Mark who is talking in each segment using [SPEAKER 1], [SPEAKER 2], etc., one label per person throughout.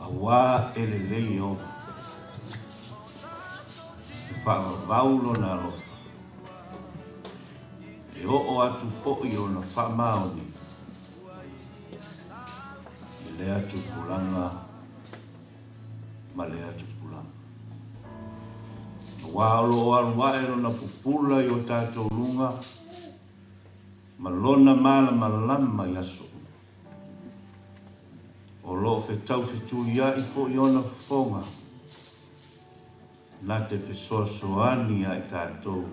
[SPEAKER 1] Awa elelei o whaavaulo na rofa. E o atu fo'i o na whaamaoni. E le atu pulanga, ma le atu pulanga. Wa alo o aluaero na pupula i o tātou lunga, ma lona mala malama i aso. O lo fe tau fe tuia i fo i ona fonga. Na te fe soasoani ai tātou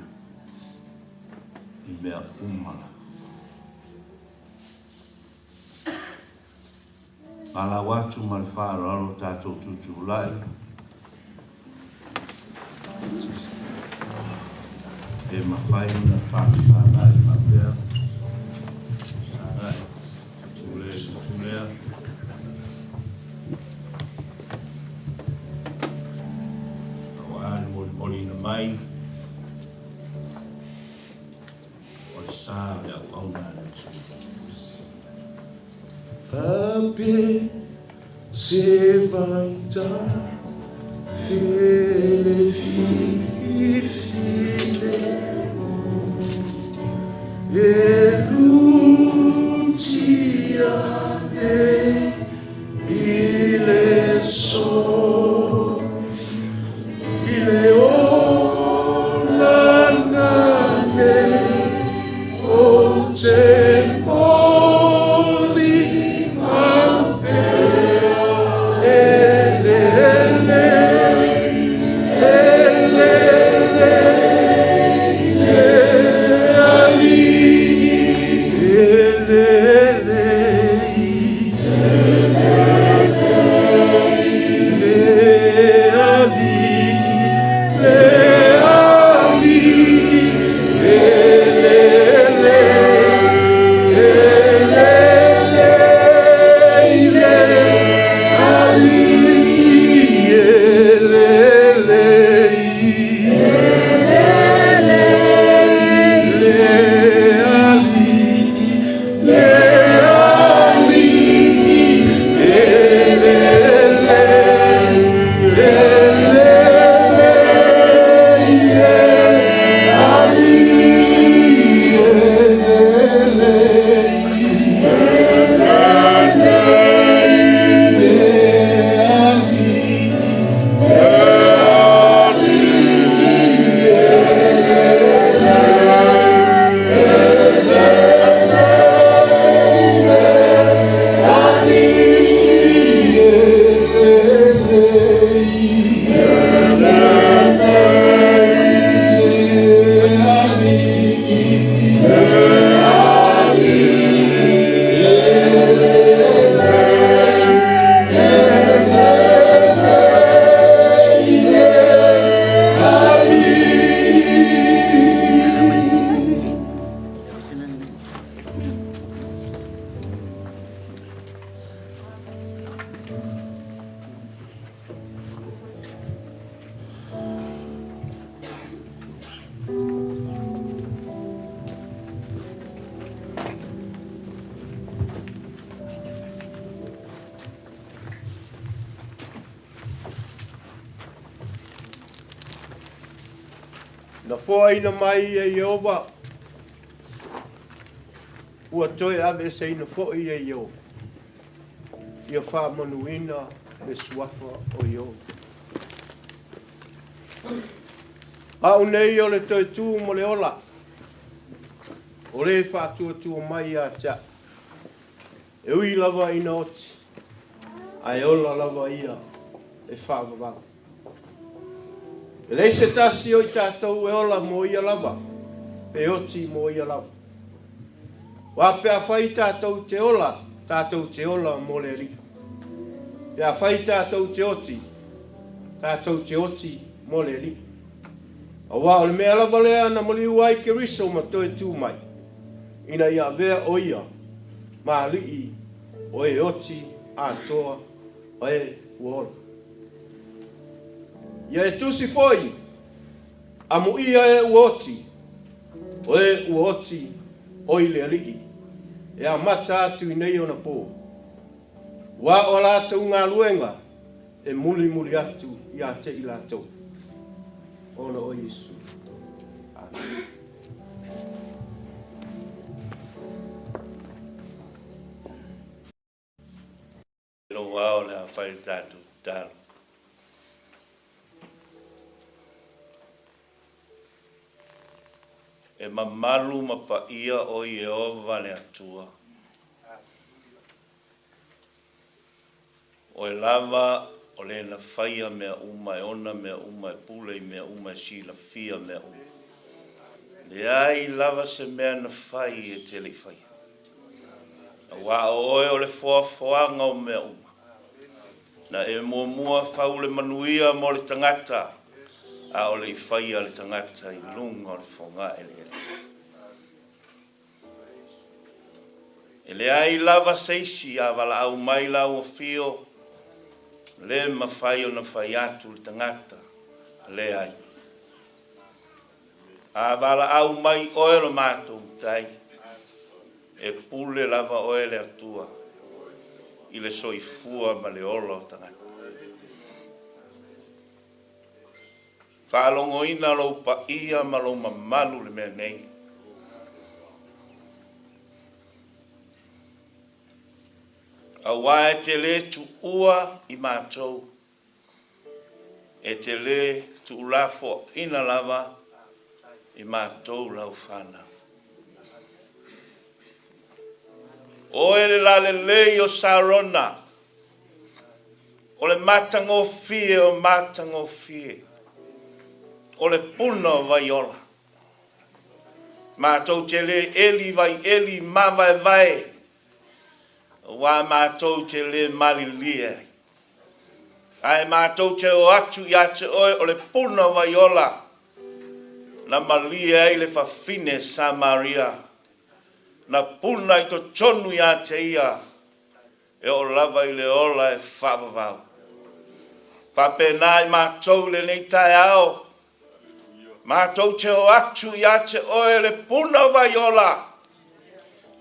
[SPEAKER 1] i mea umala. Ala watu ma le whaaro alo tātou tutu lai. E mawhaina whaasānai ma pēr. Sānai. Tulea. Molina mai o le sā le au nana Pape se vaita fele file erutia ile so
[SPEAKER 2] Na fōina mai e Iova. Ua toi ave se ina fōi e Iova. Ia whamanuina me suafa o Iova. Au nei o le toi tū mo le ola. O le whātua tū mai a tia. E ui lava ina oti. Ai ola lava ia e whāwawanga. E lei se tasi o I tātou e ola mo ia lava. E oti mo ia lava. Wa pea whai tātou te ola mo le ri. Pea whai tātou te oti mo le ri. A wā o le mea lava lea na moli uai ke riso ma toi tū mai. Ina ia vea o ia. Ma lii o e oti a toa o e uola. Ia e tusi foi. Amu ia e uoti. O e uoti o i le alii. E a mata atu i nei ona pō. Wa o lātou ngā luenga. E muli muli atu i a te i lātou. Ona o Yesu. Amen.
[SPEAKER 1] Lo wao le fai tatu talo. E mamalu mapa ia o Yehova le atua. O e lava o le na faia mea uma e ona mea uma e pule mea uma e sila fia mea uma. Le ai lava se mea na fai e tele fai. Na wa oe o le foafoanga o mea uma. Na e mua faule manuia mo le tangata. A o le i faia le tangata i lunga o le fonga e le ele. E le ai lava seisi a wala au mai lau o fio. Le mawhai o na whai atu le tangata. Le ai. A wala au mai oe lo mātou tai. E pule lava oe le atua. I le soifua ma le olo tangata. Whaalongo ina lo pa ia ma lo mamalu le mea nei. A wae te le tu ua i mātou. E te le tu ulafo ina lava i mātou lau whana. O e le lale lei o Sarona. O le matango fie o matango fie. O le puna vai ola. Mātou te le eli vai eli ma vai vai. Wa mātou te le mali lia. Ai mātou te o atu i ate oe o le puna vai ola. Na malia i le fafine Samaria. Na puna i to tonu i ate ia. E o lava i le ola e whapavau. Pape nai mātou le nei tai ao. Mātou te o atu i ate oe le puna vai ola.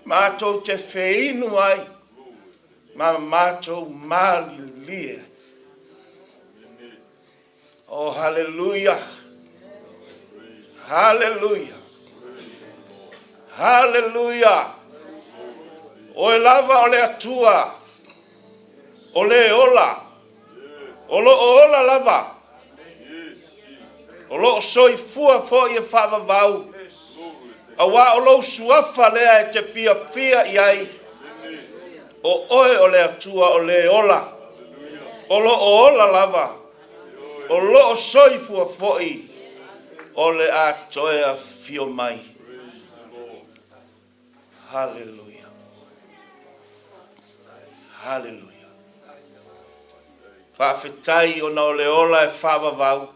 [SPEAKER 1] Mātou te feinu ai. Ma mātou mali lia. Oh, hallelujah. Hallelujah. Hallelujah. O e lava o le atua. O le ola. O lo ola lava. O lo soifua fo i e whavavau. A wa o lo suafa lea e te fia fia i ai. O oe o le atua o le ola. O lo ola lava. O lo soifua fo i. O le atoea fio mai. Hallelujah. Hallelujah. Whawhetai o na o le ola e whavavau.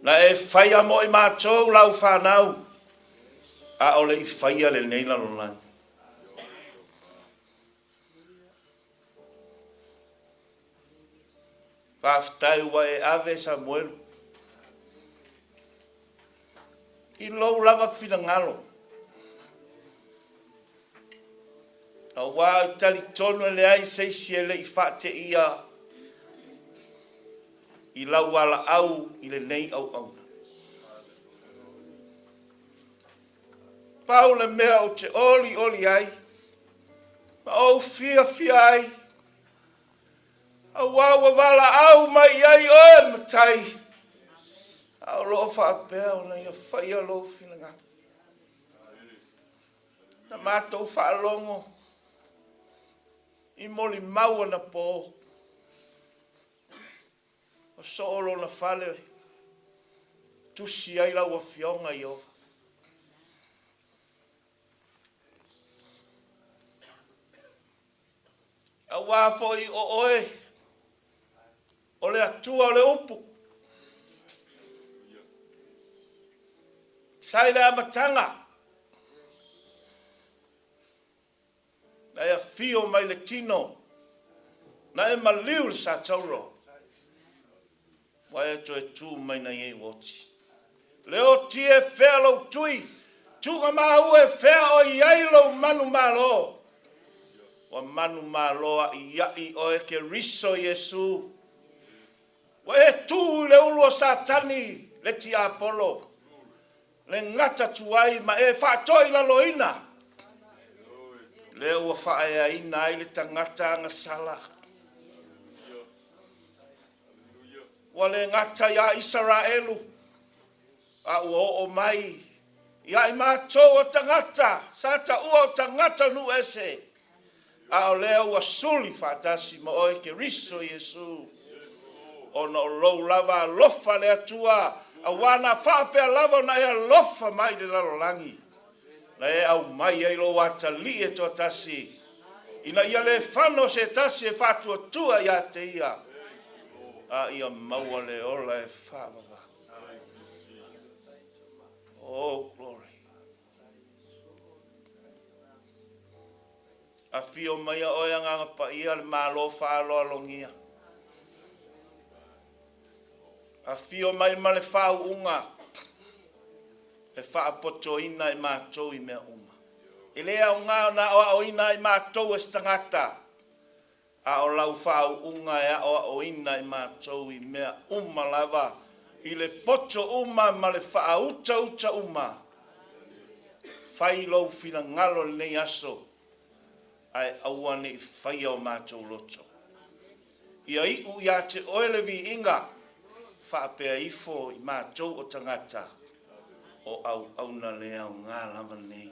[SPEAKER 1] Na e whaia mo i mātou lau whanau. A o le i whaia le neila no lai. Whawhetai wa e ave Samuelu. I lou lava whina ngalo. A wā tali tonu le ai seisi e le i whate ia. I lau ala au i le nei au au. Pau le mea o te oli oli ai. Ma au fia fia ai. A wawa wala au mai ai oe matai. Au loo whapea o na ia whaia loo whilanga. Na mātou whaalongo. I moli maua na pō. O soolo na whale. Tusi ai lau a whionga i ofa. A wafo i o oe. O le atua o le upu. Sai le amatanga. Na ia fio mai le tino. Na e maliu sa tauro. Wa e to e tu mai na ye woti. Leo tie felo tui. Tu ma u e fe o yailo manu malo. Wa manu malo i o e ke riso Yesu. Wa e tu le ulo satani le ti Apollo. Le ngata tuai ma e fa toi la loina. Le o fa e ina i le tangata nga sala. Wa le ngata ya Israelu. A o mai. Ya i mātou o tangata. Sa ta ua o tangata nu ese. A o leo wa suli fatasi mo oe ke riso Yesu. O no lou lava lofa le atua. A wana whapea lava na ea lofa mai le lalolangi. Na e au mai e lo watali e to tasi. Ina ia le whano se tasi e whatua tua ia te ia. A ia maua le ola e whawa. Oh, glory. A fio mai o ia nganga pa ia le malo whaalo alongia. A fio mai ma le whau unga. E wha poto ina i mātou i mea uma. E lea unga na o ina i mātou e stangata. A o lau whau unga e o ina i mātou i mea uma lava. I le poto uma ma le wha uta uma. Whai lau whina ngalo nei aso. Ai awane i whai au mātou loto. Ia i u ia te oele vi inga. Whaapea ifo i mātou o tangata. O au na lea o ngā lava nei.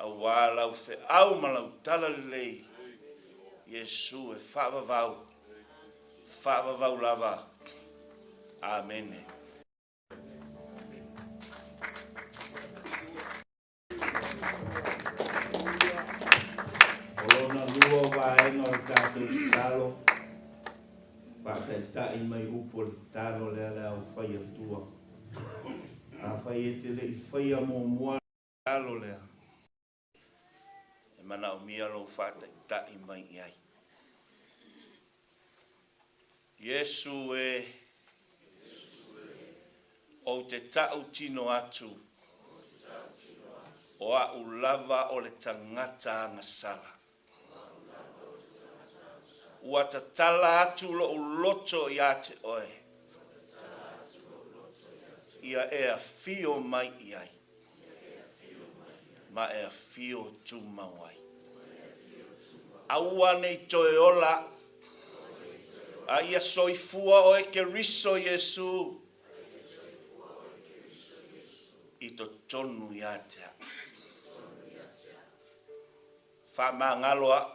[SPEAKER 1] Au wālau fe au malau tala lei. Yesu e whaavavau. Whaavavau lava. Amen.
[SPEAKER 3] Olona lua vai no tātou talo. Paketa i mai upo le talo le ala o whai atua. A whai e te le i whai a mō mua
[SPEAKER 1] Talo lea. E mana o mia lo whata i ta i mai i ai. Yesu e o te tau tino atu. O a ulava o le tangata ngasala. Ua ta tala atu lo uloto i ate oe. Ia e a fio mai i ai. Ma e a fio tu mawai. Aua nei toe ola. A ia soifua o e ke riso Yesu. I to tonu i atea. Wha mangaloa.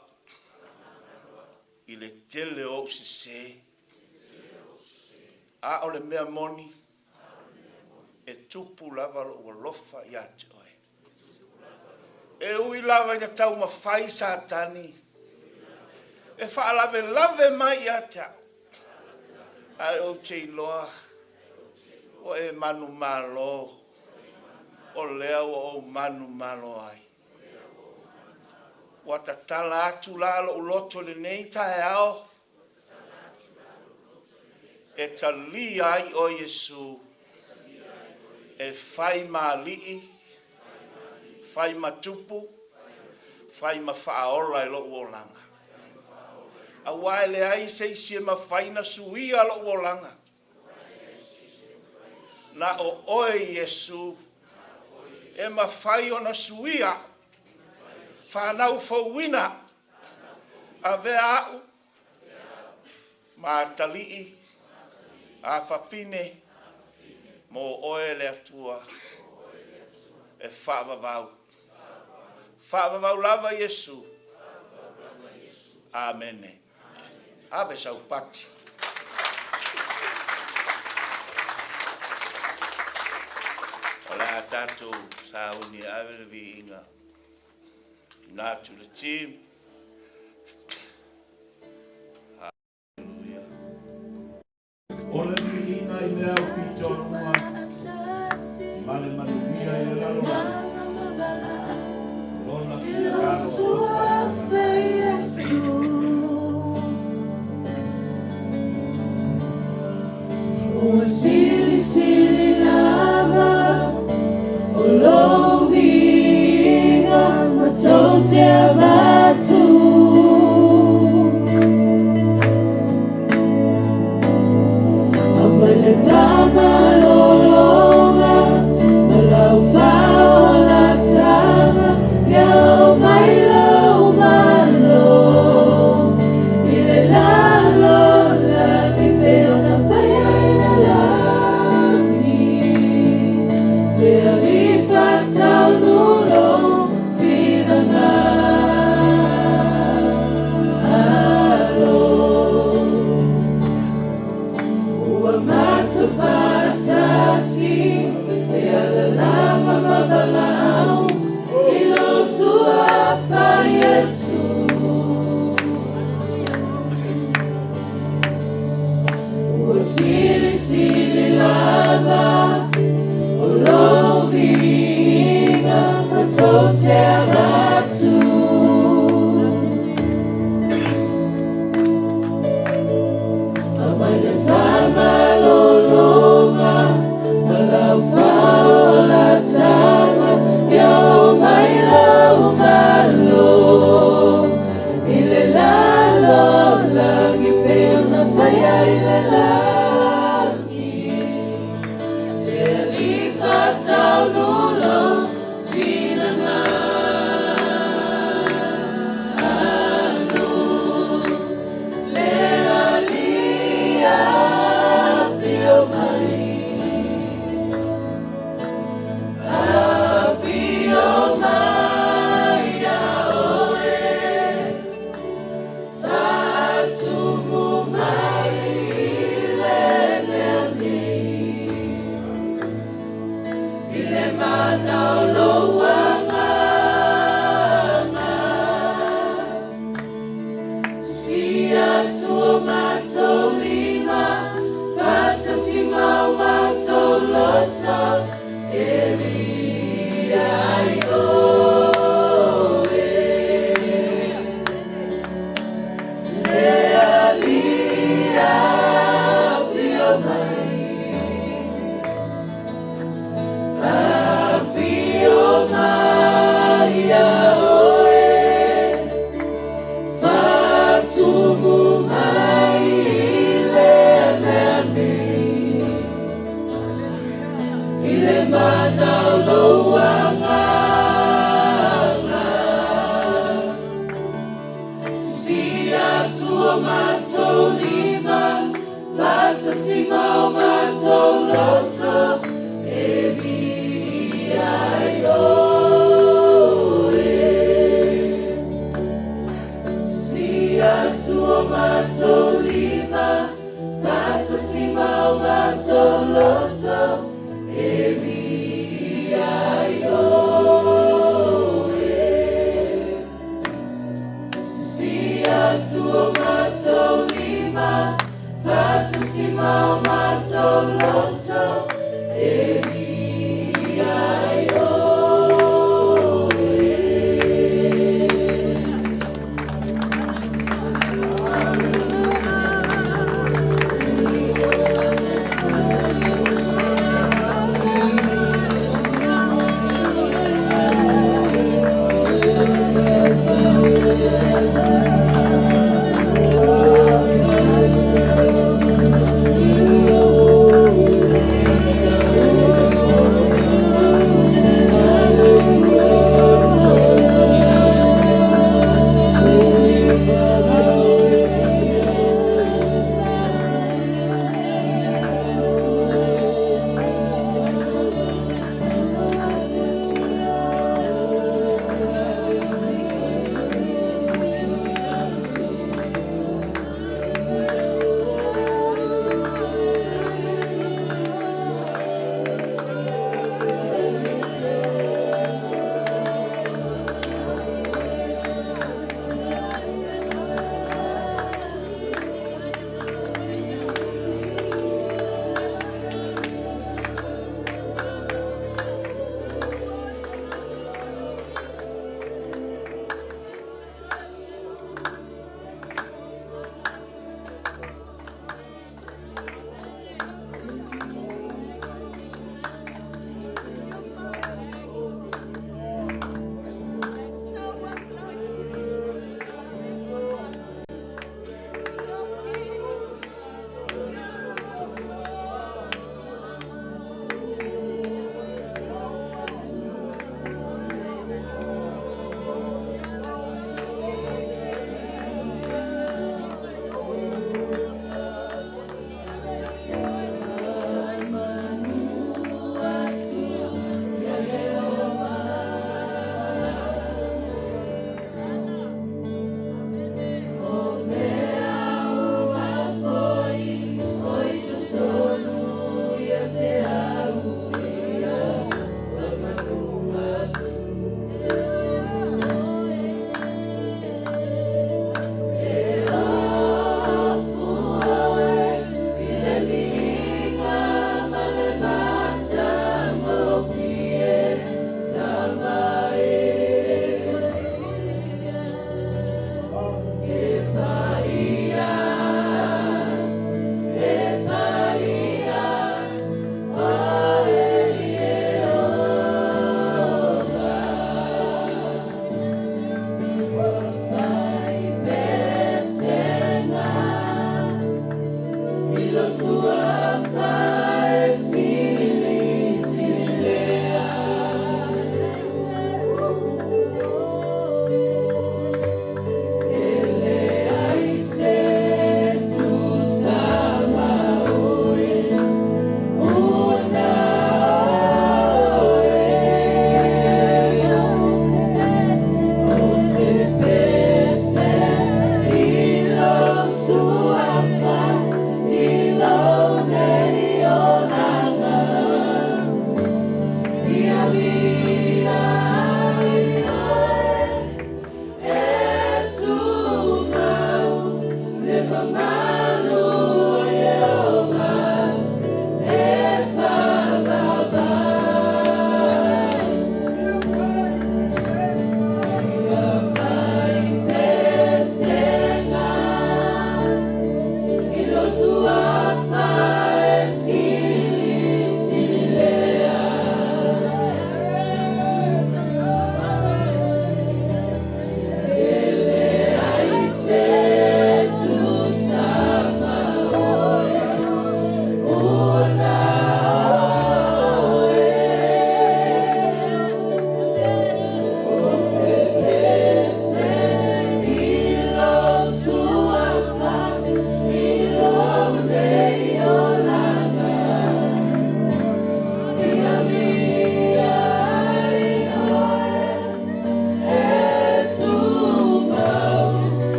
[SPEAKER 1] I le tele o se. A o le mea moni. E tupu lava lo lofa i ate oe. E ui lava i na tau mawhai satani. E wha lave mai i atea. A o te iloa. O e manu malo. O lea o manu malo ai. Wa ta tala atu la lo uloto le nei tae ao. E tali ai o Yesu. E fai ma lii. Fai ma tupu. Fai ma whaola e lo uolanga. A waile ai seisi ma fai na suia lo uolanga. Na o oe Yesu. E ma fai o na suia. Whanau fauina. A vea au. Ma talii. A whawhine. Mo oe le atua. E whaavavau. Whaavavau lava Yesu. Amen. Ave sau pati. Ola tātou sauni ave vi inga. Now to the team. Hallelujah.
[SPEAKER 3] Ole mi ina i mea o pito anua. Male manumia e laloa. Lona ki karo.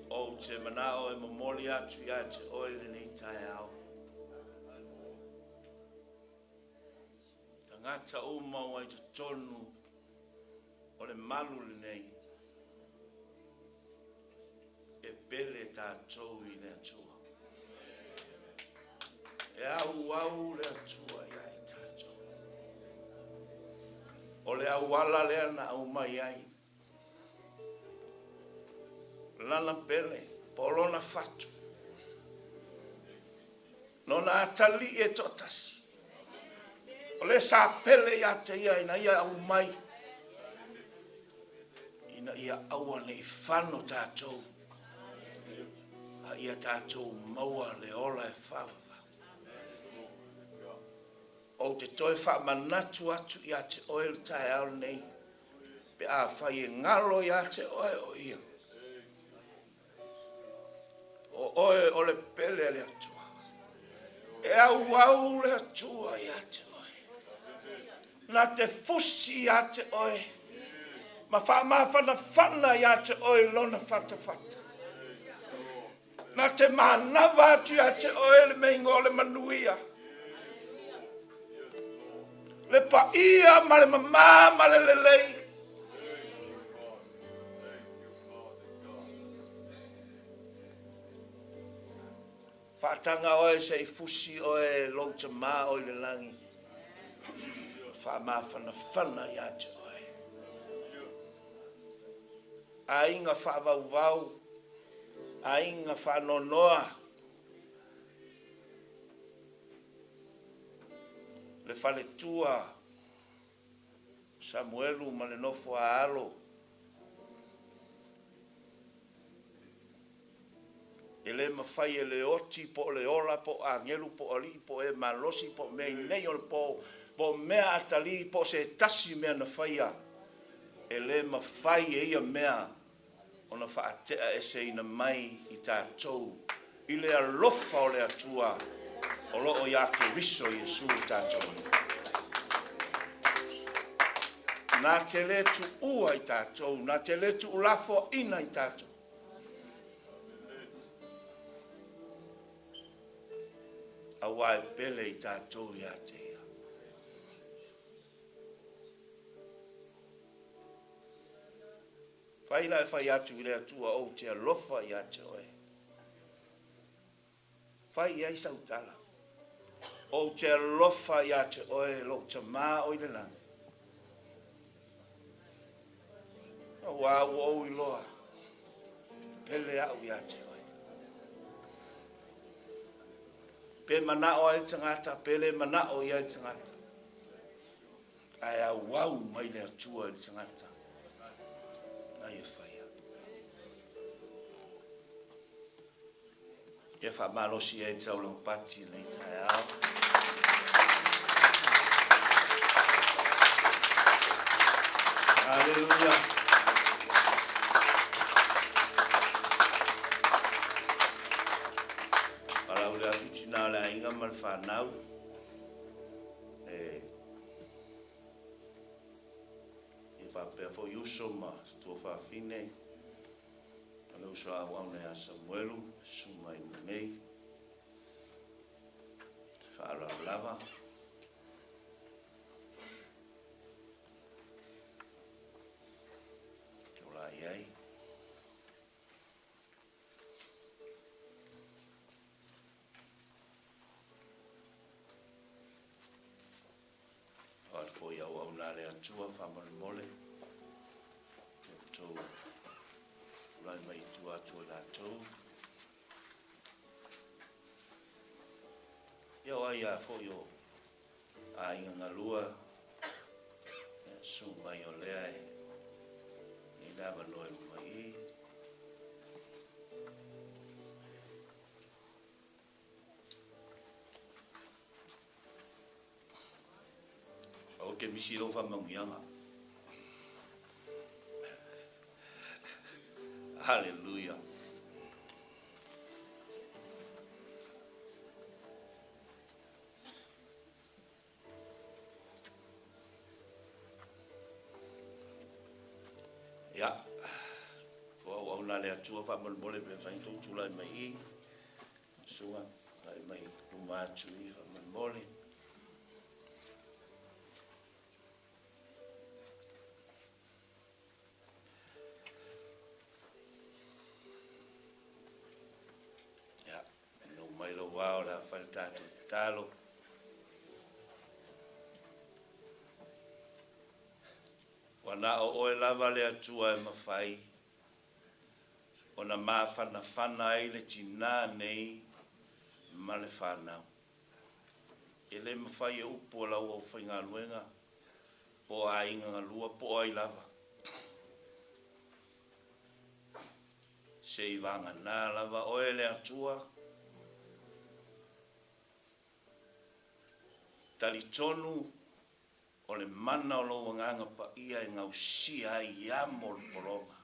[SPEAKER 1] O te manao e mamoli atu ia te oile nei tae au. Tangata umau ai te tonu o le malu le nei. E pele tātou i le atua. E au le atua ia i tātou. O le au ala lea na au mai ai. Lana pele, polona fatu. Nona atali e totasi. O le sa pele ia te ia ina ia au mai. Ina ia aua ne i whano tātou. A ia tātou maua le ola e whawa. O te toi wha manatu atu ia te oil tae au nei. Pe a whai e ngalo ia te oe o ia. O oe o le pele le atua. E au le atua ia te oe. Na te fusi ia te oe. Ma whana ia te oe lona fata. Na te manava atu ia te oe le meingo le manuia. Le pa ia ma le mamā ma le lelei. Whaatanga oe se i fusi oe louta mā oe le langi. Whamawhana ia te oe. A inga whaavau, a inga whanonoa. Le Faletagaloa Samuelu ma le nofo a alo. E le mawhai e le oti po le ola po a ngelu po ali po e malosi po mei nei o po mea atali po se tasi mea na whaia. E le mawhai e ia mea o na whaatea e se ina mai i tātou. I le alofa o le atua o loo ia ke riso Jesu tātou. Nā te le tu ua i tātou, nā te le tu ulafo ina i tātou. Awa e pele i tātou ia te ia. Whaina e whai atu i lea tua o te alofa ia te oe. Whai ia i sautala. O te alofa ia te oe lo te mā o i le langi. Awa o i loa. Pele au ia te oe. Pe manao ai tangata, pele manao i ai tangata. Ai a wau mai le atua i tangata. Ai e whaia. E wha malosi e tau lau pati nei tai au. Hallelujah. Nā le inga mal whanau. E whapea fo iuso ma tua whawhine. Ane uso a waune a Samuelu, suma i nei. Whaara lava. Ora iei. atua whamole. Tau rai mai tua lātou. Ia ai a fo yo a inga ngalua su mai o lea e ni nava noe mai o ke misi lo fa mangianga. Hallelujah. Ya, wau na le atua fa mole pe fa into tula mai suwa ai mai tuma tui fa mole. Ya, no mai lo wao la falta talo. Wana o lava le atua e mawhai, o na mawhana whana e le tina nei ma le whanau. E le mawhai e upo lau au whainga luenga, po a inga lua, po ai lava. Se i wanga nā lava o le atua, tali tonu, o le mana o lo wanganga pa ia e ngau sia i amo le poronga.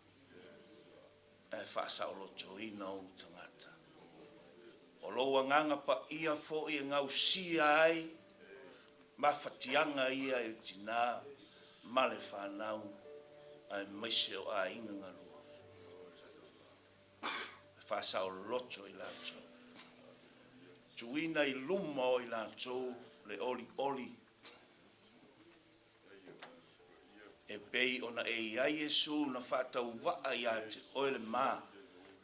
[SPEAKER 1] E whaasa o lo toina o tangata. O lo wanganga pa ia fo i ngau sia ai, mawhatianga ia e tina, male whanau, ai maise o a inga ngalua. E whaasa o loto i lato. Tuina i luma o i lato, le oli, e pei ona e iai Yesu na whātau waa ia te oele mā,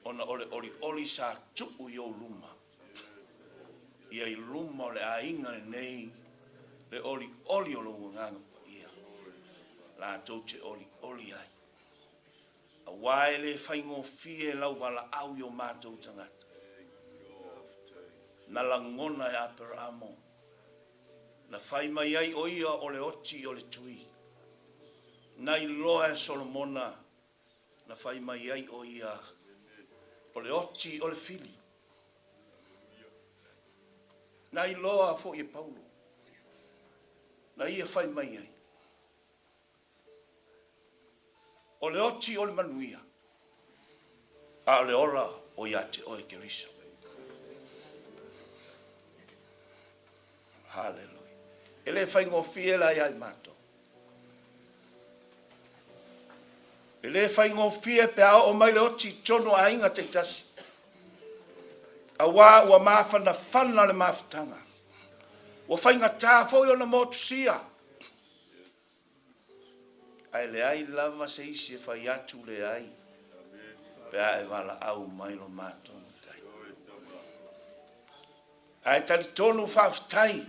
[SPEAKER 1] ona oli sa tupu i o luma. Ia i luma o le a inga nei, le oli o lo nganga pa ia. La tau te oli ai. A wae le whaingo fie lau wala au i o mātou tangata. Na langona e apera amo. Na whai mai ai o ia o le oti o le tui. Nai loa e Solomona, na whai mai ai o ia, o le oti o le fili. Nai loa fo i Paulo, na ia whai mai ai. O le oti o le manuia, a le ola o iate o e keriso. Hallelujah. Ele whai ngofie la iai mato. E le whai ngofie pe a o mai le oti tono a inga te tasi. A wā ua mawhana whana le mawhtanga. Ua whainga tā fōi o na motusia. Ai le ai lava se isi e whai atu le ai. Pe a e wala au mai lo mātonu tai. Ai tali tonu whawhtai.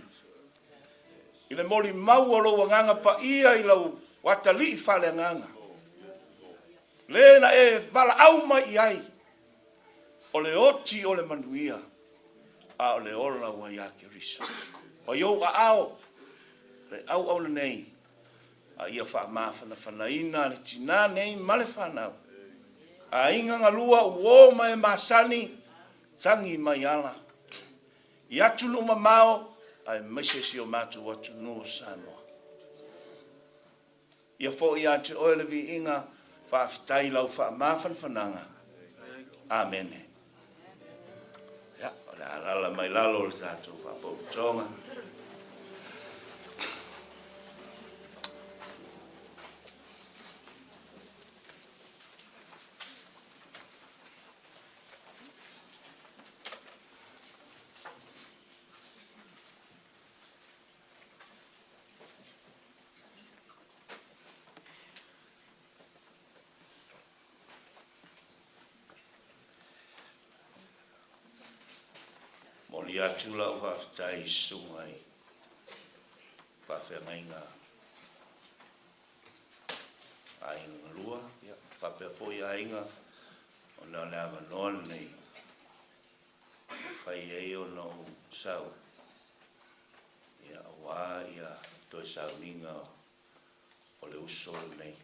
[SPEAKER 1] I le mori mau o lo wanganga pa ia i lau watali i whale nganga. Lena e wala au mai ai. O le oti o le manuia. A o le ola wa ia ke riso. O yo a ao. Le au nei. A ia wha mawhana whanaina le tina nei male whanau. A inga ngalua uo mai masani. Tangi mai ala. I atu luma mao. Ai maisesi o matu watu nuo Samoa. Ia fo i atu oele vi inga. Whaafitai lau whaamawhan whananga. Amen. Ya, o le alala mai lalo le tātou whapau tonga. Ia tula o whaftai sungai. Whawhengainga. ngalua ia papea po ia inga ona le avanoa nei fai ei ona sau ia wa ia toi sauninga o le uso nei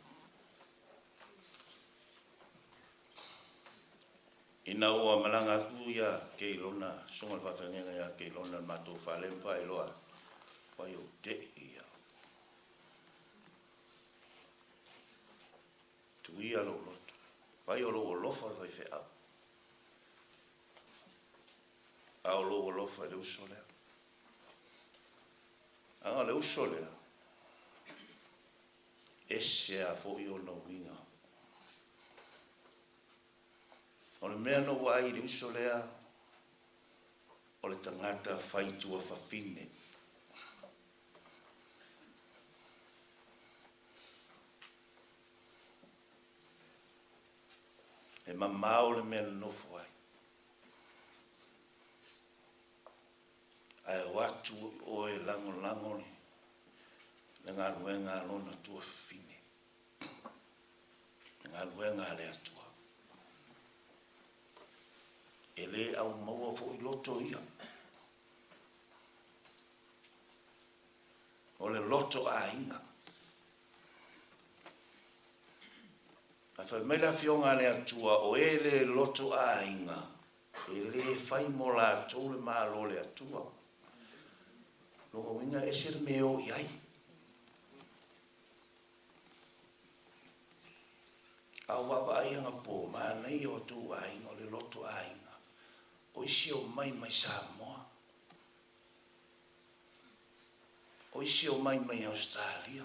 [SPEAKER 1] ina ua malanga ku ia ke ilona sunga whawhenga ia ke ilona matu whalempa iloa wai o te ia tu ia lo loto wai o lo lofa vai whea au lo lofa le uso lea anga le uso lea ese a fo i o no winga o le mea no wai le uso lea o le tangata whai tua whawhine e mamau le mea nofo ai ai watu o e lango ni le ngā luenga lona tua whawhine ngā luenga le atua e le au maua fo i loto ia o le loto a inga a whai mele fionga le atua o e le loto a inga e le whai mo la tau le maa lo le atua lo winga e sir meo iai a wawa ai anga po maa nei o tu a inga o le loto a inga o isi o mai Samoa o isi o mai Australia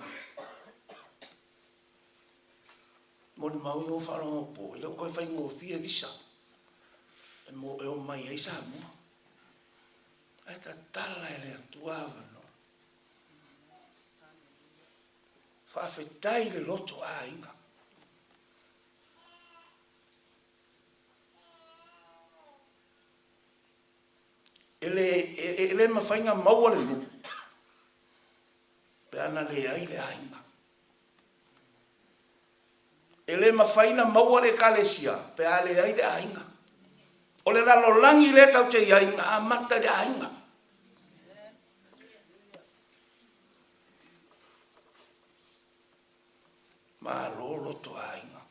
[SPEAKER 1] mo ni mau o whanonga po leo koe whai ngō fia visa e mo e o mai ai Samoa ai ta tala e le atuava no whawhetai le loto a inga ele mawhainga maua le lupu. Pe ana le ai le ainga. Ele mawhaina maua le kalesia. Pe a le ai le ainga. O le lalo langi le tau te ainga. A mata le ainga. Ma lolo to ainga.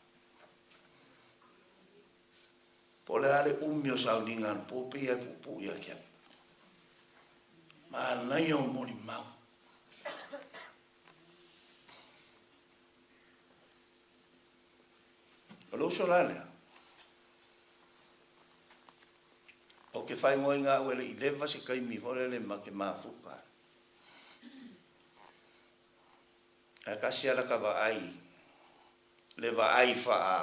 [SPEAKER 1] Po le ale umio sauningan. Po pia pupu ia kia. Ma nai o mori mau. Alo so lale. O ke fai ngoi ngā wele i lewa se kai mi hore le ma ke mafuka. A kasi ala ka wa ai. Le wa ai fa a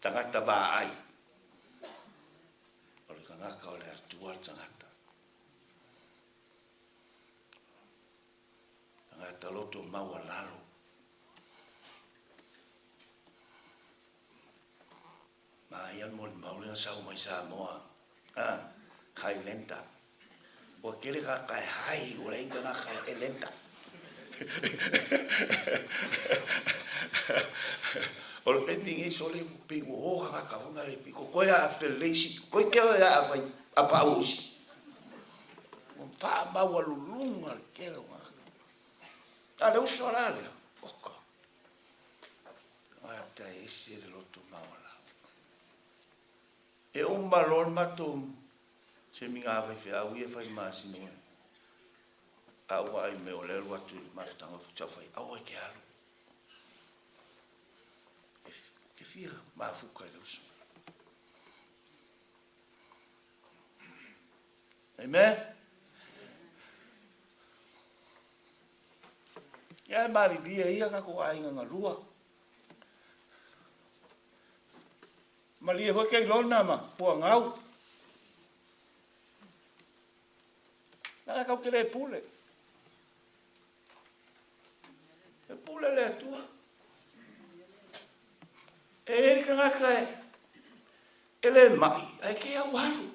[SPEAKER 1] tangata wa ai. O le kangaka o le atua tangata. Tangata loto maua lalo. Ma ian mo le maule ang sau mai Samoa. Kai lenta. O kere ka kai hai, o rei ka nga kai lenta. O le pending e sole pingu o ka ka wunga le piko. Koe a felisi, koe keo e a fai apa usi. O wha maua lulunga le kero nga. A le uso rale. Oka. Ai ta ese le loto maua. E o malor matum se minga vai fe au e fai masino au ai me o le watu mastanga fu fai au e ke alu e fia ma fu ka le uso amen ya mari dia ia ka ko ai nga lua Malia foi que lona ma, po ngau. Nada kau que le pule. E pule le tua. E ka ngaka ele mai, ai ke awalu.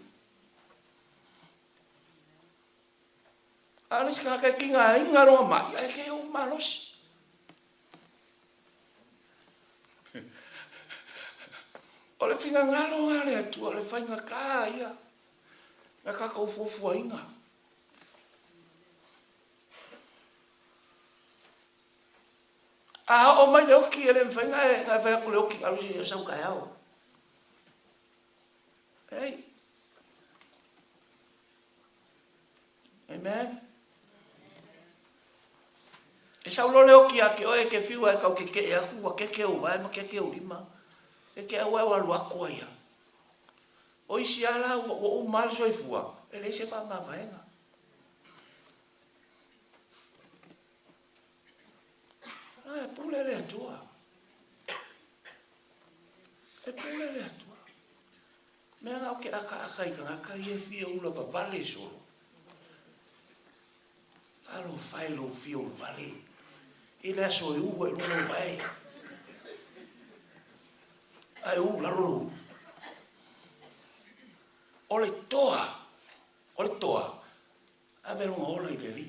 [SPEAKER 1] Alis ka ka kinga inga ro mai, ai ke o malos. O le finga ngalo ngale atu, o le whainga kā ia. Nga kakau fofua inga. O mai le oki ele mwhainga e ngai whai ako le oki alu si sau kai au. Hey. Amen. E sau lo le oki ake oe ke whiua e kau ke e aku wa ke o vai ma ke o lima. E ke au au alu ako ia. O isi ala o mali soi fua. E le se pa ma vaenga. E pule le atua. E pule le atua. Mea ngau ke aka i ngaka i e fia ula pa vale solo. Alo fai lo fia ula vale. I le aso e ua e lolo vai. Ai ula lolo. Ole toa. A ver un ola i le vi.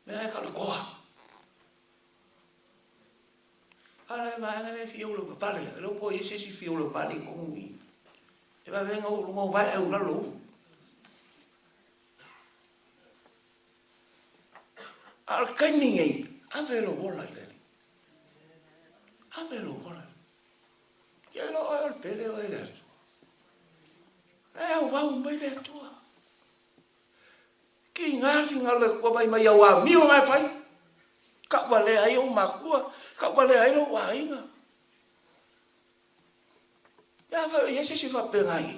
[SPEAKER 1] Mea e kalo koa. Ala maanga le fiolo pa vale. Lo po i se si fiolo vale kongi. E va venga o lungo vai e ula lo. Al kani ei. A velo ola i le. A velo ola. Ke lo o pele o ele. E o wau mai le tua. Ki ngafi ngale ko vai mai au mi o mai fai. Ka wale ai o makua, ka wale ai lo wa inga. Ya fa yese si fa pengai.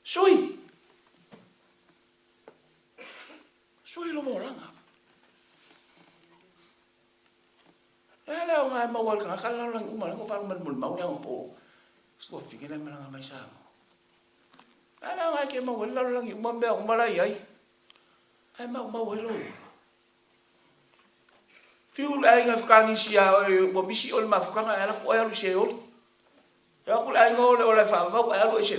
[SPEAKER 1] Sui lo molanga. Ala o ngai mawal ka kala lang umala ko fa man mul mau yang po. So fikina malanga mai sa. Ala ngai ke mawal lang umambe umala ai. Ai mau hello. Fiu ai nga fukangi sia o misi o ma fukanga ala ko ala se o. Ya ko ai ngole o la fa va ala se.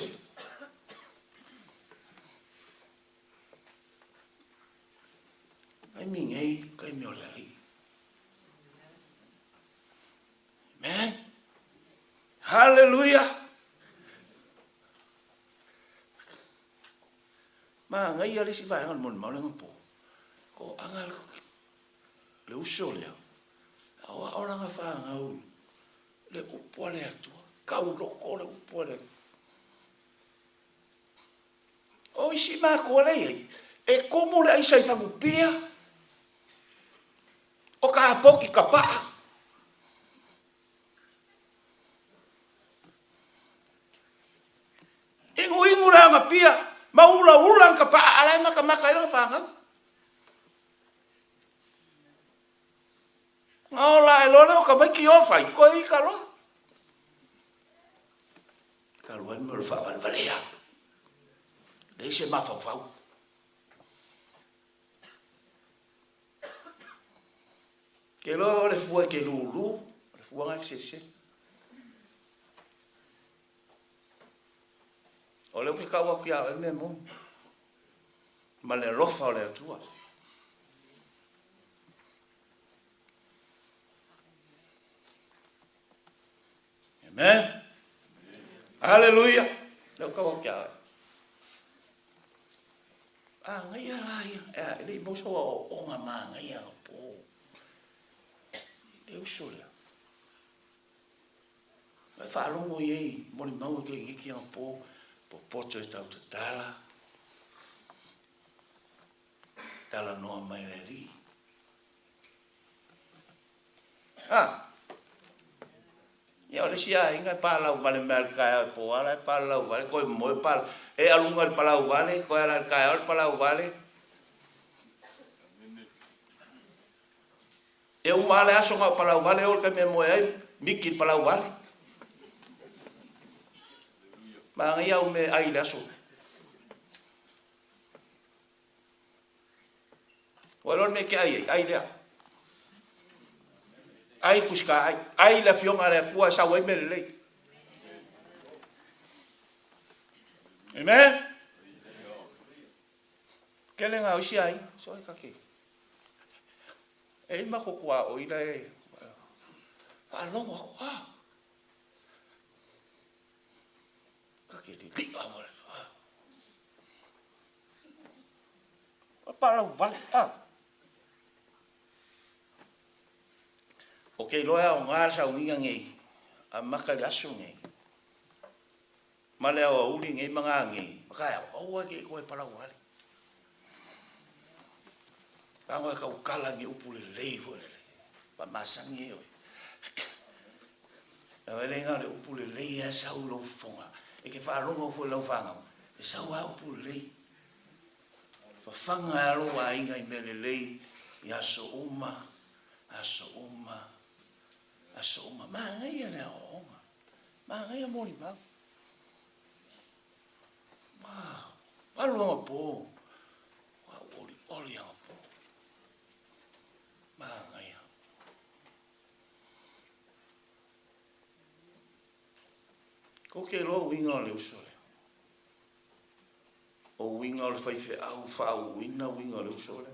[SPEAKER 1] Ai mingai kai mi ola ri. Amen. Hallelujah. Ma ngai ali si vai ngal mon mau lang po. Ko angal le uso le. Awa ora nga fa ngau. Le upo le atu. Kau loko le upo le. O isi ma ko le e como le ai sai fa pia. O ka poki ka pa. Ingu la nga pia. Maula ka pa ala maka ira fa ngau. Ola e lona o ka mai ki o fai, ko i ka loa. Ka loa ni mo le wha valea. Le se ma fau. Ke lo le fua ke lulu, le fua ngak se. O le uki kawa ki a e me mo. Ma le rofa o le atua. Amen. Hallelujah. Đâu có bầu trời. Ngay là đi mua số ông mà ngay à bố. Điều số là. Phải phá luôn ngồi gì, mỗi máu cái kia bố bố chơi tao tự ta là nó mày lại đi. Ya ole sia inga pala vale merka po ala pala vale ko mo pala e alunga pala vale ko ala ka pala vale e o male aso nga pala vale o ka me mo ai miki pala vale ma nga ya o me ai laso wala me ke ai le ai kuska ai la fionga re kua sa wai mele. Amen. Kele ngā usi ai, so e kake. E ima kukua o ina e. Whaalongo ako, Kake li liga wale. Parau vale, O kei loa o ngā sa uinga ngei, a makari asu ngei. Male o uri ngei mga ngei, makaya o ke koe parau vale. Kango e kau kala nge upu le lei vole. Pa masangi e oi. E wele ngā le upu le lei e sau lo fonga. E ke whaalonga upu lau whangau. E sau a upu le lei. Fa whanga e alo a inga I me le lei. I aso uma. Aso uma. Aso uma. Maa ngai a lea o onga. Maa ngai a mori mau. Waluanga po. Wa oli anga po. Maa ngai a. Ko ke lo winga o le usole. O winga o le whaife au whau winga o le usole.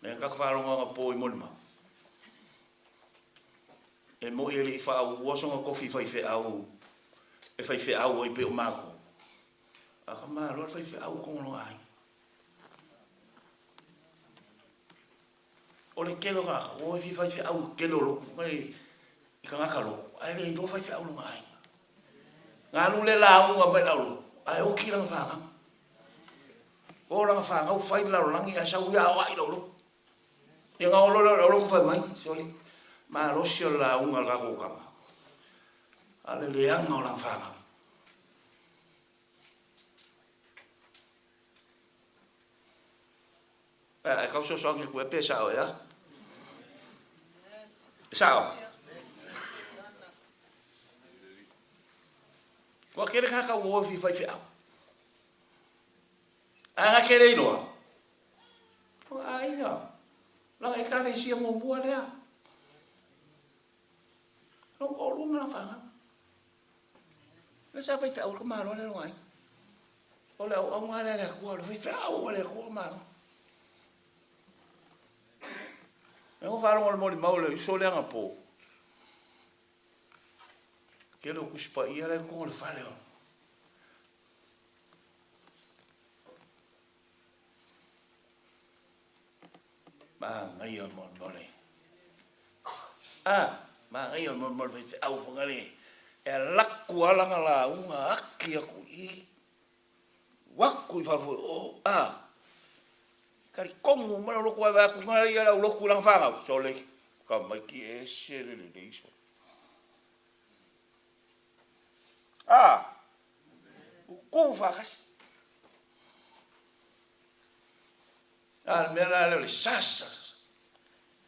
[SPEAKER 1] Nea kaka wharonga po I moni mau. E mo I li whau wasonga kofi whaife au. E whaife au I pe o mako. A ka maa roa whaife au kongono ai. O le kelo ngaka, o I whaife au kelo lo. I ka ngaka lo. Ai le do whaife au lunga ai. Ngā lule la unga mai lau lo. Ai o ki langa whanga. O langa whanga, o whai lau langi, a sau ia o ai lau lo. Ia ngā olo lau lo whai mai, soli. Maa rosi o la unga kako kama. Ale leanga o langa whanga. E kau so songi kue pe sao ya. Sao. Wa kere ka wo fi fai au. Anga kere inoa. O ai ya. La e ka si mo bua le. Lo o lu na fa. Le sa fai au ko ma lo le ai. O le o ma le ko lo fai au le ko ma. E o falo mo le mau le so le anga po. Kelo kuspa ia le ko le fale o. Ma ngai o mo le. Ma ngai o mo le au ngale. E laku ala ngala unga aki aku I. Waku I fa o Kari kongu mana loko wa ku ngari ala loko lang fanga so le ka mai ki e se le iso ku fakas mera le sasa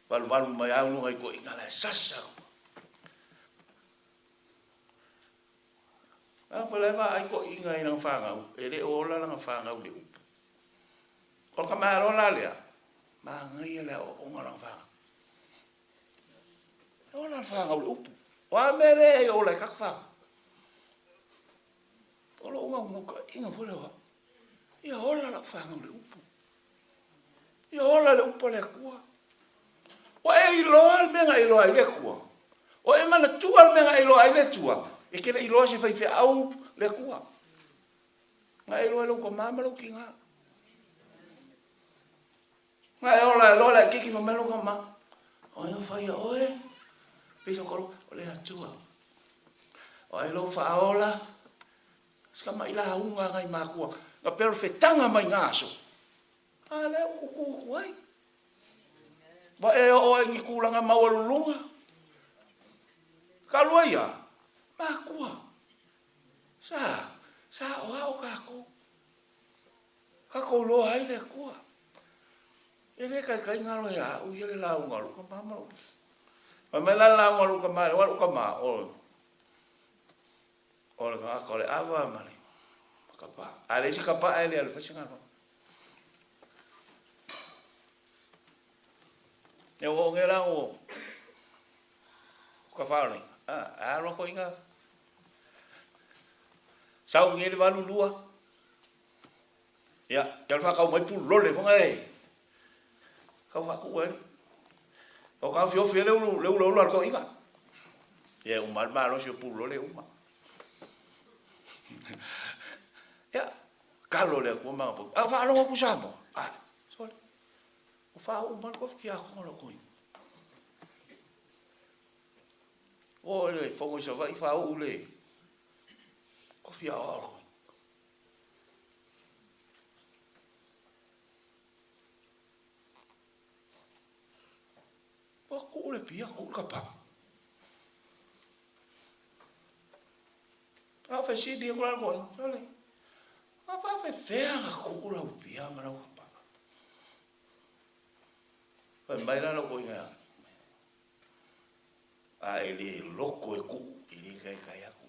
[SPEAKER 1] balu mai au no ko ingala sasa pala va ai ko inga ina fanga ele ola lang fanga u le Ko ka maro la lea. Ma ngai le o nga lang fa. O lang fa ngau upu. Wa mere o le kak fa. O lo nga mo ka inga fole wa. Ia ola lang fa ngau le upu. Ia ola le upu le kua. O e ilo al menga ilo ai le kua. O e mana tua al menga ilo ai le tua. E kele ilo se fai fe au le kua. Nga ilo lo ko mama lo kinga. Ngai ola kiki no melo kama. O ia fai oe. Piso koro o le atua. O ai lo fa ola. Ska mai la unga ngai makua. Nga perfetanga mai ngaso. Ale ku ai. Ba e o ngi kulanga mawalunga. Kaluia. Makua. Sa o kako. Kako lo ai le kua. Ele kai ngalo ya u yele la ngalo ka mama. Mama la ngalo ka ma wa ka ma o. O ka ko le ava mali. Ka pa. Ale si ka pa ele al fa singa. E o ngela o. Ka fa ni. Lo ko inga. Sau ngele valu lua. Ya, kau kau mai pu lole fo ngai. Kau aku wen. Kau kau fio fio leu kau inga. Ya, mal malo sio pu lole uma. Ya, kalau le ko ma po. Ah, fa lo ko sa mo. Ah, sorry. O fa o mal ko ki a ko lo ko. O le fo mo so vai fa o le. Ko fi a o. Ko le pia ko ka pa. Ah, fa si dia ko la ko. Sorry. Apa fe fea ko la pia ma la pa. Fa mai la ko inga. A ele loko e ku, ele kai aku.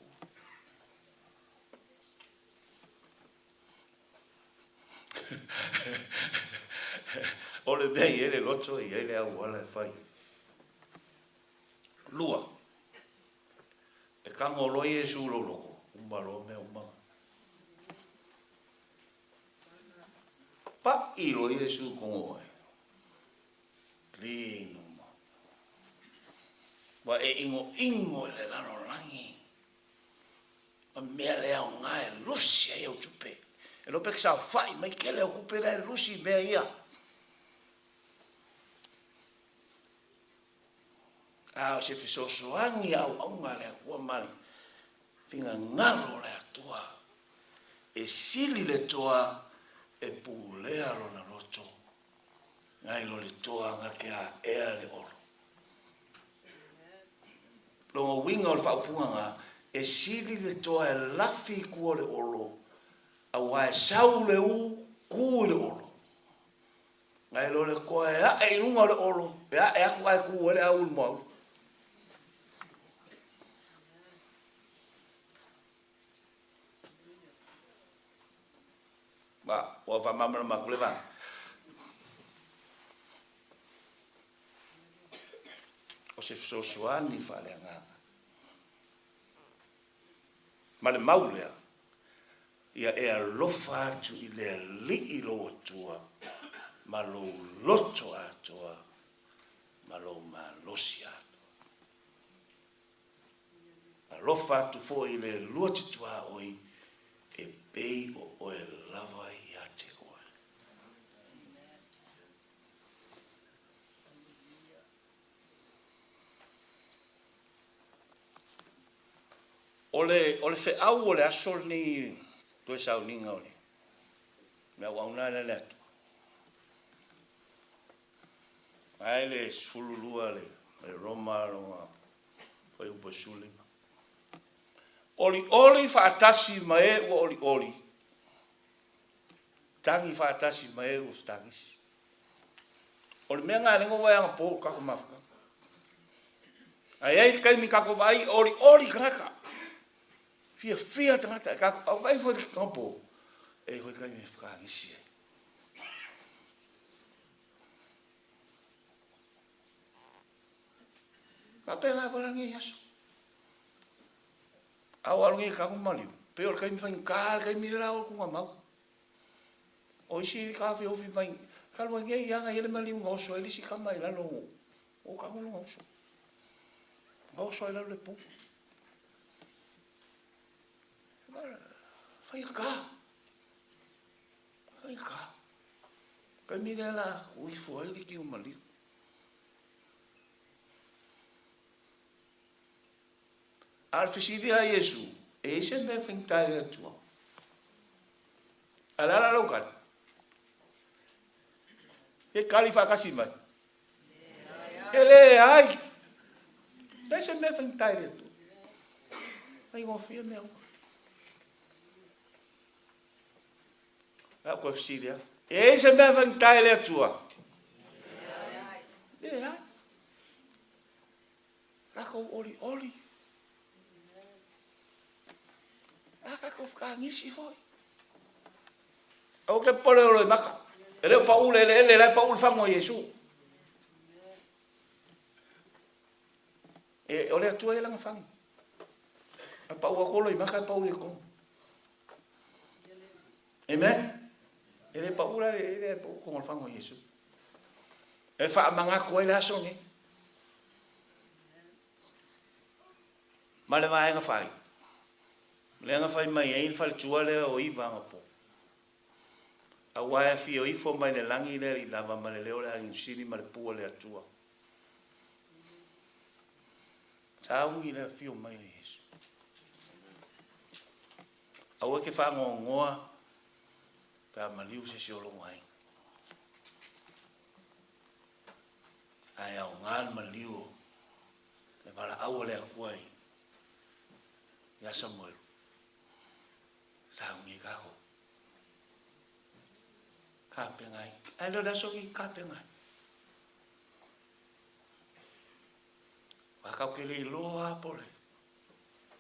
[SPEAKER 1] Ole bem ele loto e ele é o ala fai. Lua. E kango lo Yesu lo loko, umbalo me umba. Pa i lo Yesu ko. Lino. Wa e ingo le lano langi. Ma mea lea o ngai lusi e o tupe. E lo pek sa fai mai kele o kupe le lusi mea ia. A se fisoso angi au aunga le kua mani. Finga ngalo le atua. E sili le toa e pulea lo na loto. Ngai lo le toa ngake a ea le oro. Longo winga o le whaupunga e siri le toa e lafi kua le olo. A wae sau le u ku le olo. Ngai lo le koa e a e inunga le olo. E a e aku ai ku le au le mau. Ba, o va mamma ma kuleva. O se sosuani fale nga. Ma le maulea. Ia e alofa atu i le li i lo atua. Ma lo loto atua. Ma lo malosi atua. Alofa atu fo i le luatitua oi. E pei o e lava i ate koe. Ole fe au ole asol ni toe sau ninga ole. Mea wauna le letu. Ai le sululua le roma longa. Foi upo suli. Oli whaatasi mae o oli. Tangi whaatasi mae o stangisi. Oli mea ngā rengo wai anga pō kako mawhaka. Ai kai mi kako vai oli kaka. Fia tangata kako au vai foi kampo. E foi kai mi whakangisi. Ka pēnā parangi yaso. Au alungi kako maliu. Peo kai mi whain kār kai mi rao kunga mau. O isi ka fi ofi mai. Kalwa ngai yanga ele maliu ngoso ele si kama ila lo. O kako lo ngoso. Ngoso ila le pu. Fai ka. Kai mi la ui fo ele ki o maliu. Al fisidi a Yesu, e se me fintai a tua. Alala local. E kali fakasi mai. Ele ai. E se me fintai a tua. Ai ngofia meu. A ko fisidi a. E se me fintai a tua. E ai. Kako oli. Aka ko ngisi foi. O ke pole o maka. Ele o Paulo ele la Paulo fango Yesu. E ole tua ele nga fango. A Paulo ko lo maka Paulo ko. Amen. Ele pa ura ele po ko fango Yesu. E fa manga ko ele aso ni. Male vai nga fai. Le nga fai mai e fal tuale o iva nga po. A wai fi o ifo mai le langi le i lava male le ora in sini male pu le atua. Tau i le fio mai o Yesu. Awe ke fa ngoa pa maliu se se lo mai. Ai au ngal maliu. E para au le kuai. Ya Samuelu. Sa mi kaho. Ka pengai. Ai lo da so ki ka pengai. Wa ka ke le loa pole.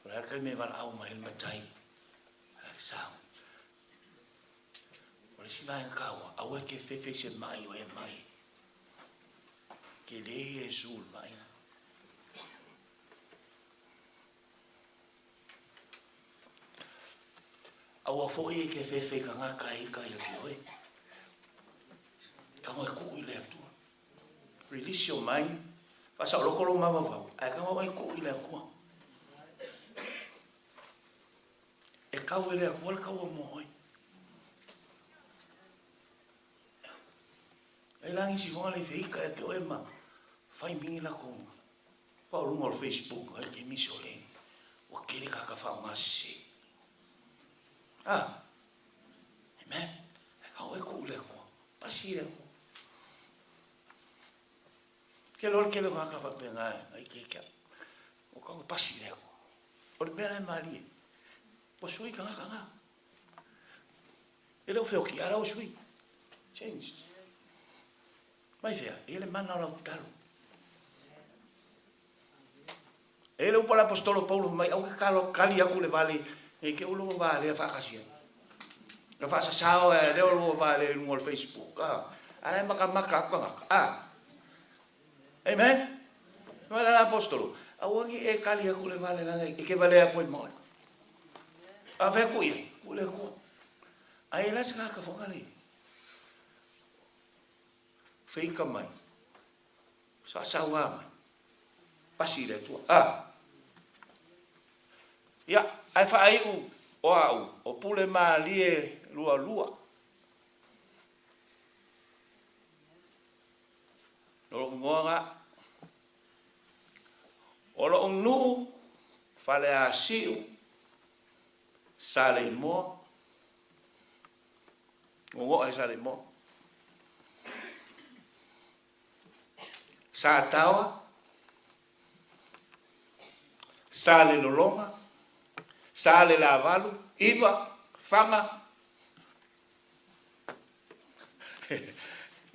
[SPEAKER 1] Ora ka me va au mai matai. Sao. Ora si vai kawa, awe ke fefe se mai o e mai. Ke le e sul mai. Awa fo e ke fefe ka nga kai ki oi. Ka mo ku ile tu. Release your mind. Pasa lo ko lo mama va. Ai ka mo ku ile ku. E kau ele a kual kau a mohoi. E langi si wanga le whika e te oe ma. Whai mingi la konga. Pao runga o Facebook, ai ke miso le. Wa kere kaka whao ngasi. Amen. E kau e kou le kua. Pasi le kua. Ke lor ke le kaka whapenga ai ke kia. O kau pasi le kua. O le mera e marie. Po sui kanga. Ele o feo ki ara o sui. Change. Mai fea, ele mana o talo. Ele o pala apostolo Paulo mai au kalo kali aku le vale e ke o lo vale a fakasia. Na fasa sao e le o lo vale no Facebook. Ara maka ka. Amen. Wala apostolo. Au e kali aku le vale na e ke vale aku mo. Ave kui, kule ku. Ai la ska ka fokali. Feika mai. Sa wa. Pasi le tu. Ya, ai fa ai o pule ma lie lua. Lo ngoa. Olo nu fale asiu. Sale mo. O ai sale mo. Sa tawa. Sale lolonga. Sale lavalu. Iva. Fanga.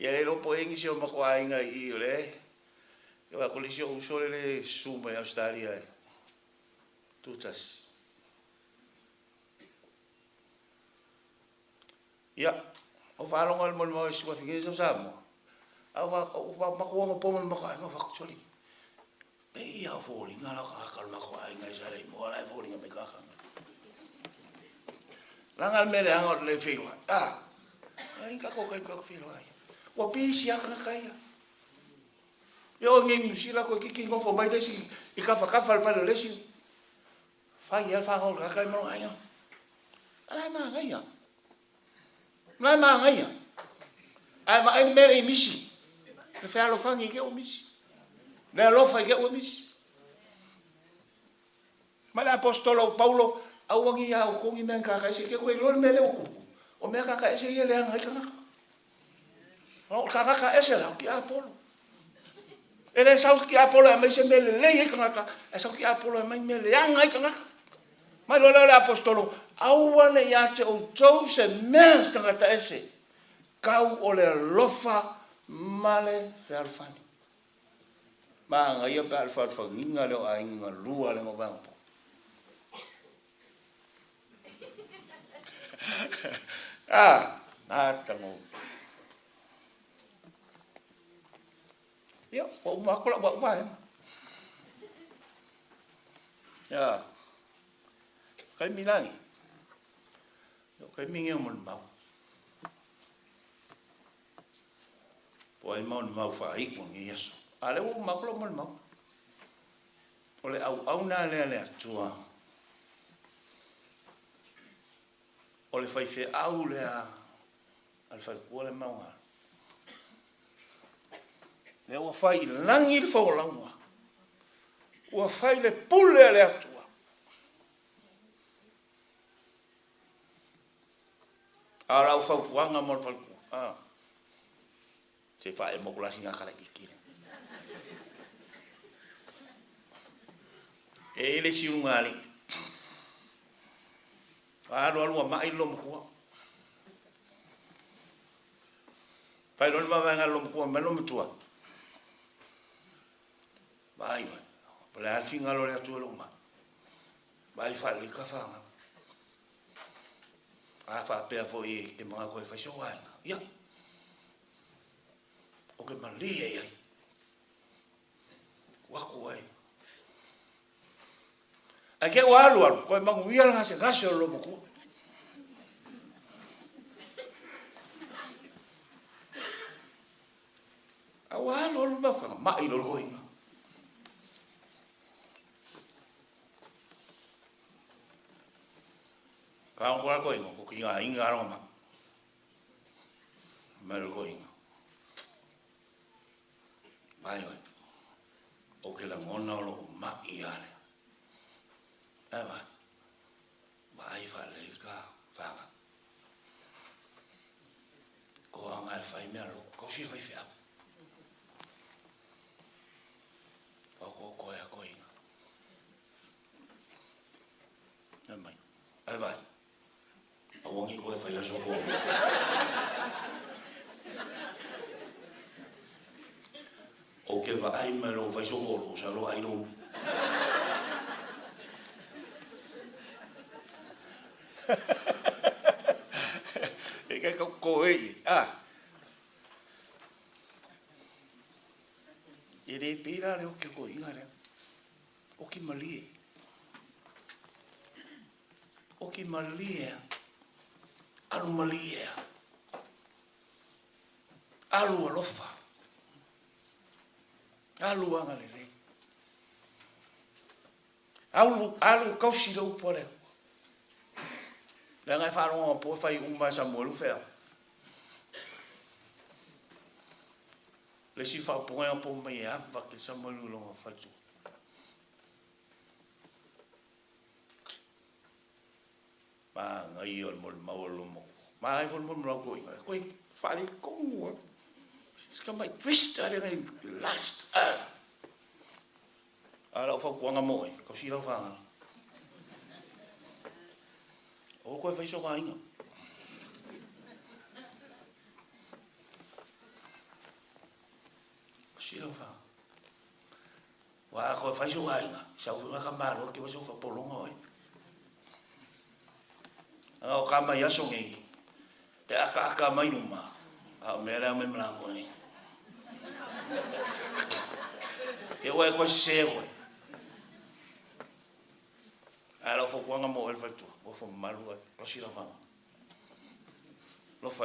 [SPEAKER 1] Ia le lopo ingi si o makua inga i o le. Ia kolisi o usole le suma i Australia. Tutas. Ya, o falong al mo si wa fingi so samo. Awa makuha mo po mo maka mo actually. Pe ia fori ngala ka kal makuha inga sale mo ala fori nga meka ka. Langal mele ang le filo. Ai ka ko filo ai. Wa pi sia ka kaya. Yo ngin sila ko kiki ngo fo mai desi ikafa kafa al le si. Fai al fa ngol ka kai mo ai. Ala ma ngai. Nai mangaia. Ai ma ai mere misi. Le fa lo fangi ke o misi. Le lo fa ke o misi. Ma le apostolo Paulo au wangi ya o kongi men ka se ke ko lo mele o ku. O me ka se ye le ngai kana. O ka ese la ki Apolo. Ele sa ki Apolo mai se mele le ye kana ka. Esa ki Apolo mai mele ngai kana. Ma lo le apostolo awane ya te o tou se mens tangata ese. Kau o le lofa male fe alfani. Ma nga ia pe alfani nginga leo a inga lua le ngobampo. Nata mo. Yo, o makula ba ba. Ya. Kai minangi. Yo kai mingi mo mau. ai mau ni mau whaik mo ngi Yesu. Ale o makolo mo mau. Ole au na le atua. Ole fai fe au le a al fai kua le mau nga. Le ua fai langi le fau langua. Ua fai le pule le atua. Ara u fau kuanga mo le fai kua. Se fai mo kula singa kala kikire. E ele si ungali. Alu mai lom kua. Pai lon ma nga lom kua me lom tua. Bai. Pala finga lo le tua loma. Bai fa le ka fa. Fa pe fo e mga ko fa so wa. Ya. O ke malia ya. Wa ko ai. Ake walu ko mangu ia nga se gaso lo mo ko. Awalu lo ba fa ma i lo ko ina. Ka ngora ko ina ko ki nga inga ro ma. Ma lo ko ina. Mai oi. O ke la ngona lo ma i ale. Ava. Vai fa le ka fa. Ko anga fai me lo ko si fai fa. Ko ya ko ina. Amai. Ava. Awangi ko fa ya so ko. O ke va ai me lo fai so ko sa lo ai no. E que ko e e de pira le o que ko inga le o que malie alu malie alu alofa alu anga le alu kausi lo pole. Là ngay pha luôn po fai ba Samuelu fel. Le si fa po nga po mai ya va ke Samuelu lo fa tu. Ba ngai yo mo mau lo mo. Ma ai fo mo lo ko. Ko fa li ko. Ska mai twist ale ngai last. Ala fa ko nga mo ko si lo fa. O ko fai so ainga. Silo fa. Wa ko fai so ainga. Sa u nga kamaro ke so fa polongo ai. O kama ya so ngi. Te aka mai numa. A mera me mlango ni. E wa ko se wo. Ala fo ko nga mo el fatu. O fo malu ko si lo fa. Lo fa.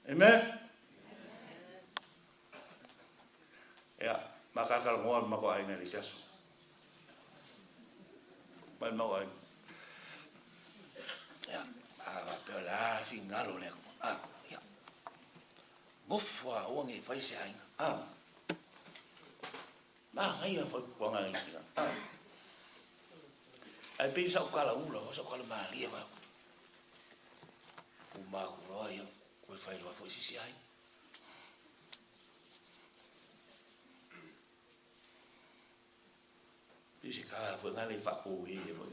[SPEAKER 1] Amen. Ya, maka kalau mo ko ai na lisaso. Ba mo ai. Ya, pero la finalo le. Ya. Mofwa o ngi fai se ai. Ma ngai fa ko ngai. Ai pensa o kala ula, o kala malia ba. O ma ko ai, ko fai lo foi si ai. Dice kala foi ngai fa o e mo.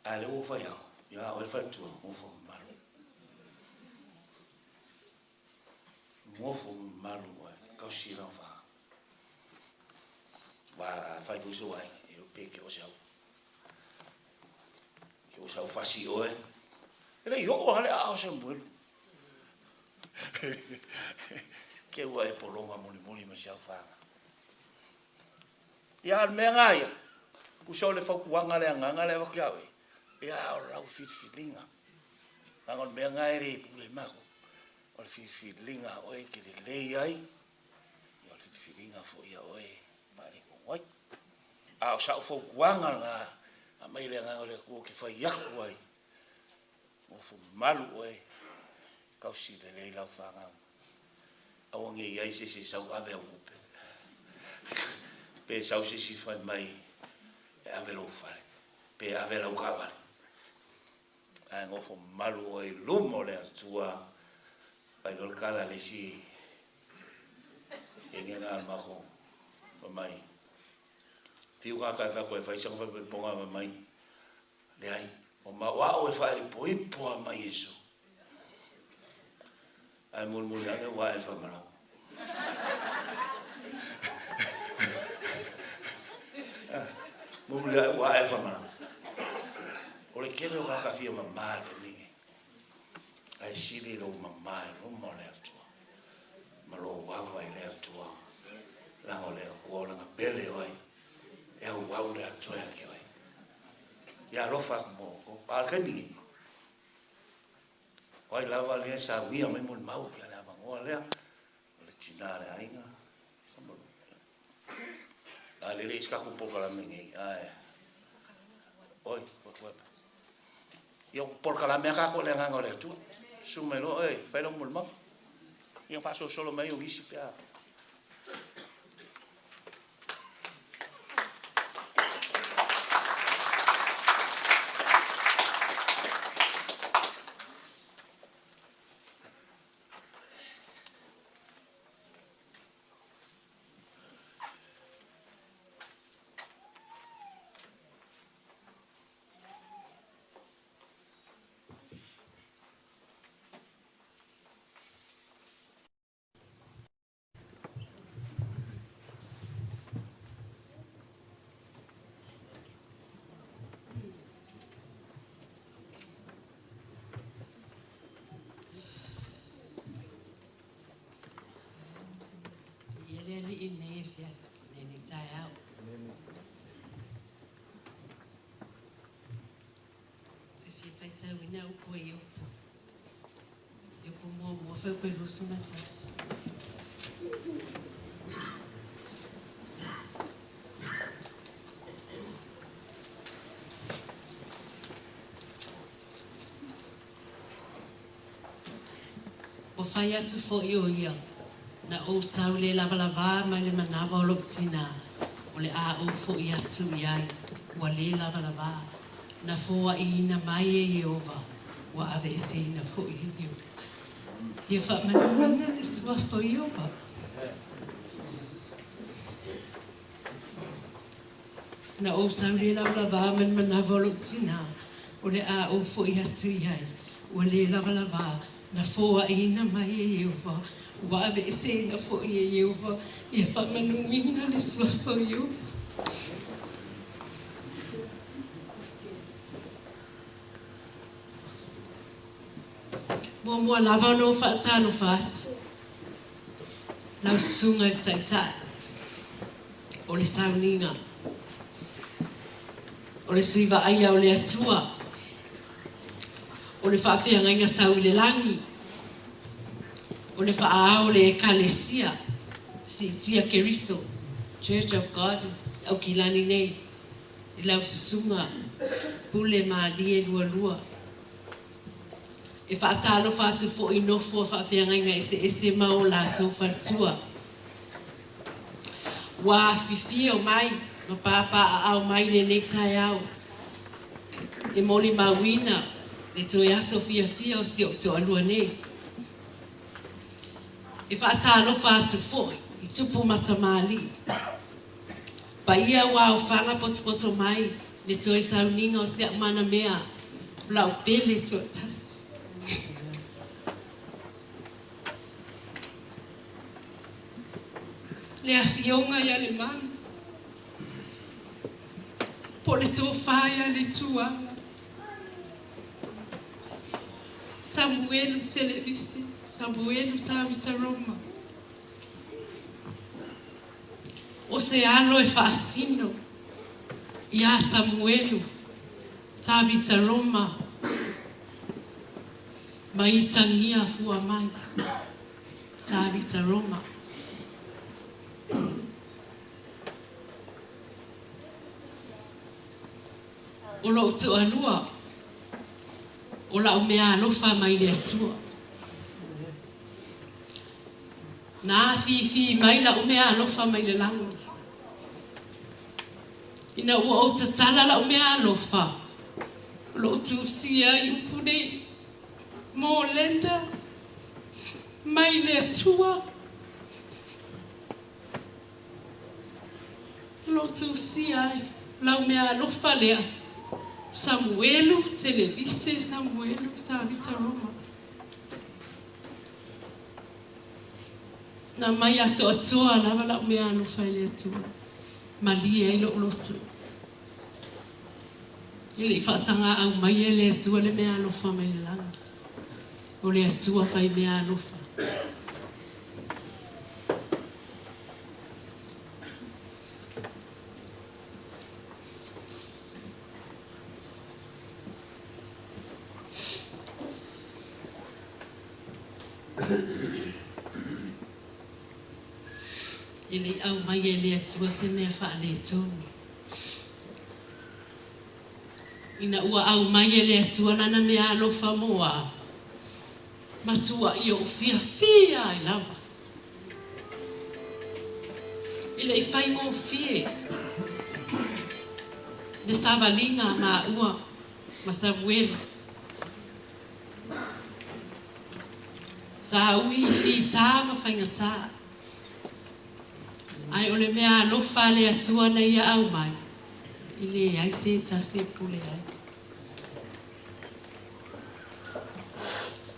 [SPEAKER 1] Ale o fai ao. Ya o fa tu o fo malu. Mo fo malu ka si la fa. Wa fai fu so ai, e o pe ke o sau. Ke o sau fasi o e. Ele yo o hale a Samuelu. Ke o e polonga moni ma sau fa. Ya me ngai. Ku so le fa kuanga le nganga le wa kiawe. Ya o lau fit filinga. Ngon mea ngaere pule mako. O le filinga oe ke le lei ai. O le filinga fo ia oe. Pare ko oi. A o sa fo kuanga nga. A mai le nga ole ko ke fa yaku ai. O fo malu oe. Kausi le lei lau whanga. Awange iai se sau ave upe. Pe sau se fai mai. E ave lo fai. Pe ave lau kawari. Ai ngofo malu oi lumo le atua pai lol kala le si ke ngena al mako mai fiu ka fa ko fa isa ko ponga mai le ai o ma wa o fa po ipo mai eso ai mul mul ya wa fa malo mul ya wa fa malo o le kene o ka fia mamā le ninge. Ai siri lo mamā e lumo le atua. Ma lo wawa i le atua. Lango le o langa pele oi. E au wau le atua e ke oi. Ia lofa mo o pāka ninge. Oi lava le sa wia mai mul mau ki ale amangoa lea. O le tina le ainga. La le iska kupoka la mingi. Ai. Oi, wak. Yo por kala me ka ko le nga ngole tu sumelo fai lo mulma yo faso solo meio visi pia
[SPEAKER 4] O whai atu fo i o ia, na o sau le lava mai le manawa o lopitina, o le a o fo i atu i ai, ua le lava, na fo a ina mai e Iova, ua ave e se ina fo i Iova. Ia wha manumina le stua fo i Iova. Na o sau le lava mai le manawa o lopitina, o le a o fo i atu i ai, ua le lava, na foa ina mai e Iova, ua ave e se ina fo i e Iova, ia wha manumina le sua fo i Iova. Mua lava no whaatano whaatu, lau sunga i taitai, o le saunina, o le suiva aia o le atua, o le whaafia ngainga tau i le langi, o le whaao le ekalesia, si tia Keriso, Church of God, au ki lani nei, i lau susunga, pule maa lie lua. E whaatalo whaatu fo i nofo whaafia ngainga ese mao la tau whartua. Wa fifia o mai, ma pāpaa au mai le nektai au. E moli mawina, le toi aso fia o si o alua nei. E whaatalo whaatu fo i tupu matamali. Pa ia wao whanga poto mai, le toi sauninga o si mana mea, lau pele tua tas. Le afionga ia le manu. Po le tō whaia le tuanga. Samuelu Televise Samuelu Televise. O se alo e fascino. Ia Samuelu Televise. mai tangia fua mai. Tārita Roma. O lo tu alua. O la mea alofa mai le atua. Na fi mai la mea alofa mai le lango. Ina ua o tatala la mea alofa. Lo tu sia i upune mo lenda mai le atua. Lo tu sia la mea alofa lea. Samuelu Televise Samuelu Televise Roma. Na mai ato atoa lava la mea alofa le atua. Malia i lo lotu. Ili whaatanga au mai e le atua le mea alofa mai le langa. O le atua whai mea alofa. Ili au mai e le atua se mea wha le tonu. Ina ua au mai e le atua nana mea alofa moa. Matua i o fia i lava. Ile i whai mo fie. Ne savalinga ma ua. Ma Samuelu. Sa ui fi tāma whaingataa. Ai ole mea alofa le atua na ia au mai. Ile ai se tase pule ai.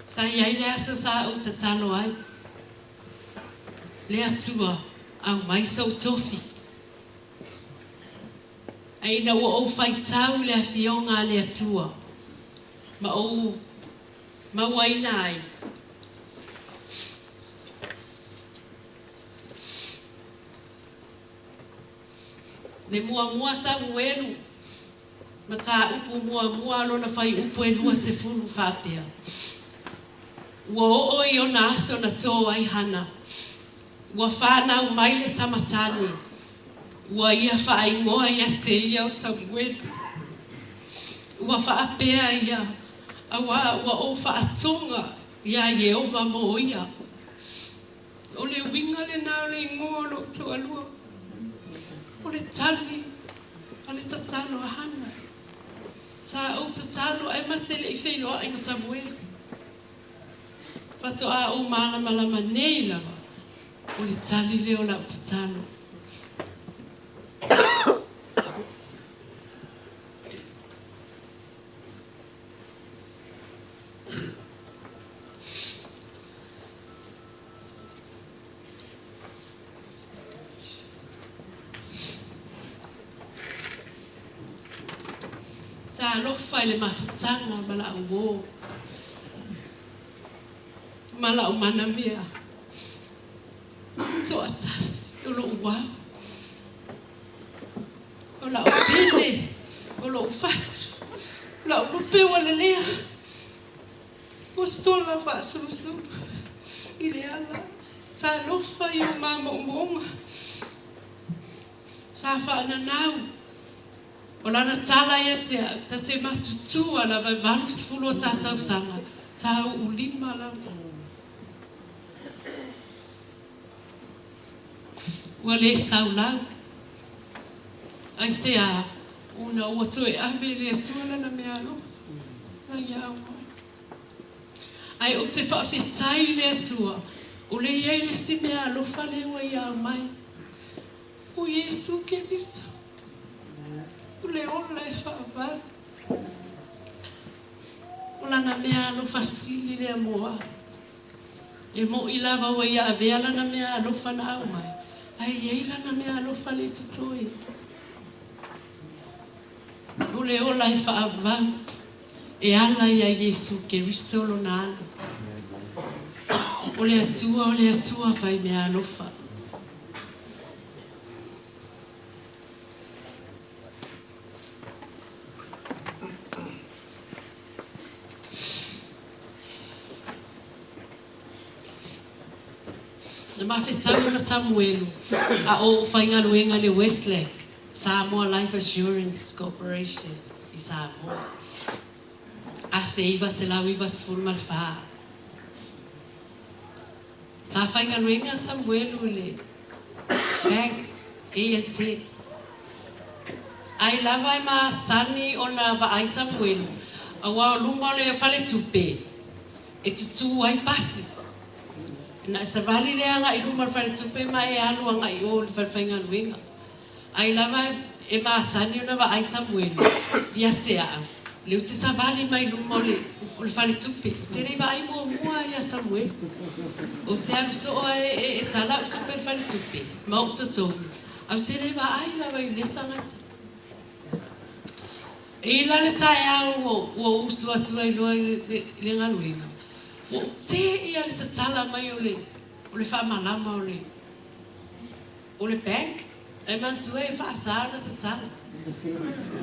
[SPEAKER 4] Sa iai le aso sa au tatalo ai. Le atua au mai sau tofi. Ai na ua o whaitau le awhionga le atua. Ma waina ai. Le mua Samuelu. Mata upu mua lo na fai upu e lua se fulu whapea. Ua o i o na aso na tō ai hana. Ua whanau mai le tamatani. Ua ia whaai ngoa ia te ia o Samuelu. Ua whaapea ia. Ua o whaatonga ia i e o mamo ia. O le winga le nao le ngoa lo tō alua. O le tali, o le tatalo a hana. Sa au tatalo ai matele i whenua inga Samuelu. Fato a o malama nei lava. O le tali leo la o tatalo. Alofa le mafutanga mala uo. Mala umana mea. So atas, olo ua. Ola opele, olo ufatu. Ola upewa le lea. O sola fa sulu. Ile ala. Sa alofa i o mama umonga. Sa fa ananau. O lana tala ia te matutua la vai valus fulo tātau sanga. Tau ulima la. Ua le tau lau. Ai se a una ua toe ame le atua lana mea alo. Na iau. Ai o te whawhetai le atua. O le iei le si mea alo whale ua iau mai. O Yesu ke visa. Le ola e whaavara. O lana mea alo fasili le amoa. E mo i lava ua ia avea lana mea alo whana au mai. Ai ei lana mea alo whale tutoi. O le ola e whaavara. E ala ia Yesu ke ristolo na ala. O le atua whai mea alo wha. Na mawhetau na Samuelu, a o whaingaluenga le Westlake, Samoa Life Assurance Corporation, I Samoa. A wheiva se lau iwa sifuru malwha. Sa whaingaluenga Samuelu le Bank, ANC. Ai lava e ma sani o na vaai Samuelu, a wao luma le fale tupe, e tutu ai pasi. Na sa vali le anga I luma fale tupe ma e alu anga I o le whainga luenga. Ai lava e ma sani o na vaai Samuelu, ia te a. Leo te sa vali mai luma o le fale tupe, te rei vaai mua ia Samuelu. O te alu so e tala o tupe le fale tupe, ma o tatou. Au te rei vaai lava I le tangata. E la le tae au o usu atu ai loa le ngaluenga. O te ia le tatala mai o le whamalama o le bank. E mantu e whaasara tatala.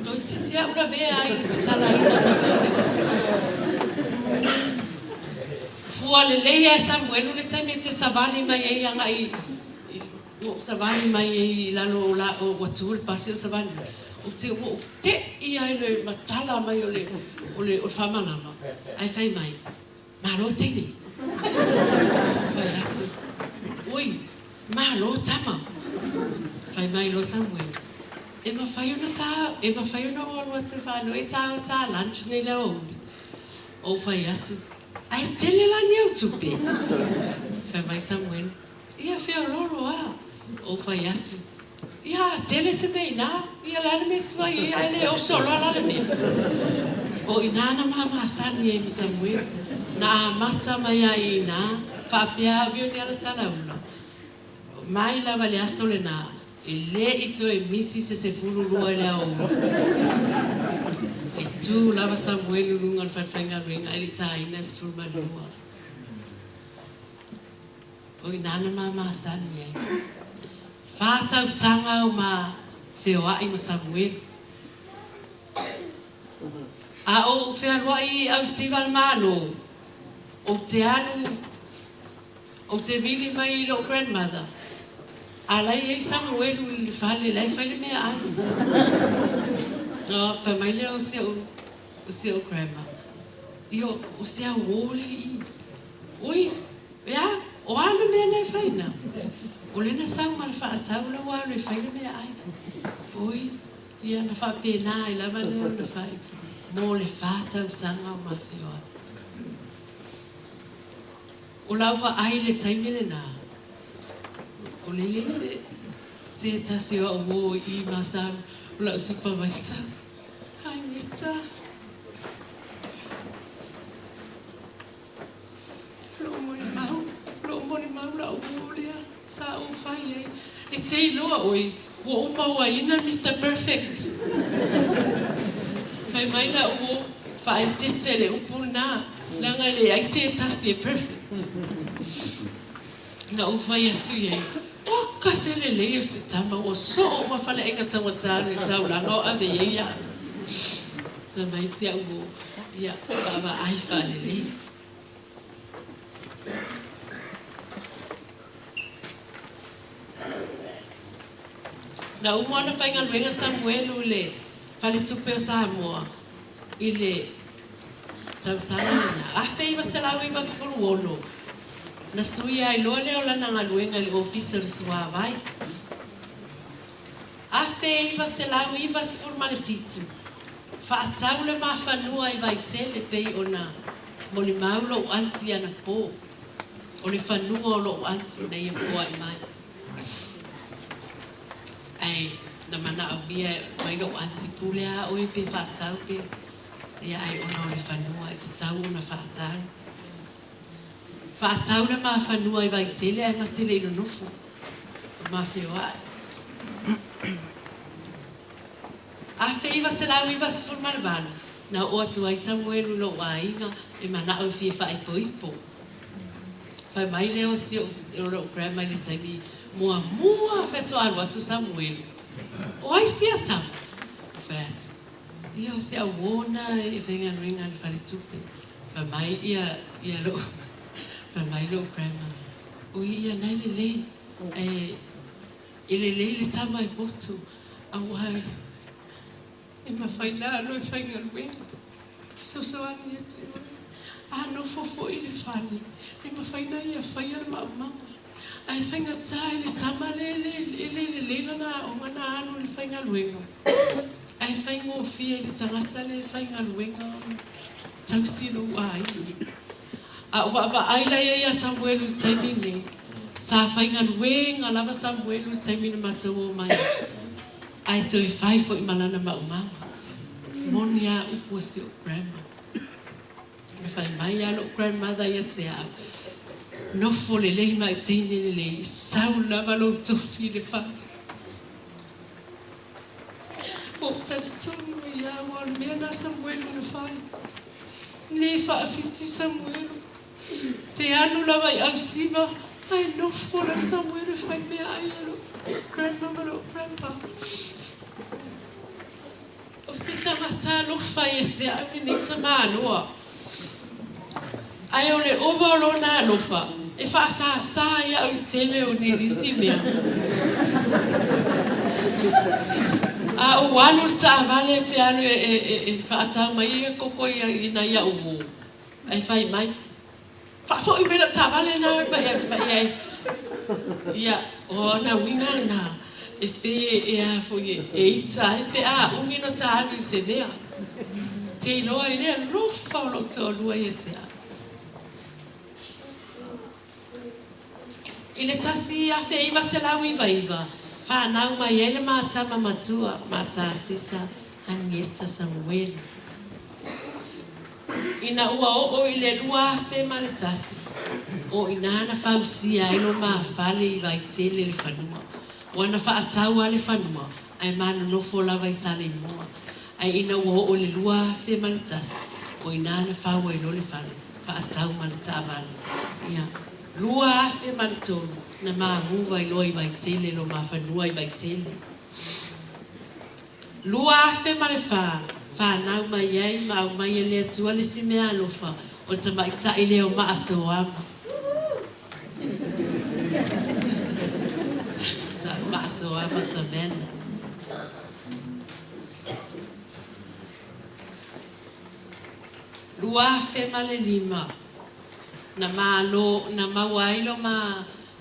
[SPEAKER 4] Toi titia ura vea ai le tatala Fua le leia e Samuelu le taimi te savali mai e anga I savali mai e lalo o watu le pasi o savali. O te ia le matala mai o le whamalama. Ai whai mai. Malo tini. Whai atu. Ui, malo tama. Whai mai lo Samuelu. E ma whai ona tā, e ma whai ona o atu whano, e tā lunch nei la ouli. O whai atu. Ai tele la ni au tupe. Whai mai Samuelu. Ia whia roro a. O whai atu. Ia, tele se mei nā, ia lana me tua I aile o solo lana me. O I nāna mama asani e mi Samuelu, na mata mai a I nā, whapea vio ni ala talauna. Mai lava le aso le nā, I le ito e misi se furu rua le au. E tu lava Samuelu lunga al whawhenga ruenga, e li tā ina sruma lua. O I nāna mama asani e. Whātau sanga o ma whioai ma Samuelu. A o whiaruai au sival mano, o te anu, o te vili mai I lo grandmother. A lai e Samuelu I le whale, lai whale mea anu. O wha mai lea o se o grandma. Io o se a woli I. Ui, ea, o anu mea nei whaina. O lena sau ma le whaatau la wau le whaile mea ai. Oi, ia na whapena I lava leo na whai. Mō le whātau sanga o mawhioa. O lawa ai le taimi le nā. O le ei se tasi o wō I masau. O lau supervisor. Hai mita. Lo moni mau la o wō lea. Sa o whai ei. E te loa oi, o maua ina Mr. Perfect. Kai mai la o whai tete le upu nā. Langa le ai se tasi e perfect. Na o whai atu ei. O kase le leo se tama o so o mawhale enga tamatare tau langa o ave ei ia. Na mai se au o ia baba ai whale leo. Na umana whainga luenga Samuelu le whale tupe o Samoa I le tausanga na. Awhi iwa se lau iwa sifuru ono. Na sui ai loa leo lana ngā luenga le officer G-VAI. Awhi iwa se lau iwa sifuru mane fitu. Whaatau le maa whanua I vai tele pei o na mo le maulo o anti ana po. O le whanua o lo o anti na ia poa I mai. Ai, na mana au bia mai lo anti pulea o pe whaatau pe. Ia ai ona o le whanua, te tau ona whaatau. Whaatau na maa whanua I vai tele, ai ma tele ino nofo. Ma whioa. A whiiwa se lau iwa sifur marabana. Na o atu ai Samuelu lo wa inga, e mana au fie wha ipo ipo. Whai mai leo si o ro grandma le taimi, mua wheto alu atu Samuelu. O ai si atam. Whai atu. Ia o se a wona e whenga ringa ni whare tupe. Whai mai ia lo. Whai mai lo grandma. o ia nai le le tama I motu au hai e mawhaina alo e whainga luenga so ani e te no fofo I le whani e mawhaina ia whaia mama ai whainga tai le tama le lana o mana alo le whainga luenga ai whainga o fia le tangata le whainga luenga tausino ai wa aila ia Samuelu taimine sa whainga luenga lava Samuelu taimine matau o mai ai to I whai fo I malana mama moni a upo si o grandma e whai mai alo grandmother ia te au no fo le lei mai teine le sau lava lo tofi le whai o tati tonu ia wal mea na Samuelu le whai le whaafiti Samuelu te anu lava I au siva ai no fo la Samuelu whai mea ai alo grandmama lo grandpa o se tamata lo whai e te au ni tama aloa ai o le ova o lona alofa e whaasa ia au tele o ni risi mea a o wanu ta vale te anu e whaatau mai e koko ina ia umu ai whai mai whaafo I mena ta vale na mai ia o na wina na e te e a fo e ita e te a ungi no ta anu se vea te iloa I rea lofa o lo te o lua I te a I le tasi a fe iwa se lau iwa whanau mai ele mātama matua mātā sisa Anieta Samuelu ina ua o I le lua fe ma le tasi o inana fausia ilo ma fale I vai tele le whanua wana whaatau a le whanua ai mana nofo lava I sale moa ai ina ua o le lua fe ma le tasi o inana whaua ilo le whaatau ma le tāwale ia lua fe ma le tonu na mamuva I loa I vai tele lo ma whanua I vai tele lua fe ma le whanau mai ai mau mai e lea tua le si mea alofa o ta mai ta I leo maa soama sa maa soama sa mena lua fe ma le lima na malo na mawailo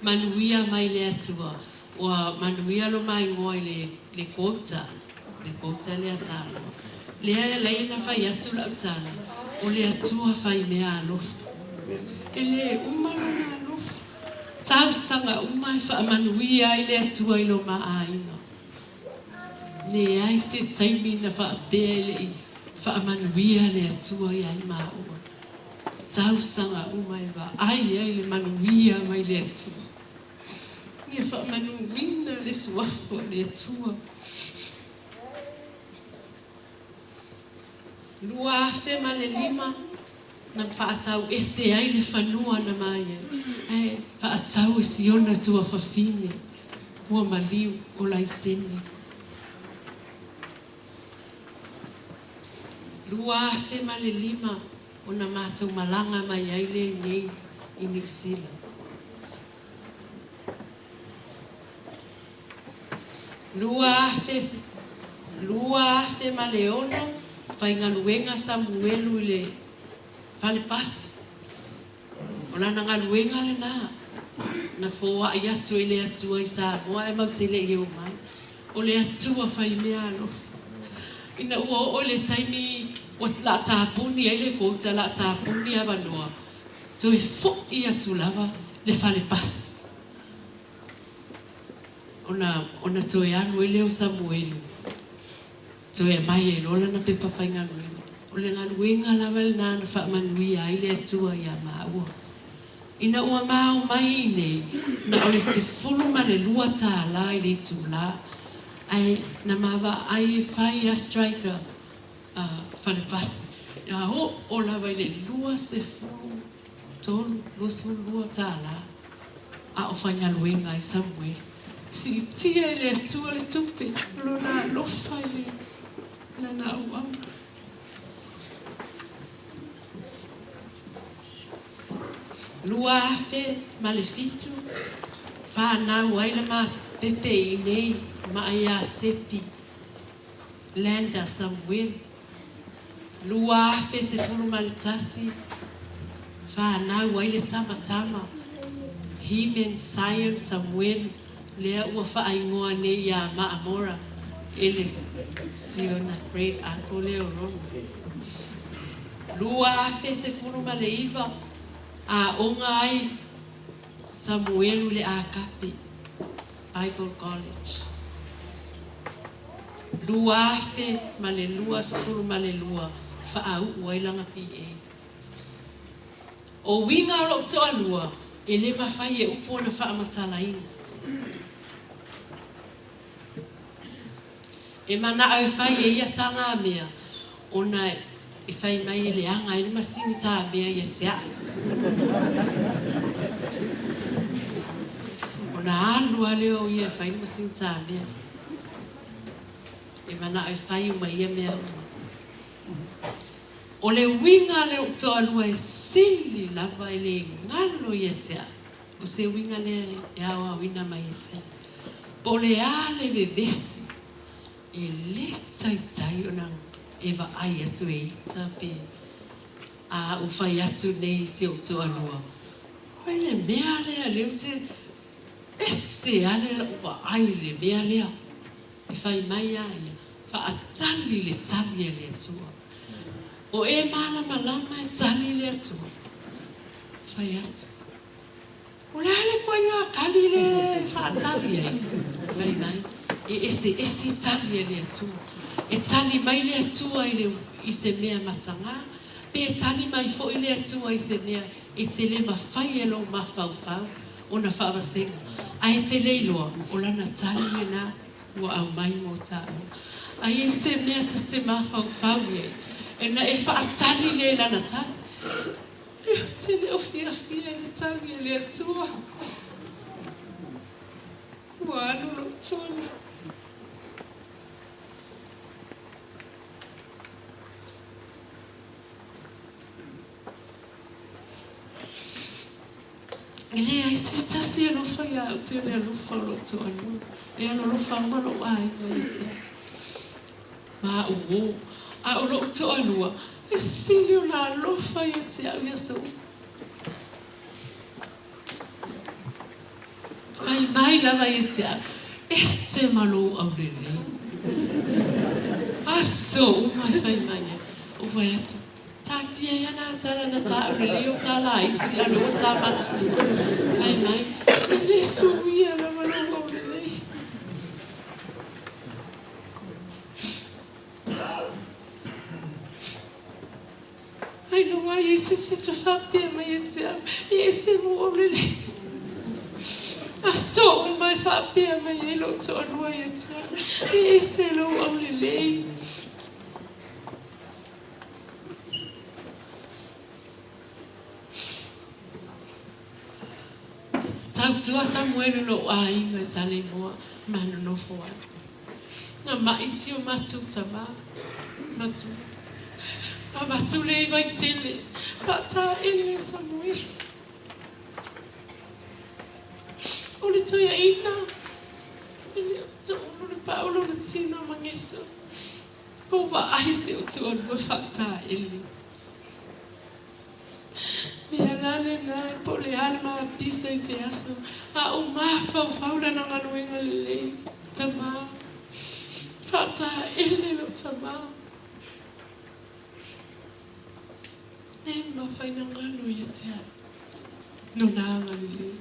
[SPEAKER 4] manuia mai le atua wa manuia lo mai ngoi le kota le asalo le na fai atu la utana o le atua fai mea alofa ele umalo na alofa tau sanga umai fa manuia le atua ilo maaina le ai se taimi na fa bele fa manuia le atua ia I maua tau sanga umai va ai le manuia mai le atua ia fa manuina le suafo le atua lua fe ma le lima na whaatau ese ai le whanua na mai ai whaatau esi ona tua whawhine ua maliu o laiseni lua fe ma le lima o na mātou malanga mai ai le nei I New Zealand lua fe ma le ono whainga luenga Samuelu le Fale pasi o lana ngā luenga le na fōa I atu I le atua I Samoa e mau te le I o mai o le atua whai mea alofa ina ua o le taimi o la tāpuni ai le kouta la tāpuni a wanoa to e fo I atu lava le Fale pasi ona to e anu I leo Samuelu to e mai e lola na pepa whainga luenga o le ngā luenga lava le nana whaamanuia ai le atua I a maua ina ua mau mai nei na o le se fulu ma le lua tā la I le tu la ai na mawa ai whai a striker Fale pasi ia o lava I le lua se fulu tolu lua tā la a o whainga luenga I Samuelu si tia I le atua le tupe lona lofa I le na au Lua afe malefitu. Whanau waila ma pepe I nei ma ia sepi. Landa Samuelu. Lua afe se pulu malitasi. Whanau waila tama. Himen Zion Samuelu. Lea ua whaingoa nei ia maamora. Ele Siona great uncle Leo Romo. Lua afe se pulu maleiva. A onga ai Samuelu le akapi Bible College. Lua afe malelua skulu malelua whaau wailanga PA. O winga o lo toa lua ele mawhai e upo na whaamatalaina. E mana au whai e ia tanga mea ona e whai mai ele anga ele masini tā mea ia tea. Ona alua leo ia whai masini tā mea. E mana au whai uma ia mea. O le winga leo toa lua e sili lava ele ngalo ia tea. O se winga le e awa wina mai ia tea. Po le ale vevesi. E le tai ona e wa ai atu e ita pe a u whai atu nei se o toa lua. Hoi le mea lea leo te ese ale la ua ai le mea lea. E whai mai aia, wha atali le tali le atua. O e malama e tali le atua. Whai atu. O le ale koe ngā kali le wha atali ai. Whai mai. E ese tali le atua. E tali mai le atua I se mea matanga. Pe e tali mai fo I le atua I se mea. E te le mawhai e lo mawhau. O na whaawasenga. A e te leiloa. O lana tali le nā. Ua au mai mo tāu. A e se mea te mawhau e. E na e whaatali le lana tali. E te le ofia le tali le atua. Ua anu lo tonu. Ele ai se tasi no fai a pele a lufa lo to anu. E ano lufa malo ai mai te. Ma o a o lo to anu. E silio na lufa ia te a ia so. Fai mai la vai te a. Esse malo au lele. Aso mai fai mai. O vai atu. Tātia ia nā tāra na tā urele o tā la iti alo o tā matutu. Kai mai, ele suia na mano o urele. Ai no mai, e se ta whapea mai e te au, e se mo urele. A so o mai whapea mai e lo tō anua e te au, e se lo urele. Tautua Samuelu lo ainga sale moa manu no foa. Na maisi o matu tama. Matu. A matu le vai tele. Pata ele Samuelu. O le toia ina. Ele o le paulo le tino mangeso. Ko wa aise o tu on mo fata ele. Mea lale na e pole alma pisa I se aso. A o mawhau whaura na nganuenga lelei. Tama. Whata ele lo tama. Ne mawhai na nganu I te a. No nā lelei.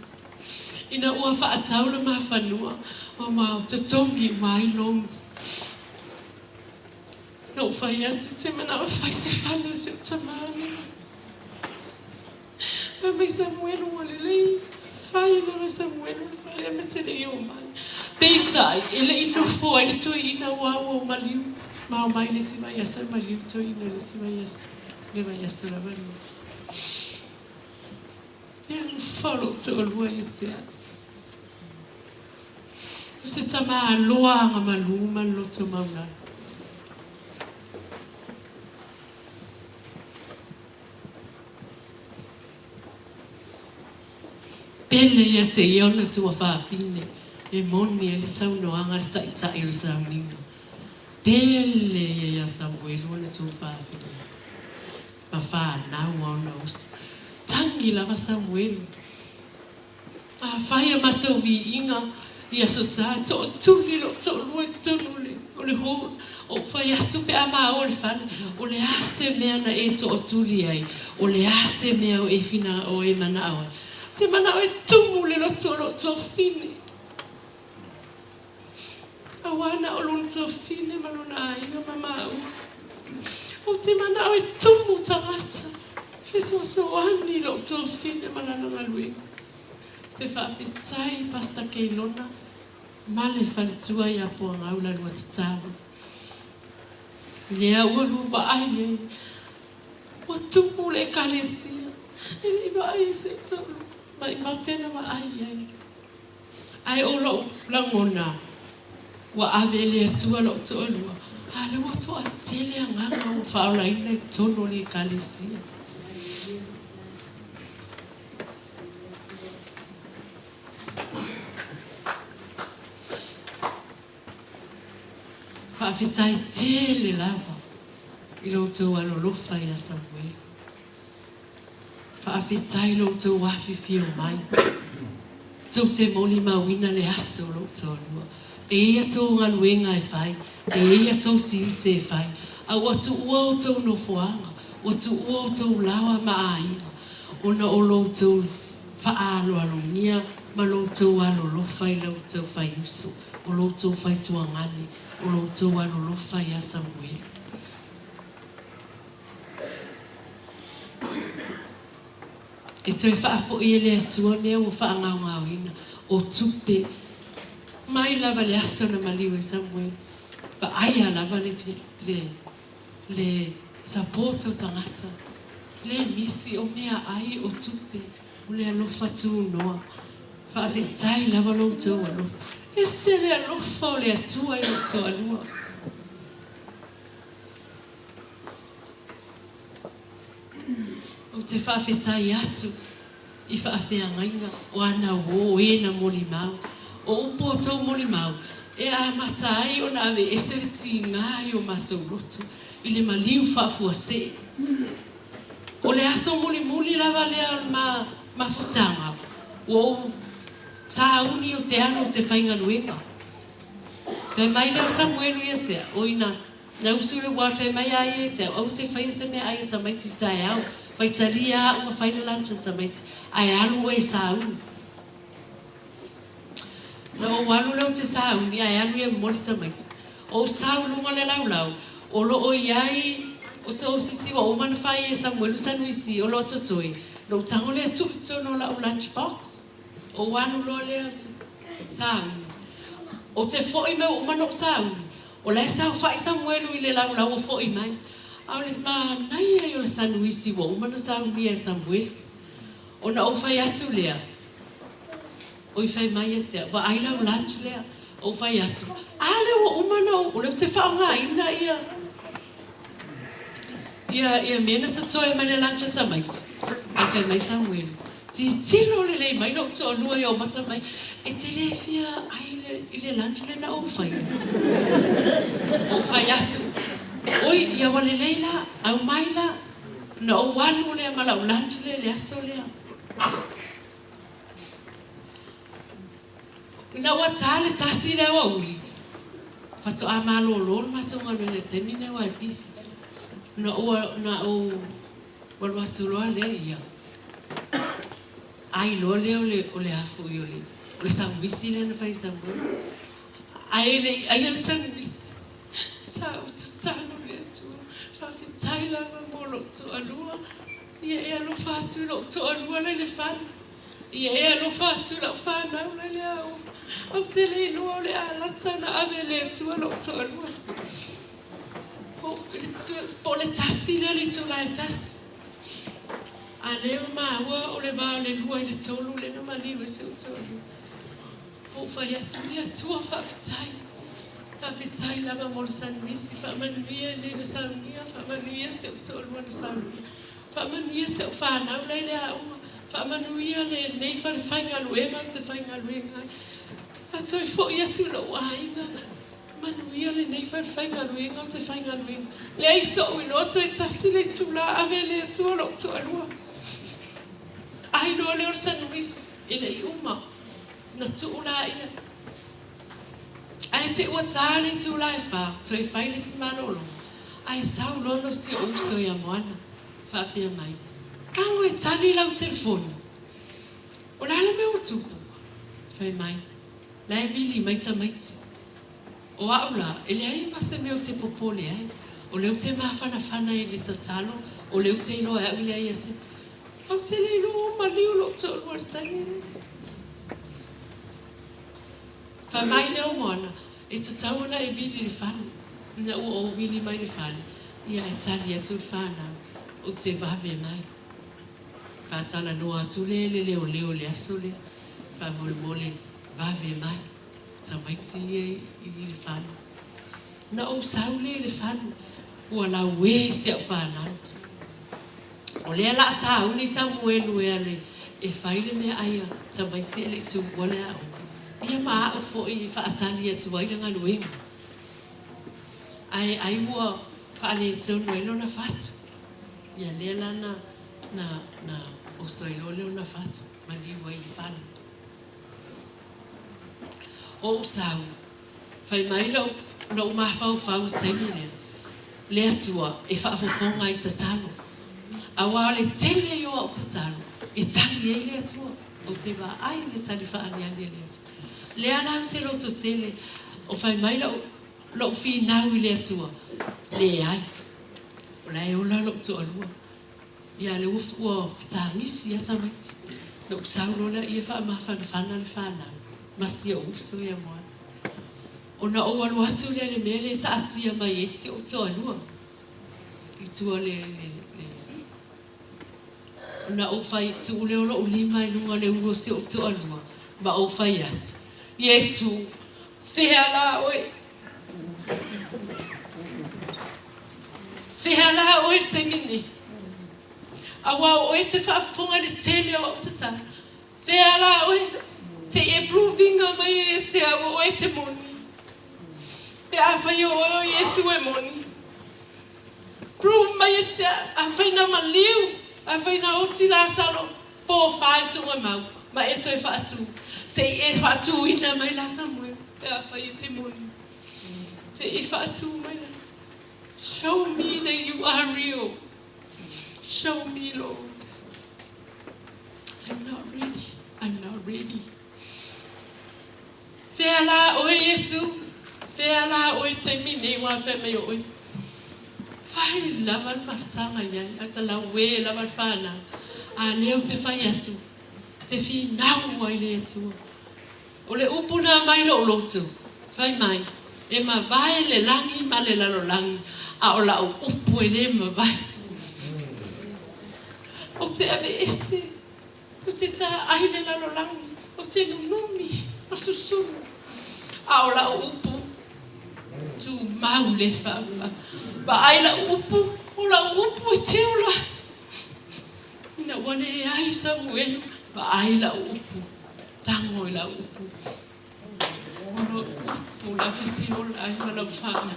[SPEAKER 4] Ina ua whaatau la mawhanua. O mao tatongi mai longs. No whai atu te mana o whai se whanu se o tama. Mai Samuelu o lelei, whai lama Samuelu, whai ama te rei o mai. Peitai, ele ino fo, ele tui ina wawa o maliu. Mao mai le si mai asa, maliu tui ina le si mai asa. Le mai asa la maliu. E anu whalo te o lua I te a. O se tama a loa anga maluma loto mauna. pele ia te iona tua whaapine. E moni e le saunoanga le tai le sauninga. Pele ia Samuelu le tua whaapine. Ma whanau ona usa. Tangi lava Samuelu. A whaia matau vi inga ia sosa to tuli lo to lue tuli o le ho o whaia tu pe ama o le whane o le ase mea na e to tuli ai o le ase mea o e fina o e mana awa te mana o e tumu le lo to fine awana o lo to fine malona ai o mama o te mana o e tumu tangata feso so ani lo to fine malana malui te whaapitai pasta kei lona, male whaletua ia poa ngaula lua te tāwa. Lea ua lua ba ai ei, o tupu le kalesia, e ba ai se tolu, ma i mapena ba ai ei. Ai o lau langona, wa ave le atua lau toa lua, a le wa toa tele a nganga o whaolaina i tono le kalesia. Whaafetai tele lava i loutou alolofa ia Samuelu. Whaafetai loutou whawhiwhi o mai. Tau te moli mawina le ase o loutou alua. E ia tau ngaluenga e whai. E ia tau tiute e whai. Au atu ua o tau no fuanga. O tu ua o tau lawa maaina. Ona o loutou whaalo alonia. Ma loutou alolofa i loutou whai uso. O loutou whai tuangani. O loutou alolofa ia Samuelu. E toi whaafo i ele atua nea o whaangaungauina o tupe. Mai lava le aso na maliu e Samuelu. Pa aia lava le sapoto tangata. Le misi o mea ai o tupe. O le alofa tu noa. Whaafetai lava loutou alofa. E se le alofa o le atua i loutou alua. O te whaafetai atu i whaafeangainga o ana o e na moli mau. O upo o tau moli mau. E a matai o na ave e se le ti ngai o matau lotu. I le maliu whaafua se. O le aso muli lava lea ma futanga. O sa uni o te ano o te whainga nuenga. Pe mai leo Samuelu ia tea. O ina na usure wafe mai ai e tea. O te whainga se mea ai sa maiti tai au. Vai talia uma whaina lancha sa maiti. Ai alu e sa uni. Na o alu leo te sa uni. Ai alu e moli sa maiti. O sa ulunga le lau. O lo o iai. O sa o sisi wa umana whai e Samuelu sanuisi. O lo totoi. No tango le tupito no la lunchbox. O wanu lo lea sauni. O te fo'i me o manok sauni. O le sa whai Samuelu i le lau o fo'i mai. Au le nai ai o le sanuisi wa umana sauni e Samuelu. O na o whai atu lea. O i whai mai e tea. Wa ai lau lunch lea. O whai atu. Ale wa umana o le te whaonga ina ia. Ia mena tatoe mai le lunch a tamaiti. A whai mai Samuelu. Ti tilo le mai no to lua yo mata mai e te le fia ai le lunch le na o fai atu oi ia wale leila au mai la na o walu le mala lunch le aso le na wa tale tasi le o ui fato amalo lo mata ngalo le temine wa pisi na o walu atu lo le ia ai lo le o le afu i o le sanguisi le na fai Samuelu. Ai le sanguisi. Sa o tano le atu. Whawhetai lava mo lo to alua. Ia e alo whatu lo to alua le le whana. Ia e alo whatu lo whanau le le au. Au te le inua o le alata na ave le atu lo to alua. Po le tasi le to la tasi. A leo maua o le wao le lua i le tolu le na maliu e se utolu. O whai atu ni atua whawhetai. Whawhetai lava mo le sanuisi. Whamanuia le saunia. Whamanuia se utolu na saunia. Whamanuia se o whanau le le aunga. Whaamanuia le nei whaingaluenga te whaingaluenga. Atoi fo ia tu lo wainga. Manuia le nei whaingaluenga te whaingaluenga. Le aiso ui loto e tasi le tula ave le tua lo tua lua. Ai no le orsa nuis ile iuma. Na tuula ia. Ai te ua tāle tula e wha. Toi whaile si manolo. Ai sau lono si uso ia moana. Whapia mai. Kango e tali lau telefonu. O la me o tupu. Whai mai. La e mili maita maiti. O aula, ele ai masa me o te popole ai. O leo te mawhana i le tatalo. O leo te ilo e awile ai ase. Au te le ilo o maliu lo te o luar tangi. Whai mai leo moana. E tatawana e mili le whanu. Na ua o mili mai le whanu. Ia e tali atu whana. O te vawe mai. Patala noa tule le leo le asole. Pa mole vawe mai. Ta maiti i le whanu. Na o saule le whanu. Ua la we se au whana. O lea la sa uni Samuelu e ale. E whaile mea aia. Ta maiti e le tu wale au. Ia maa o fo i whaatali atu wairanga luenga. Ai ua whaale tonu e lona whatu. Ia lea lana na o soilo leo na whatu. Mani ua i whanu. O sau. Whai mai lau mawhau taimi lea. Lea tua e whaafofonga i tatalo. Awa le tele yo au tatalo. E tangi e lea tua. O te wā ai le tali whaani ane lea tua. Lea lau te roto tele. O whai mai lau whi nau i lea tua. Le ai. O la e ola lau tu alua. Ia le ua whitangisi ata maiti. Lau saulo la ia wha mawhana le whana. Masi o uso ia moa. O na o alu atu lea le mele ta atia mai esi o tu alua. I tua le. O na o whai tu ule ola ulima i lunga le uro si o tu alua. Ma o whai atu. Yesu. Whea la oe. Whea la oe te mine. Awa oe te whaafonga le tele o tata. Whea la oe. Te e pruvinga mai e te awa oe te moni. Pe a whai o Yesu e moni. Pruv mai e te a whai na maliu. A whai na oti la salo. Po whai tunga mau. Ma e toi whaatu. Se e whaatu ina mai la Samuelu. Pe a whai e te moni. Te e whaatu mai la. Show me that you are real. Show me, Lord. I'm not ready. I'm not ready. Whea la oe Yesu. Whea la oe te mine wa wheme o oe. Whai lawan maftanga iai. Ata la we lawan whana. A leo te whai atu. Te whi nau ai le atua. O le upuna mai lo lotu. Whai mai. E ma vai le langi ma le lalo langi. A o la upu e le ma vai. O te ave ese. O te ta aile lalo langi. O te nunumi. A susuru. A o la upu. Tu maule whawa. Ba ai la upu. O la upu e te ola. Ina wane e ai Samuelu. Ba ai la upu. Tango i la upu. O la upu la peti ola ai ma la whana.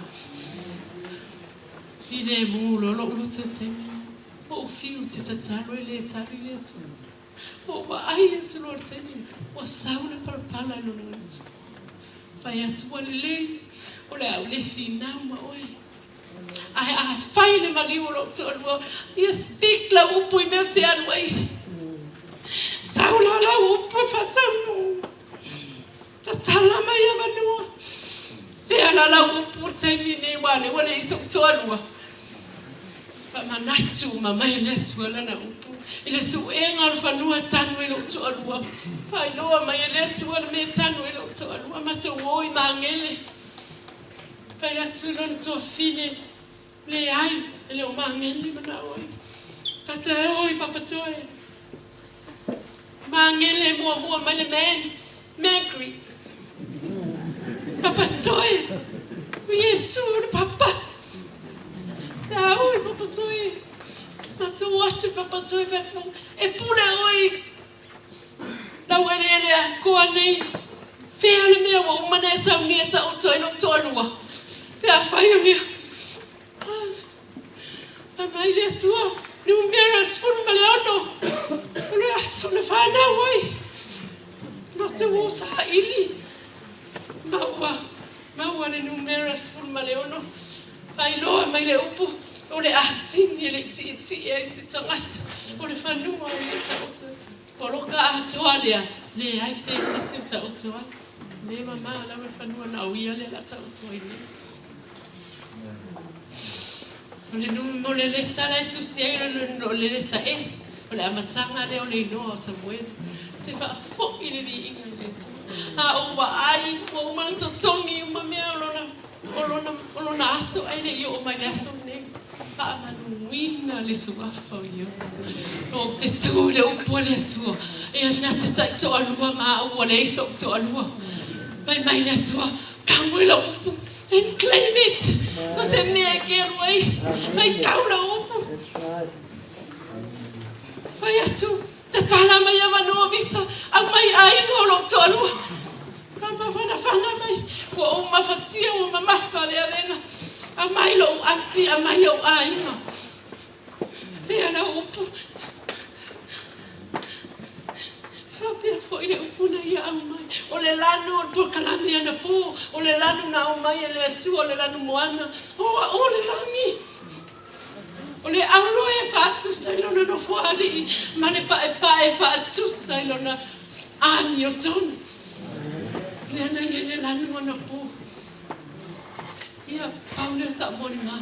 [SPEAKER 4] File mulo lo ulo te temi. O fiu te tatalo e le tari le tu. O wa ai e tu lor temi. O sauna para pala no ngantu. Fai atu wale le. O le au le fi nau ma oe. Ai a fai le mali o lo tu alua. Ia speak la upu i meo te anu ai. Saula la upu fatanu. Tatala mai a manua. Fea la upu temi ne wale iso tu alua. Pa manatu ma mai le tu ala na upu. Ile su enga al fanua tanu ile tu alua. Pa loa mai le tu ala me tanu ile tu alua ma te woi mangele. Pa ya tu lon tu fine le ai ile o mangele mana oi. Tata oi papa toi. Mangele mo mai le man. Macri. Papa toi. Yesu papa. Oi, papa toi. Matu watu papa tu e pule oi. Na wele a ko nei. Fele me wa umane sa ni ta o to no to lua. Pe a fai ni. Mai le tua. Numeras fun maleano. Pule asu na fa na wai. Matu wo sa ili. Maua le numeras fun maleano. Ai loa mai le upu. O le asini e le ti e si tangata. O le whanua o le tauta. Poroka atoa lea. Le ai se tasi o tauta. Le mama la me whanua na uia le la tauta i le. O le leta la tu siaira o le leta es. O le amatanga le o le inoa o Samuelu. Te wha fo i le vi inga i le tu. A o wa ai, o umana totongi, uma mea o lona aso ai le i o mai aso ne. Manuina le suafa o io. O te tu le upo le atua. E ana te tai to alua ma o le iso to alua. Mai le atua. Kamu la upo. And claim it. So se mea ke ruai. Mai kau la upo. Vai atu. Te tala mai ava no visa. A mai ai no lo to alua. Mama fana mai. O mafatia o mamafa le avenga. A mai lo ati, a mai lo aina. Pea na upu. Pea foi le upu na ia au mai. O le lanu o tua kalami ana po. O le lanu na au mai e le atu, o le lanu moana. O le langi. O le aulo e whaatu sailona no fuari. Ma le pae whaatu sailona ani o tonu. Le ana i le lanu ana po. Ia, Paule sa mori ma.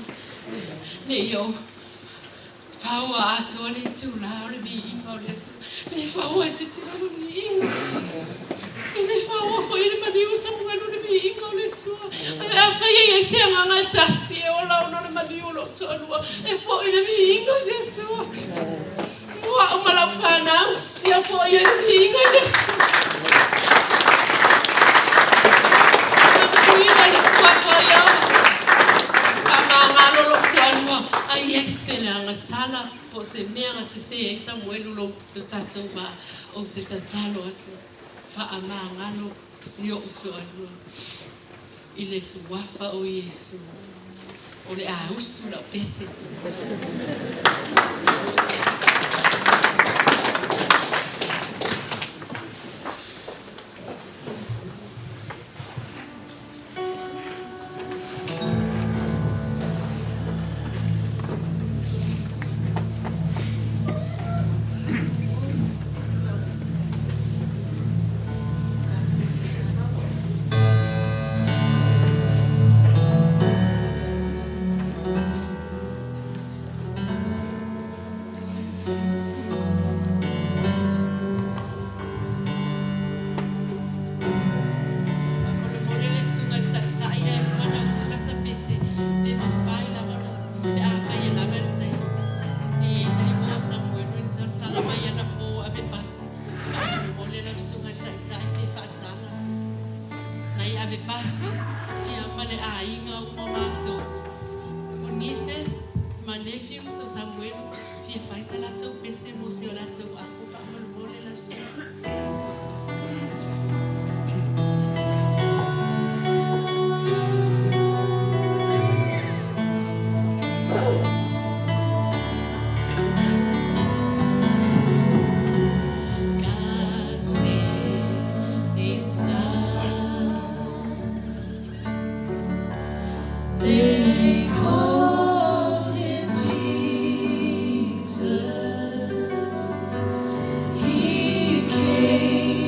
[SPEAKER 4] Ne yo. Faua ato le tu la o le bi inga o le tu. Ne faua e sisi o le bi inga. Ne faua fo i le maniu Samuelu le bi inga o le tu. A fai e se anga tasi e o la o le maniu lo tu alua. E fo i le bi inga o le tu. Mua o mala whanau. Ia fo i le bi inga o le tu. Kuina le suapa ia. Ai ese le anga sala po se mea se se e Samuelu lo tatou ma o te tatalo atu wha ama ngalo si o uto anua i le suafa o Iesu o le ausu la pese
[SPEAKER 5] He came.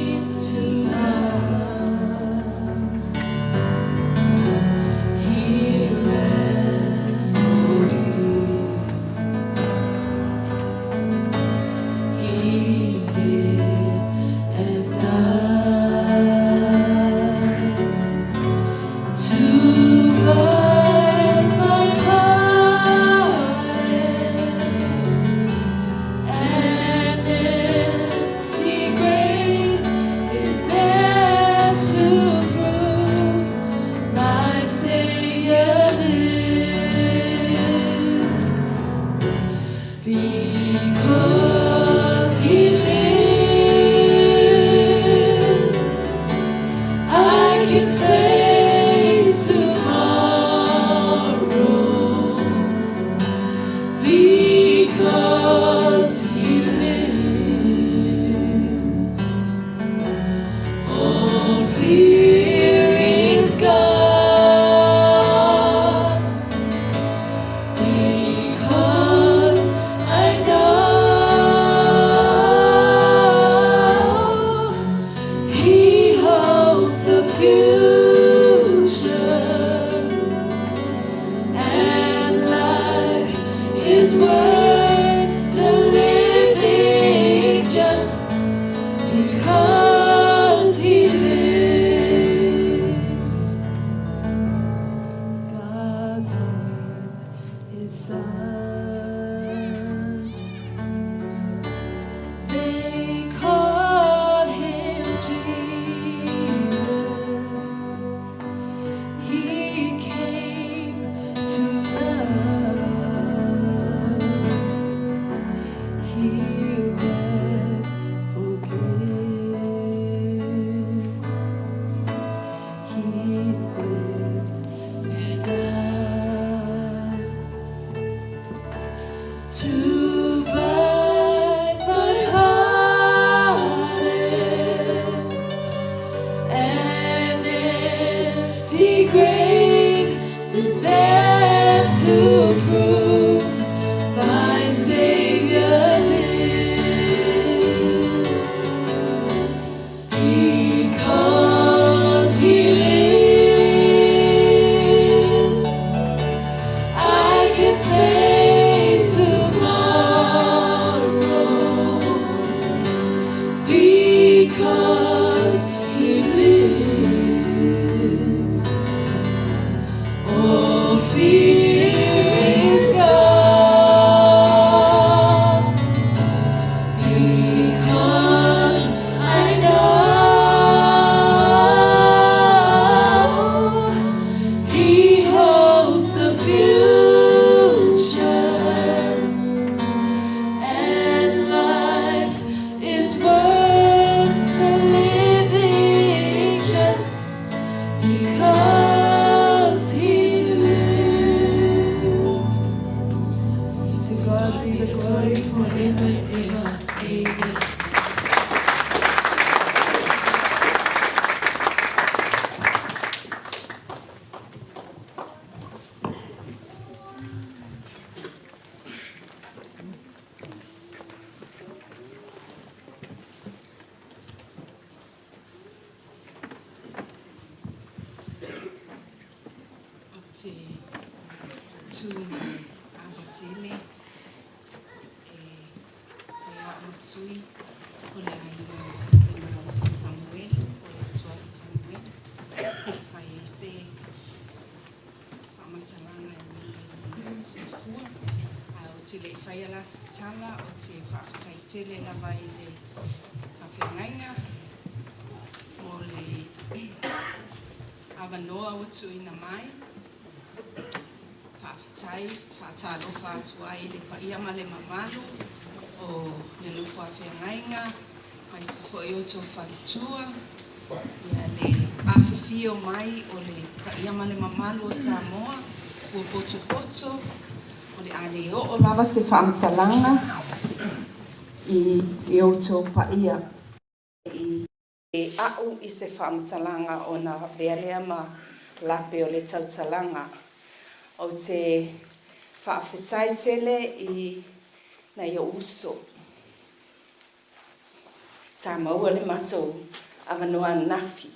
[SPEAKER 4] forever and ever. Amen.
[SPEAKER 5] Lemalu o le lufa whengainga mai se fo i oto wharitua ia le awhiwhio mai o le Iama Lemalu o Samoa ua poto o le ale o lava se whaamtalanga i oto paia i au i se whaamtalanga o na vealea ma lape o le tautalanga o te whaafetai tele i na ia uso. Sa maua le matou avanoa nafi.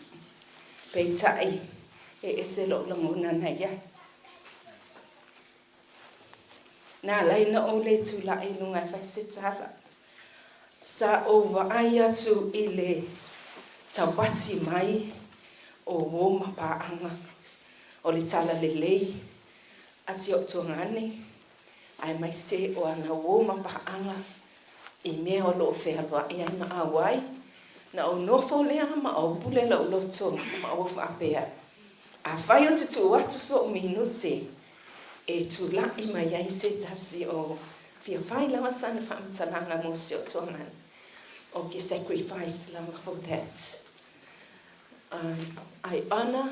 [SPEAKER 5] Peitai e se lo langona na ia. Na laina o le tula i lunga whaisitala. Sa o waai atu i le tawati mai o woma paanga o le tala le lei. Ati o tuangane, ai mai se o ana woma paanga i mea o loo whehaloa i aina awai, na o nofo lea ma o pule la o loto ma o whaapea. A whai o te tu atu so minute e tu la i mai ai se tasi o pia whai lawa sana whaamtalanga mo se o tuangane. O ki sacrifice lawa for that. I honor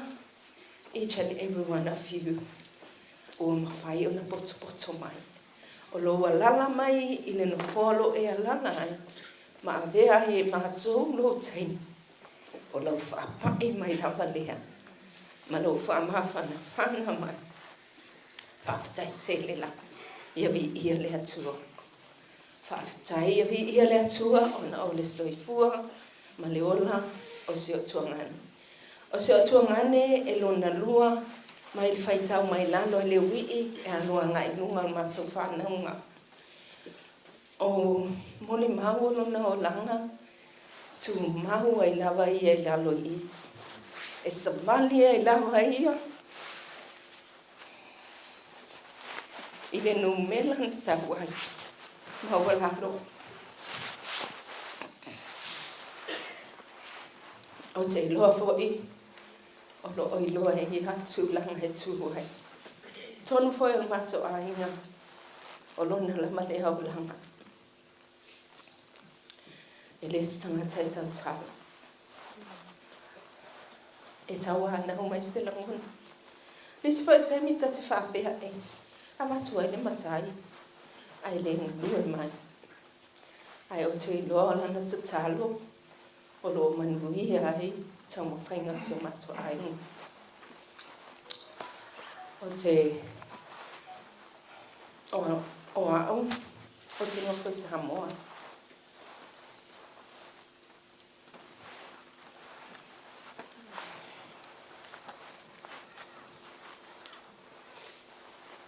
[SPEAKER 5] each and every one of you. O mawhai o na poto mai. O loa lala mai i le no folo e alana ai. Ma avea he mātou lo taini. O lau whaapai mai lawa lea. Ma lau whaamawhana whana mai. Whaafitai te le la. Ia vi ia le atua. Whaafitai ia vi ia le atua o na o le soifua. Ma le ola o se o tuangane. O se o tuangane e lo na lua. Mai le whaitau mai lalo le wii e aloa ngai nunga mātou whanaunga. O mole mau no na o langa, tu mau ai lawa ia i lalo i. E samali ai lawa ia. I le numelan sa wai. Mau lalo. O te loa fōi. O lo o iloa e iha tūlanga he tūhoi. Tonu foi o mato a inga. O lona lama le au langa. E le stanga tai tau tau. E tau ana o mai se langona. Le si foi taimi tati whapea e. A matua le matai. Ai le ngulue mai. Ai o te iloa o lana tatalo. O lo manui ai. Tau mawhainga so mato ainga. O te o au, o te ngoko Samoa.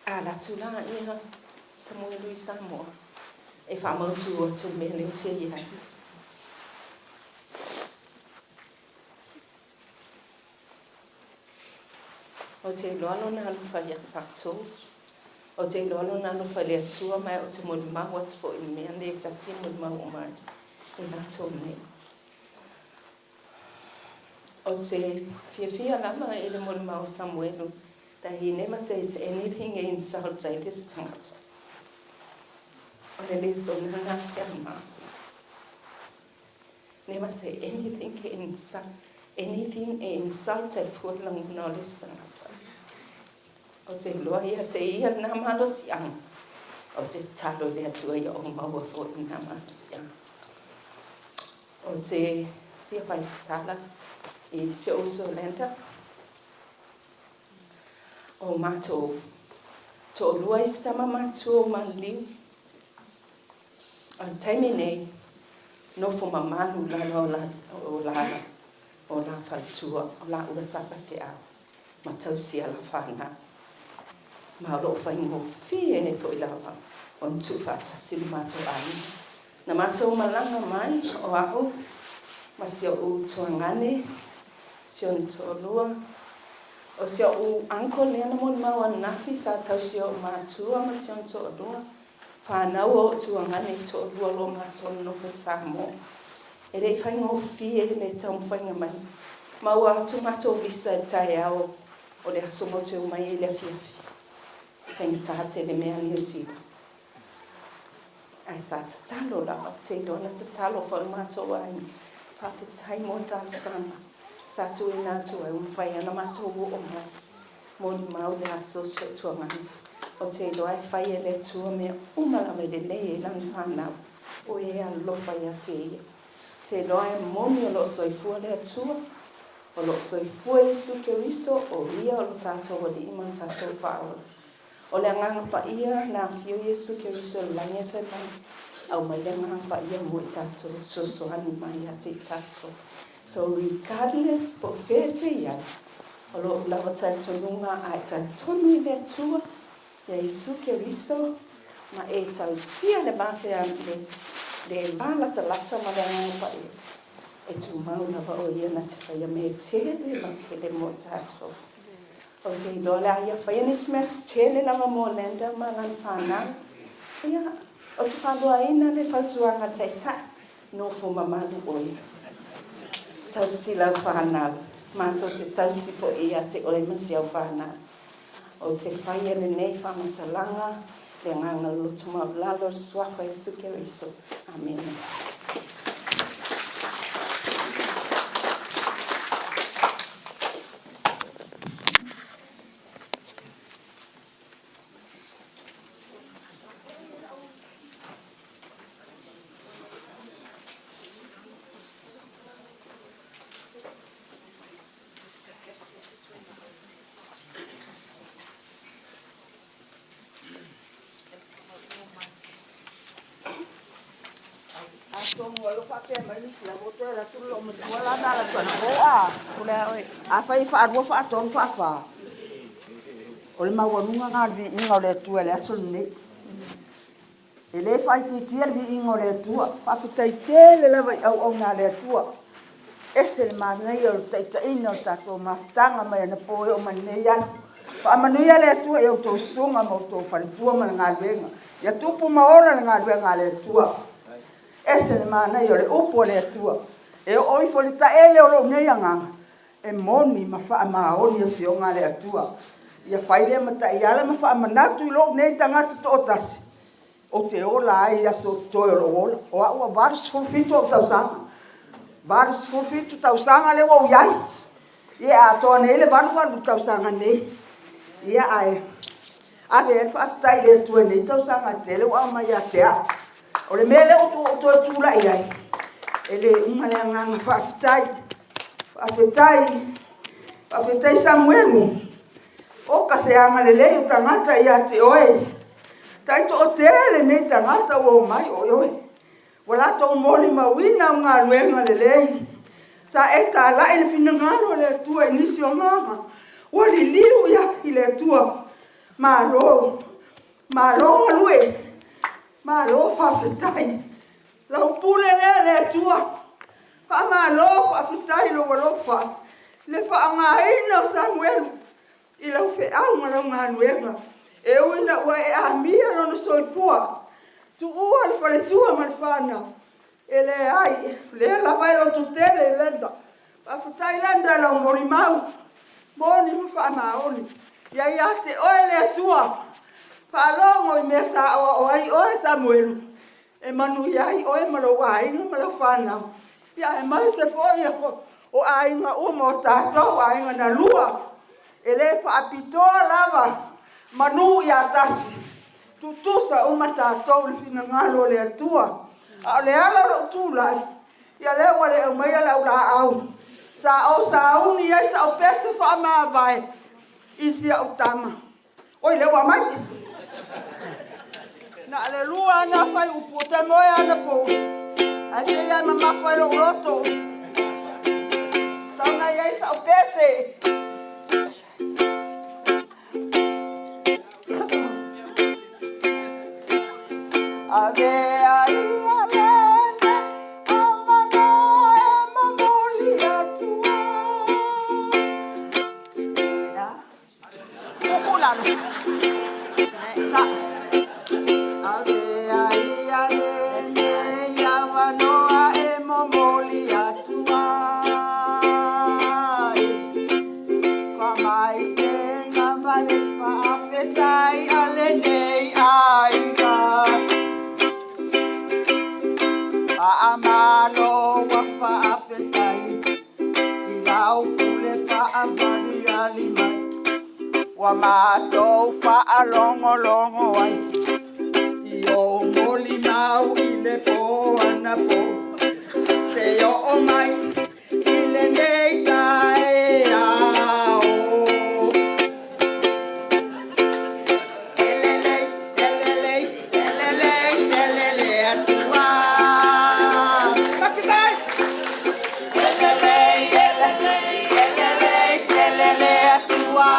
[SPEAKER 5] A la tula iha Samuelu I Samoa. E whamautu o te mele o te iai. O te loalo na alufa ia whaktou. O te loalo na alufa lea tua mai o te mori mahu atu fo I mea le tasi mori mahu mai. I nato nei. O te fia lama I le mori mahu Samuelu. That he never says anything insulting this tangata. O le leso na nati ama. Never say anything insulted for long knowledge tangata. O te loa ia te ia na malo siang. o te talo le atua ia o maua fo i nga mapisia. O te G-VAI stala i se uso lenda. O mato to lua i sama mato o manliu. O taimi nei, no fo mamanu lala o la faltua, o la ua sapa te au. Ma tausia la whana. Ma lo whaingo fie ne po i lawa. O ntu whatasiru mato ai. Na mato malanga mai o aho. Ma sio u tuangane. Sio ni to lua. O sio u anko leana mo maua nafi sa tausio matua ma sio ni to lua. Whanau o tuangane to lua lo mato no pe samo. E rei whaingo fie ne tau whainga mai. Maua tu mato visa tai au. O le asomo te umai e le afiafi. Kainga tahate le mea New Zealand. Ai sa tatalo la, te dona tatalo pa le mato ai. Pake tai mo tau sana. Sa tu e nā tu e umwhai ana mato o mai. Moni mau le aso se tua mani. O te doai whai e le tua mea umala me le nei e lani whanau. O e a lofai a te ia. Te doai moni o lo soifua le tua. O lo soifua Jesu Keriso o ia o lo tātou o li iman tātou whaola. O le anganga pa ia na fio Jesu Keriso lange whenai. Au mai le anganga pa ia mo i tātou. So sohani mai a te tātou. So regardless po fete ia. O lo lawa tātou nunga a tātou ni le tua. Ya Jesu Keriso. Ma e tau sia le mawhea le malata lata ma le anganga pa ia. E tu mau na wa o ia na te whaia me tele ma tele mo tātou. O te iloa ia whaia ni smes tele na ma mo lenda ma ngani whanau. Ia, o te whanua ina le whautuanga te ta, no fu mamalu o ia. Tau sila whanau, mātou te tausi po ia te oe masi au whanau. O te whaia le nei whamatalanga, le nganga lotu mau lalo swafa Jesu Keriso. Amen.
[SPEAKER 6] Samuelu fate mai si la boto la tu lo mo wala na la tona o kula oi a fai fa ro fa ton fa o le mawunga nga vi inga le tu le asul ni ele fai ti tier vi inga le tu fa fitai tele la vai au na le tu ese le ma nei o tai tai no ta to ma tanga mai na po o man nei ya fa manu ya le tu e o to sunga mo to fa tu ma nga venga ya tu pu ma ora nga venga le tu ese le mana yo le upo le tua e oi fo le taele o lo nei anga e moni ma fa ma o ni fio nga le tua ia fai le mata ia le ma fa ma tu lo nei tanga to tas o te ola ai ya so to lo o vários fulfito o sa vários fulfito tau sanga le o yai ia to nei le vanu tau sanga nei ia ai ave fa tai le tua nei tau sanga tele o ma ya te o le mele o to la ia ele uma le nganga fa fetai Samuelu o ka se anga le le tangata ia te oe tai to tele nei tangata o mai o wala to moli mawina nga luenga le le sa eta la ele finangalo le tua inisio mama o li liu ya ile tua maro lue malo fa fitai la pule le tua fa malo fa fitai lo fa le fa nga ina Samuelu ila fe au nga nga nuenga e uina wa e amia no so poa tu o fa le tua malfana ele ai le la vai lo tutele lenda fa fitai lenda la morimau boni fa maoni ya te ole tua palongo i mesa o ai o Samuelu e manu ai o e malo ai no malo fana ya e mai se foi o ai nga o mo tato ai nga na lua ele fa apito lava manu ya tasi tutusa o matatou le finagalo le atua. A le ala lo tūlai. Ia le wale o mai ala ula au. Sa uni ai sa o pese wha maa vai. Isi a utama. Oi le wa mai. Na le lua ana fai upu te moe ana po. Ai te ia na mawhai lo roto. Tauna iai sa o pese. Ave ai ave. Wa matou fa longo longo ai yo moli mau ile po ana po se yo o mai ile nei kai ao elele atua makibai elele atua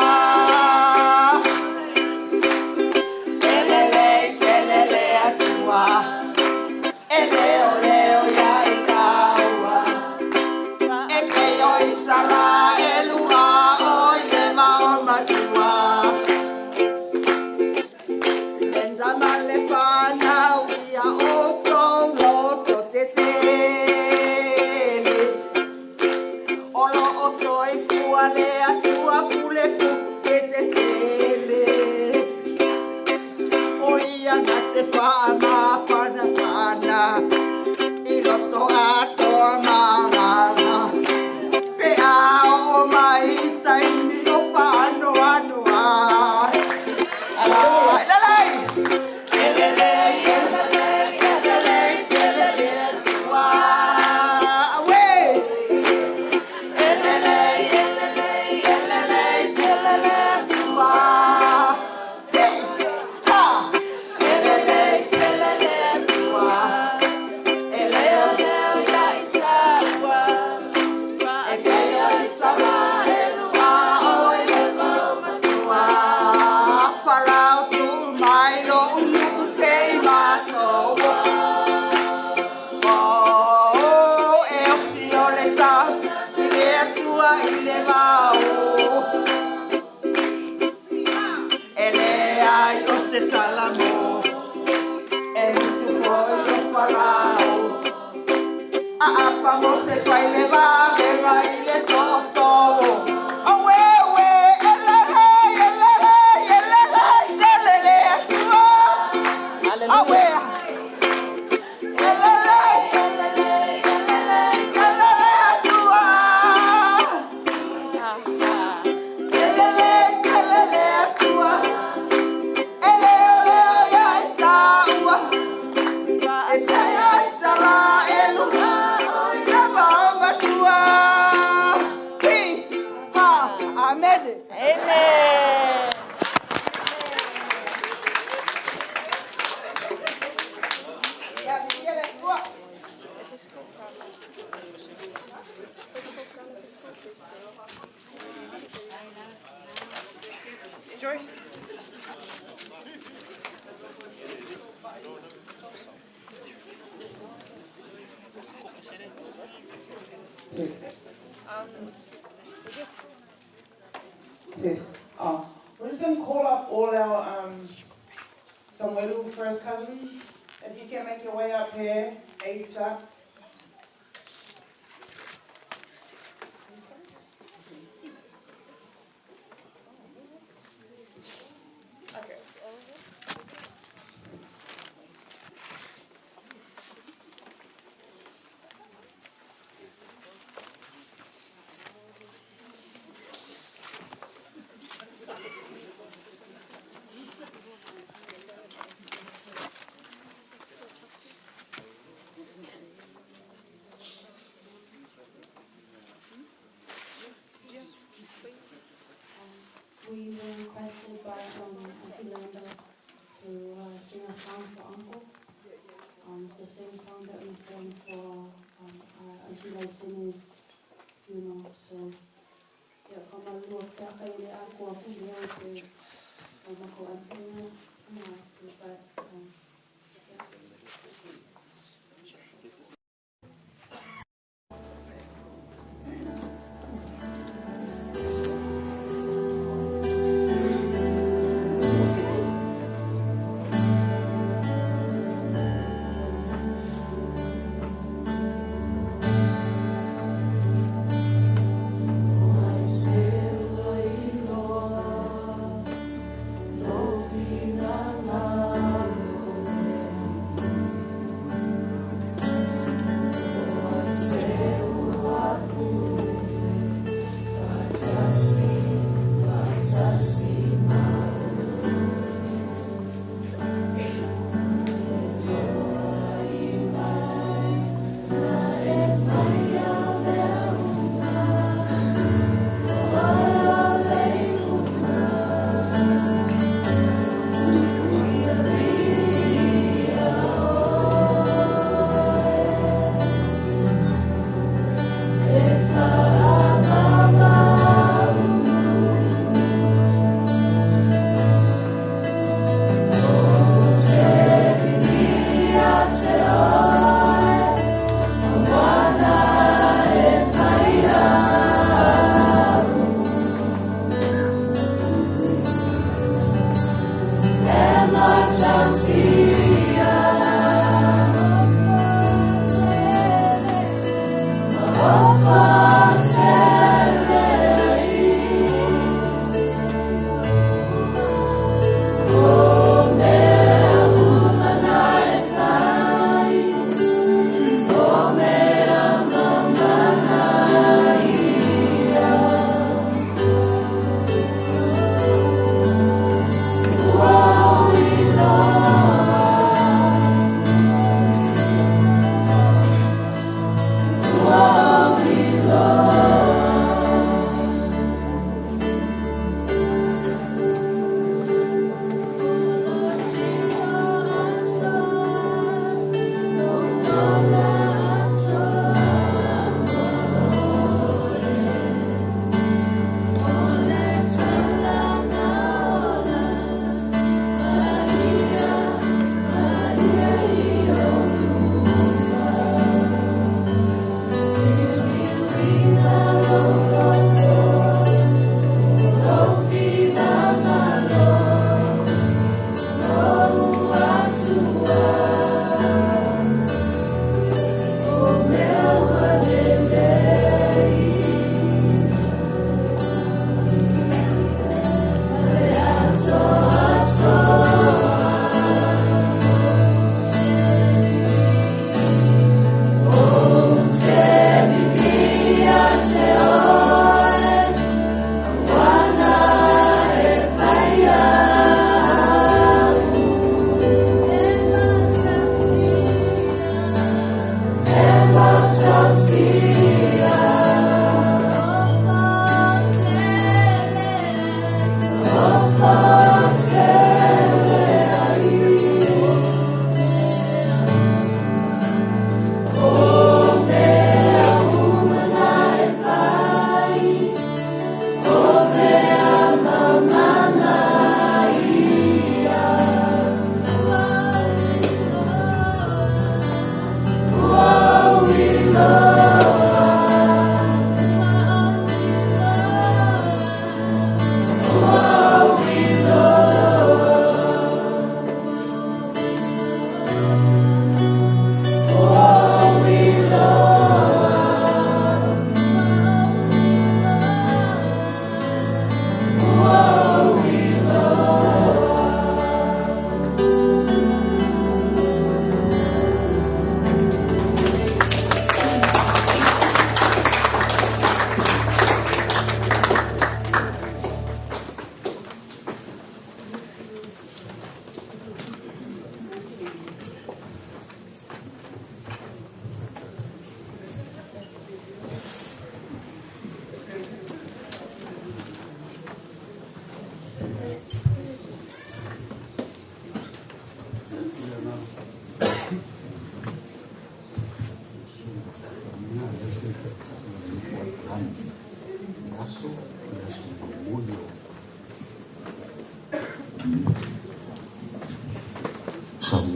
[SPEAKER 7] We're just going to call up all our Samuelu first cousins. If you can make your way up here, ASAP. Okay.
[SPEAKER 8] by Auntie Linda to sing a song for Uncle. It's the same song that we sang for Auntie Lysine's funeral. So, yeah, come on, Lord, I really are going to be able to go and sing but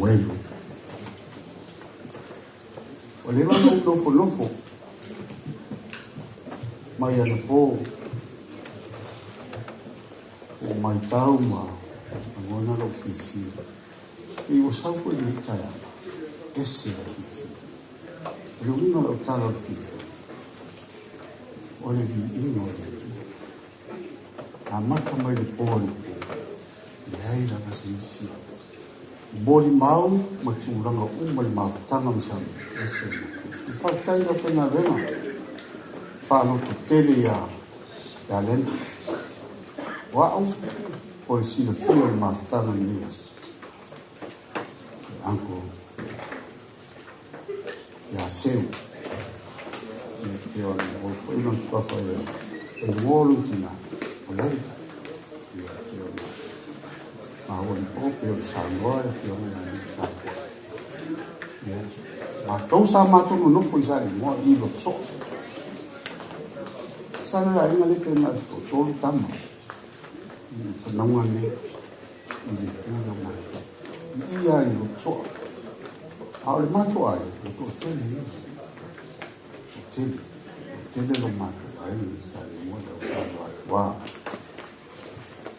[SPEAKER 9] Samuelu. O le wano lofo mai ana po o mai tau ma ngona lo fifi e o sau foi ni taia esse lo fifi lo mingo lo talo fifi o le vi ino le tu a mata mai le po le ai la vasisi boli mau ma turanga uma le maftanga msa esse fi faltai lo fena rena falo to tele ya len wa'u o si le fio le maftanga nias anko ya seu e o foi non fa fa e wolu tina o lenta ya te o ma o po pe o Samuelu fio ya ma to sa ma to no foi sa le mo i lo so sa la ina le pena to tama sa nangwa le i le puna ma i ai lo so a le mato ai to tele lo mato ai ni sa le mo sa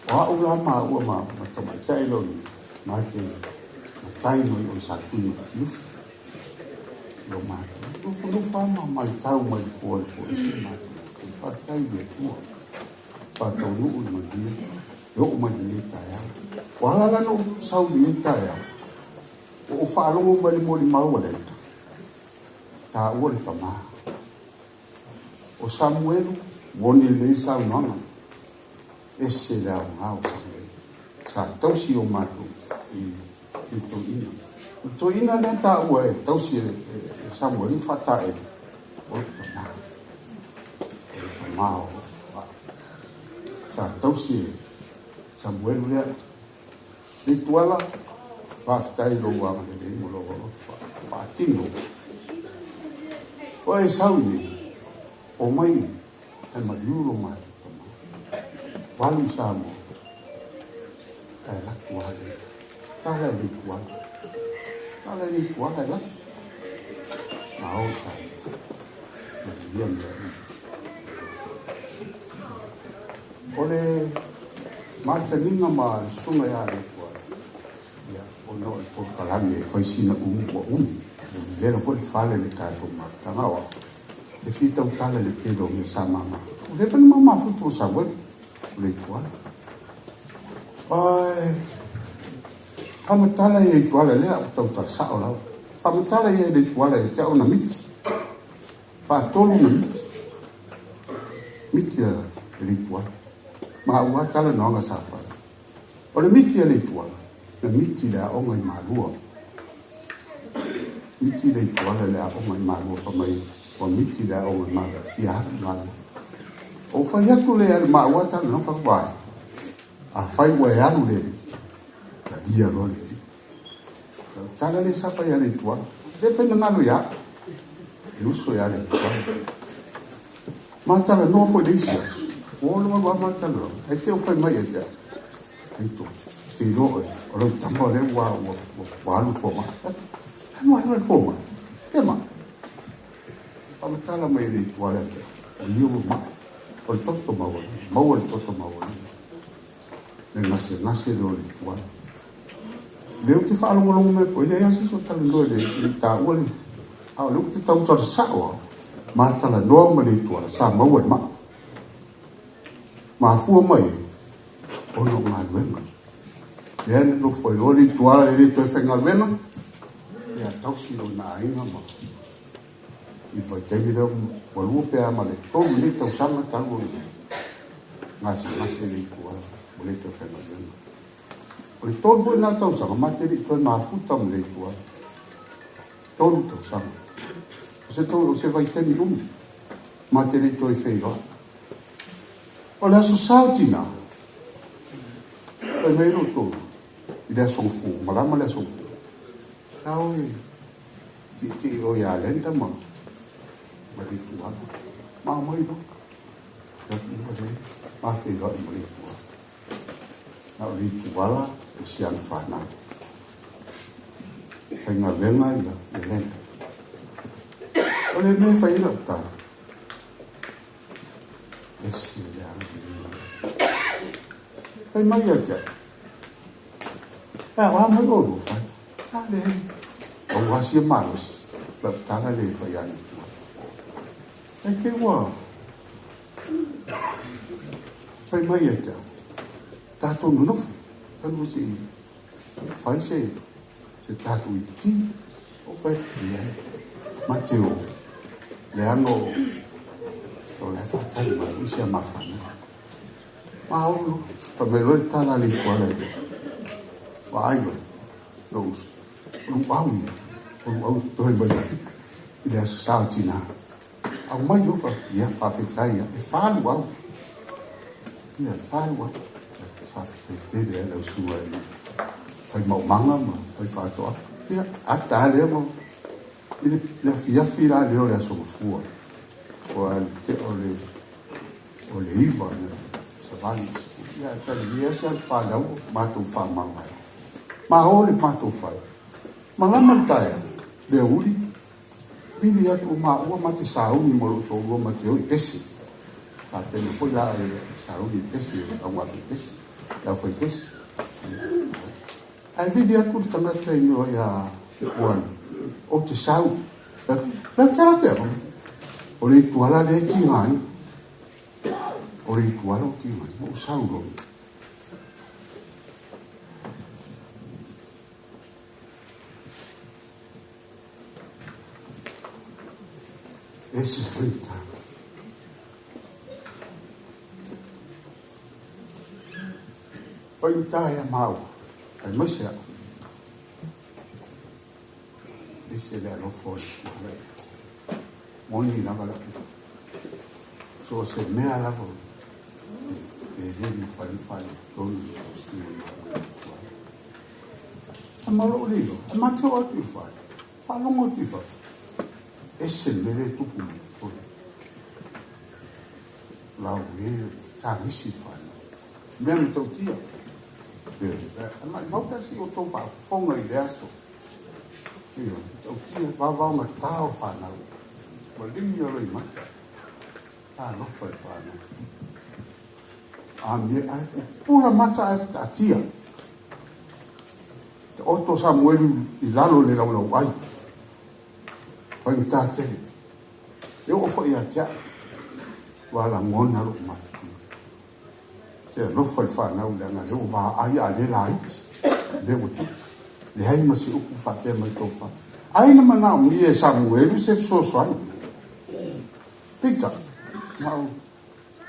[SPEAKER 9] wa ula ma ta mai tai lo ni ma te tai no o sa tu ni fluf lo mato lo fu fa ma mai tau mai po si mato fa tai be tu pa to no ma di yo ma ni ta ya wala la no sa ni ta ya o fa lo mo le mo li ma o le ta o le ta ma o Samuelu woni le sa no esse la o Samuelu sa tau si o mato i to ina le ta o e tau si Samuelu fa ta e o ta ma o sa tau si Samuelu le Leituala Faletagaloa lo wa le mo lo fa tino o e sauni o mai e ma yulo mai walu samo e la tuale tala Leituala la ma o sa bien ole marcha ninga ma sunga ya Leituala ya o no po kalame foi sina le lo foi fale le tato ma tanawa te fita utala le te do me sama ma le fa ma futu Samuelu Leituala ai pamatala Leituala le au ta sa o la pamatala Leituala e ta ona miti fa tolu na miti Leituala ma ua tala no nga sa fa o le miti Leituala na miti la o ngai malua miti Leituala le o ngai malua fa mai o miti la o ngai malua fia malua o fa ya tu le ma ua tala no fa vai a fai wa ya lu le ta dia lo le tala le sa fa ya Leituala de fe na no ya luso ya Leituala ma tala no fo de isias o lo ma ma tala e te o fai mai e te ito te lo o lo tambo le wa lu fo ma ma lu fo ma te ma ma tala mai Leituala te o io ma o toto ma o toto ma o le nase lo Leituala le te fa lo lo me po ya si so tala lo le ta o le a lo te tau tar sa o ma tala no ma Leituala sa ma o ma fu mai o no ma luenga le no foi lo Leituala le to fenga luenga ya tau si lo na inga ma i vai te mira o lu pe ama le to le tau sama talo ma si Leituala o le to fenga luenga o le to foi na tau sama ma te to ma fu tam Leituala to tau sama se vai te mi ma te to feiva o la societina e me lo to ida son fu ma le son fu tau ti o ya lenta ma Leituala ma mai no ma fe lo Leituala o si al fana whainga lenga ia lenta. O le me whaira utara. Esi le anga. Whai mai aja. Wa mai oro whai. Ale hei. O wasi maros. La utara le whai ani. E ke wa. Whai mai aja. Tato nunofu. Kanu si. Whai se. Se tato i ti. O whai. Ia. Mateo. Le ango. O le whatai ma. Usia mawhana. Maolo. Whameroi tala Leituala. Wa aiwa. Nos. Lu au ia. Lu au toi mai. I le aso sao tina. Au mai lofa. Ia whawhetai ia. E whalu au. Ia whalu au. Whawhetai te lea lau sua ia. Whai mau manga ma. Whai whatoa. Ia. Ata lea ma. I le fiafi la leo le aso mafua. O te o le iwa. Savani. Ia tali ia sa whanau. Mātou whamawai. Mahole mātou whai. Malama taia. Lea uli. Vili atu o ua mate sauni moro tō ua mate oi pesi. La tena foi la sauni pesi. Au afi pesi. La foi pesi. Ai vili atu te tangata ino ia uan. O te sau. La tera te awa. O le tuala le tingai. O le tuala o tingai. O sau lo. Esse frita. Oi taia mau. Ai masa. Esse é o foi. Moni na bala. So se me ala vo. Ele fale todo o senhor. Amalo ligo. Mateo atu fale. Falo mo ti fa. Esse mere tupu me. La ue ta nisi fa. Mesmo teu tia. Mas não tá assim, eu tô fonga ideaço. O tia vai uma tal fa na. Bolinho oi ma. Ah, não foi fa na. A minha pula mata a tia. O Samuelu i lalo le lau ai. Whai tāteri. E o whai a tia. Wala ngona lo mati. Te lofa i whanau le anga. Leo wā ai a le la iti. Leo tu. Le hai masi upu whate mai tō wha. Aina mana o mie Samuelu se sosoani. Pita. Mau.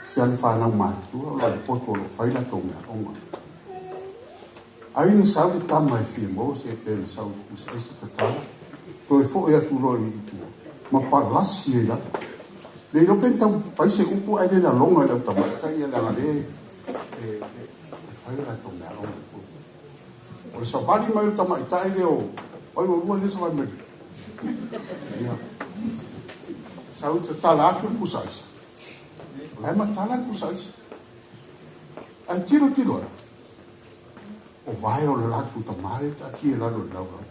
[SPEAKER 9] Se ani whanau mātua. Lo le poto lo whaila tō mea onga. Aina sau di tama e fie mo. Se pēne sau esi tatala. Toi fo e atu loi i tua. Ma palasi e la. Le ilo penta fai se upu ai le la longa le tamata i la ngale. Fai la to mea longa. O sa bari mai o tamata i le o. Oi o rua le sa vai mai. Ia. Sa uta tala ake kusaisa. Lai ma tala kusaisa. Ai tiro tiro. O vai o le latu tamare ta ki e lalo le laura.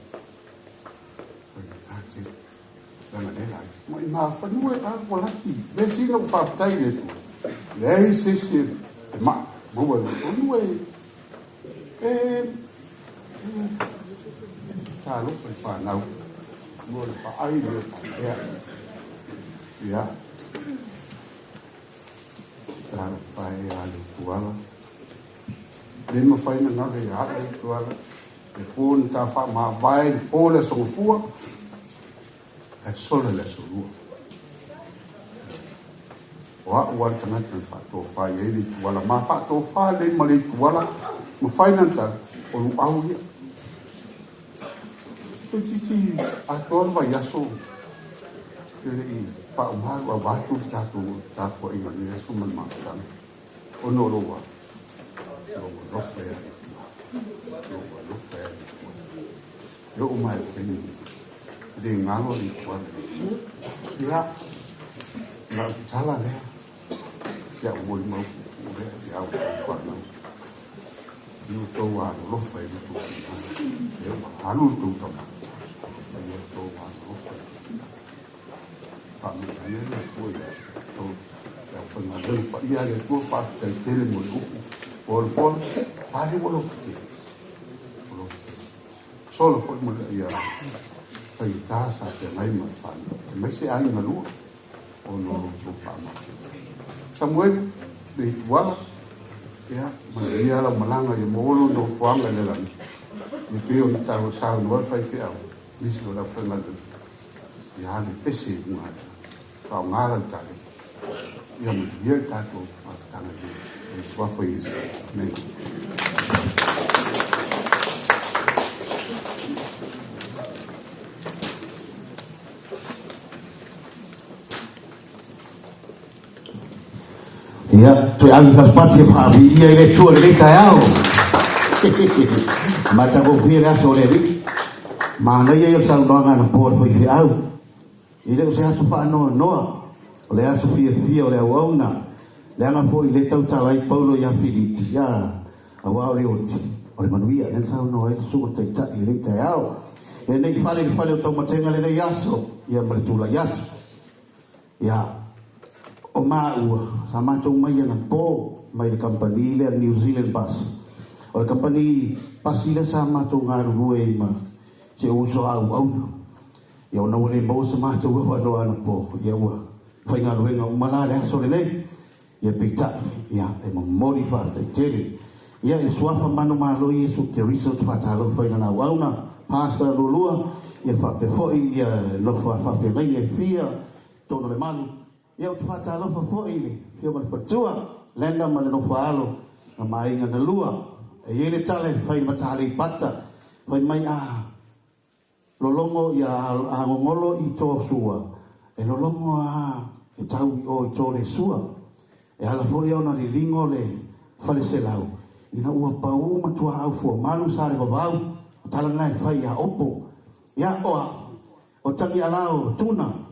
[SPEAKER 9] Tati, lana le lai. Mai ma whanua e arwa lati. Le singa u whaftai le tu. Le ei sesi e ma. Maua e whanua tā lofa i whanau. Mua le pa ai le pa ea. Ia. Tā lofa e a le tuala. Le ma whaina nga le a le tuala. Le pōni tā wha ma vai le pō le songfua. E sole le solua. O a ua le tangata le whato whai e le tuala. Ma whato whai le ma le tuala. Ma whaina ta o lu au ia. Toi titi a tolu vai aso. Tere i whaamaru a watu ki tātua inga ni aso man mawhitanga. O no roa. Roa lofa e le tuala. Roa lofa e le tuala. Roa mai le teni. Le ngalo li tuala. Ia. Ma utala lea. Sia umoli mau lea. Ia whanau. Iu tau a lofa e le tuala. Ia halu tau tama. family ia le ko ia to ya fa na le pa ia le ko fa te tele mo lu o le fo pa le mo te solo fo mo ia ai ta sa fe mai ma fa me se ai na lu o no to fa ma Samuel de wala ya ma ia la malanga ye mo lo no fo anga le la e pe o ta o sa no fa fe au disi lo la fa na ya le pese ma pa ngala ta ya mo ye ta ko ma ta na le swa fo is ne
[SPEAKER 10] ya tu ang kapati pa ia le tu le tayao mata ko fira sore di mana ia yo sang dongan por foi au ile ko sa fa no le aso fia ole auna le anga foi le tau talai paulo ya filipi ya awa ole ole manuia le sa no el su te ta le tayao e nei fale to matenga le yaso ia martula ya o mau sama tu mai na po mai company le New Zealand bus o company pasile sama tu ngaru e ma se uso au ya ona wole mo sama tu wa no ana po ya wa fai ngaru e ngala le so le ya pita ya e mo modifa te tele ya e swafa manu malo yesu ke research fatalo fai na wauna pastor lulua ya fa pe foi ya no fa pe ngai fia tono le manu ia te whātalo pa fo ile, fio ma patua, lenda ma le no whaalo, na mai ngana lua, e ele tale, whai matale i pata, whai mai lolongo ia a ngongolo i tō sua, e lolongo e tau i o i tō le sua, e ala fo iau na li lingo le whale se lau, ina ua pau matua au fua malu sare wawau, tala nai whai a opo, ia oa, o tangi alao tuna,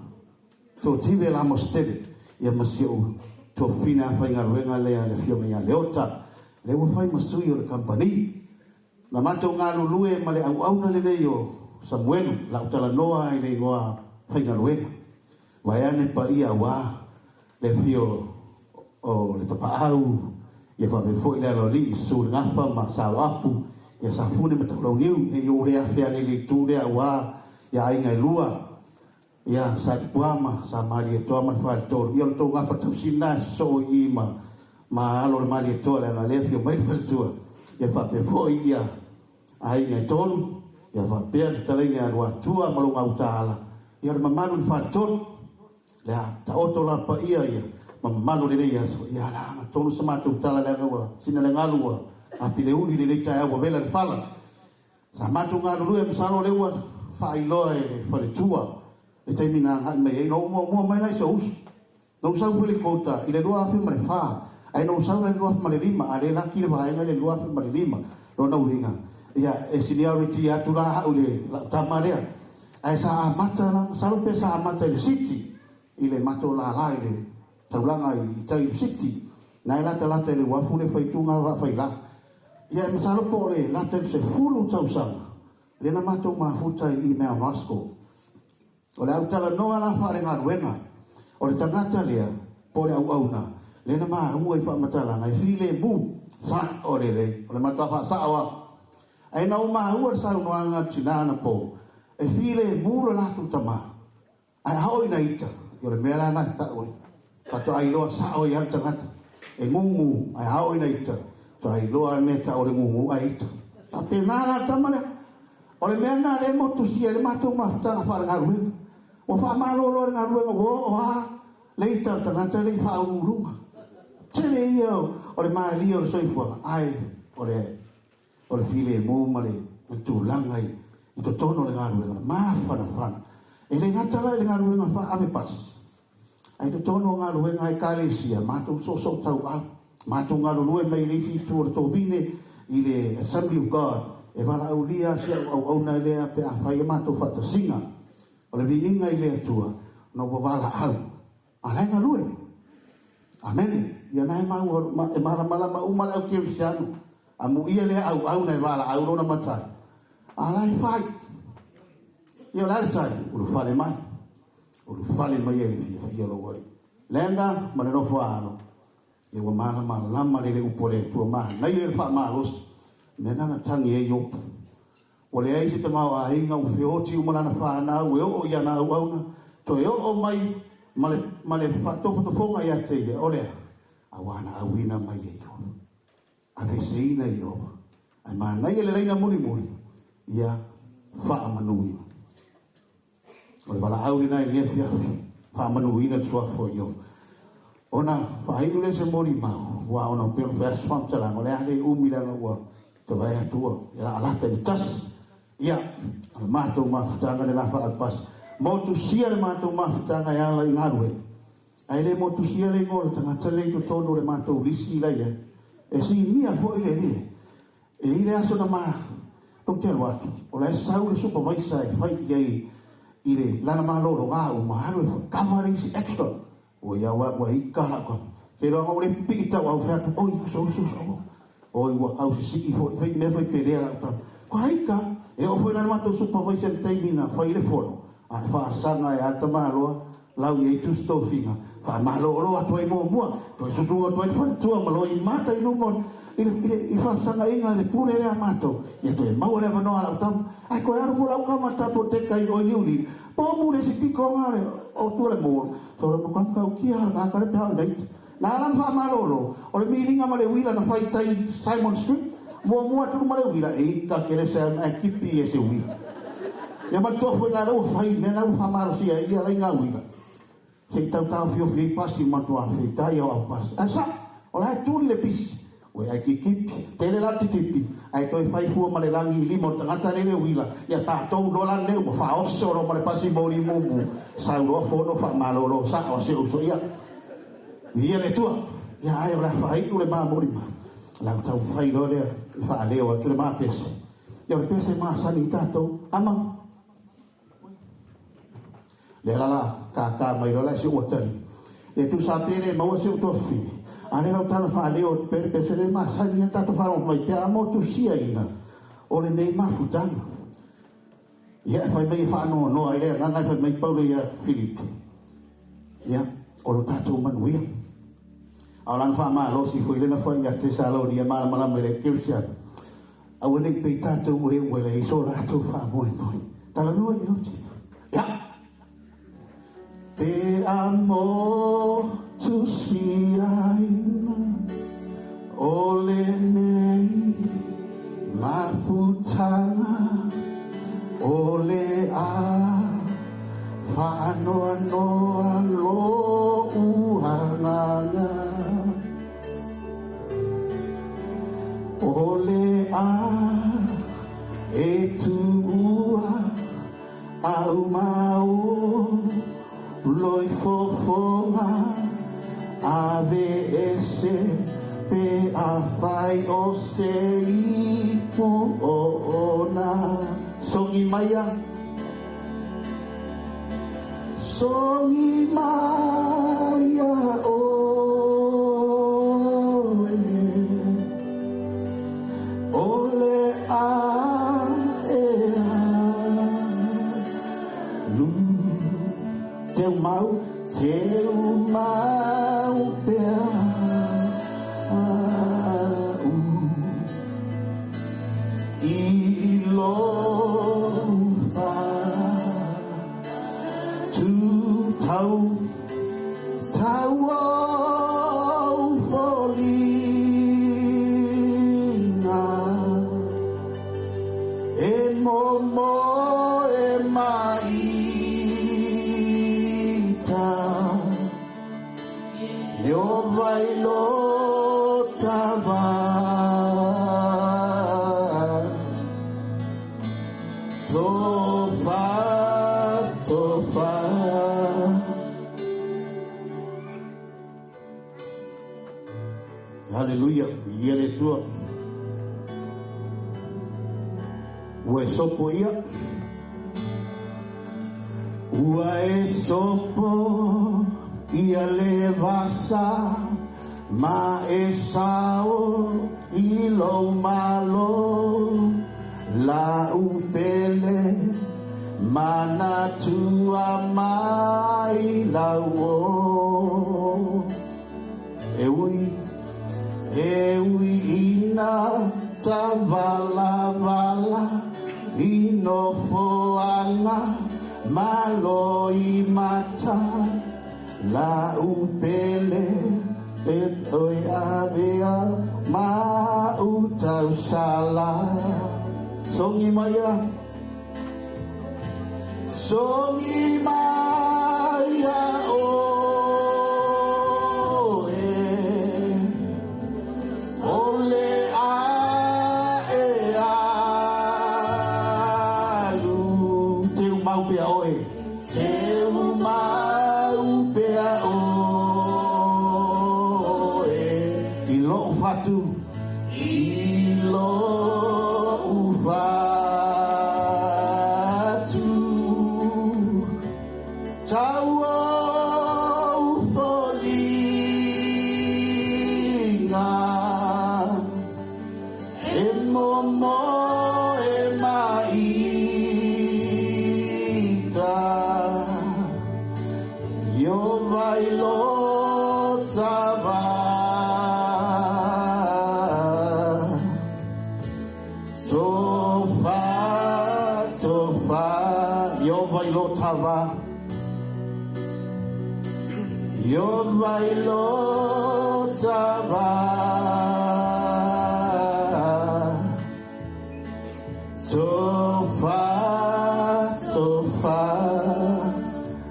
[SPEAKER 10] to tive la mostele ia masio to fina fai ngaruenga le fio ia leota le wo fai masui o company na mato ngalu lue male au na le yo Samuelu la utala noa ile ngoa fai ngaruenga waiane pa ia wa le fio o le tapa au ia fa fo ile lo li su ngafa ma sa wapu ia sa fune meta lo niu e yo le afia le tu le wa ia inga lua ya sa puama sa mali to ma fa to yo to nga fa tu sina so ima ma alo mali to la le fio mai fa tu ya fa pe fo ia ai nga to ya fa pe ta le nga wa tu ma lo ngautala ya ma malu fa to la ta oto la pa ia ma malu le ia so ya la to sama tu tala la wa sina le ngalu a pile uli le ta wa bela fala sa ma tu ngalu e msalo le wa fa ilo e fa le tua e te mina ngai mai no mo mai lai so no sa fu kota ile lo afi mare fa ai no sa le lo afi mare lima ale la ki le vai le lo afi mare lima lo na uringa ya e seniority atu la ule la tamarea ai sa mata la sa lo pesa mata le city ile mato la la ile taulanga i tai city na la tala le wa fu le fai tunga va fai la ya me sa lo pole la te se fulu tau sa le na mato ma futa email rasco o le autala noa la whare ngā ruenga. O le tangata lea, pore au na. Le na maa hua i whamatala, ngai while mu, sa o le matua wha sa awa. Ai nau maa hua sa unuanga tinana po. E while mu lo latu tama. Ai hao ina ita, i le mea na ta oi. Pato ai loa sa o i al tangata. E ngungu, ai hao ina ita. To ai loa me ta o le ngungu ai ita. A penala tamale. O le mea na le motu sia, le matua mafutanga whare ngā ruenga. O fa malo lo nga ruenga wo ha leita tangata le fa urunga tele io o le mai lio so ifua ai o le file mo male tu langai i to tono le nga ruenga ma fa e le ngata le nga ruenga fa ave pas ai to tono nga ruenga ai kalesia ma tu so tau a ma tu nga ruenga mai le fi tu to vine i le Assembly of God e vala ulia sia au na le pe a fa ma tu fa singa o le viinga i lea tua, no wawala au. A lenga lue. Amen. Ia nai mau, e maramala ma umala au kirisiano. A mu ia lea au na e wala au rona matai. A lai fai. Ia lale tai, ulu fale mai. o le fale mai e le fia lo wari lenda ma le no fano e wa mana ma lama le upore tu ma na ye fa ma los me na tangi e yo o le ai se te mau a inga u feoti u mana fa na u o ya na u na to yo o mai male fa to fonga ya te ye o le awana a wina mai e yo a ve seina yo ai ma na ye le reina muri ia fa manui o le bala au na ye fia fa manui na so fo yo ona fa ai le se mori ma wa ona pe fa sponsora mo le ale umila wa to vai atua ia ala te tas ia matou mafutanga le lafa alpas motu sia le matou mafutanga ia la ingarue ai le motu sia le ngol tanga le to tono le matou lisi la ia e si mia fo ile e ile aso na ma to te watu o la sau le supervisor fai ia ile lana ma lo ga o ma haru covering extra o ia wa ikala ko ke ro ngore pita wa fa o so o wa au si fo fai me fai pelea ta ka e o foi lana matou supervisor taimina fai le fono a fa sanga e alta malo lau ye tu sto finga fa malo lo atu mo to so tu to fa tu malo i mata i no i fa sanga inga le pure le amato e to e mau le no ala tam ai ko ar vola ka mata to te kai o niuli po mu le si ko ngare o tu le mo so le mo kan ka ki har ka le pa dai na lan fa malo o le milinga male wila na fai tai Simon Street mo tu male wila e ka kele sa ekipi e se wila ya ma to foi la lo fai me na fa maro si ai la inga wila se tau fio pasi ma to afeita ia o pas asa o la tu le pis o ai ki tele la tipi ai to fai fu ma le langi limo tangata le wila ya ta to do la le mo fa o so ro ma le pasi mo li mo sa ro fo no fa malo lo sa o se o so ia le tua ya ai o la fai tu le ma mo li ma la tau fai lo le fa le o tu le ma pese ya le pese ma sanitato ama le la ka mai lo la si hotel e tu sapere ma o se to fi ale no tala fa le o per le ma sanitato fa mai pe amo tu sia ina o le nei ma futanga ya fa mai fa no ai le nga fa mai paulo ya Filip ya o lo tato manuia alan fa ma lo si foi le na fa ya te salo dia mala me kirsian a wele pe tato we le so la to fa moi tala no ni ya te amo tu siaina ole nei mafutanga ole a fano lo uhanganga ole a etua au mau loi fofonga ABS pe a fai o se ipu ona songi maya ole a teu mau pea i lo fa tu tau folina e momo e mai yo bailo taba tofa hallelujah yele tua we sopo ia ua e sopo ia le vasa ma e sao i lo malo la upele mana tua mai lau o Ewi ina tavala vala ino foanga malo I mata la upele et oi avea ma utau sala songi maya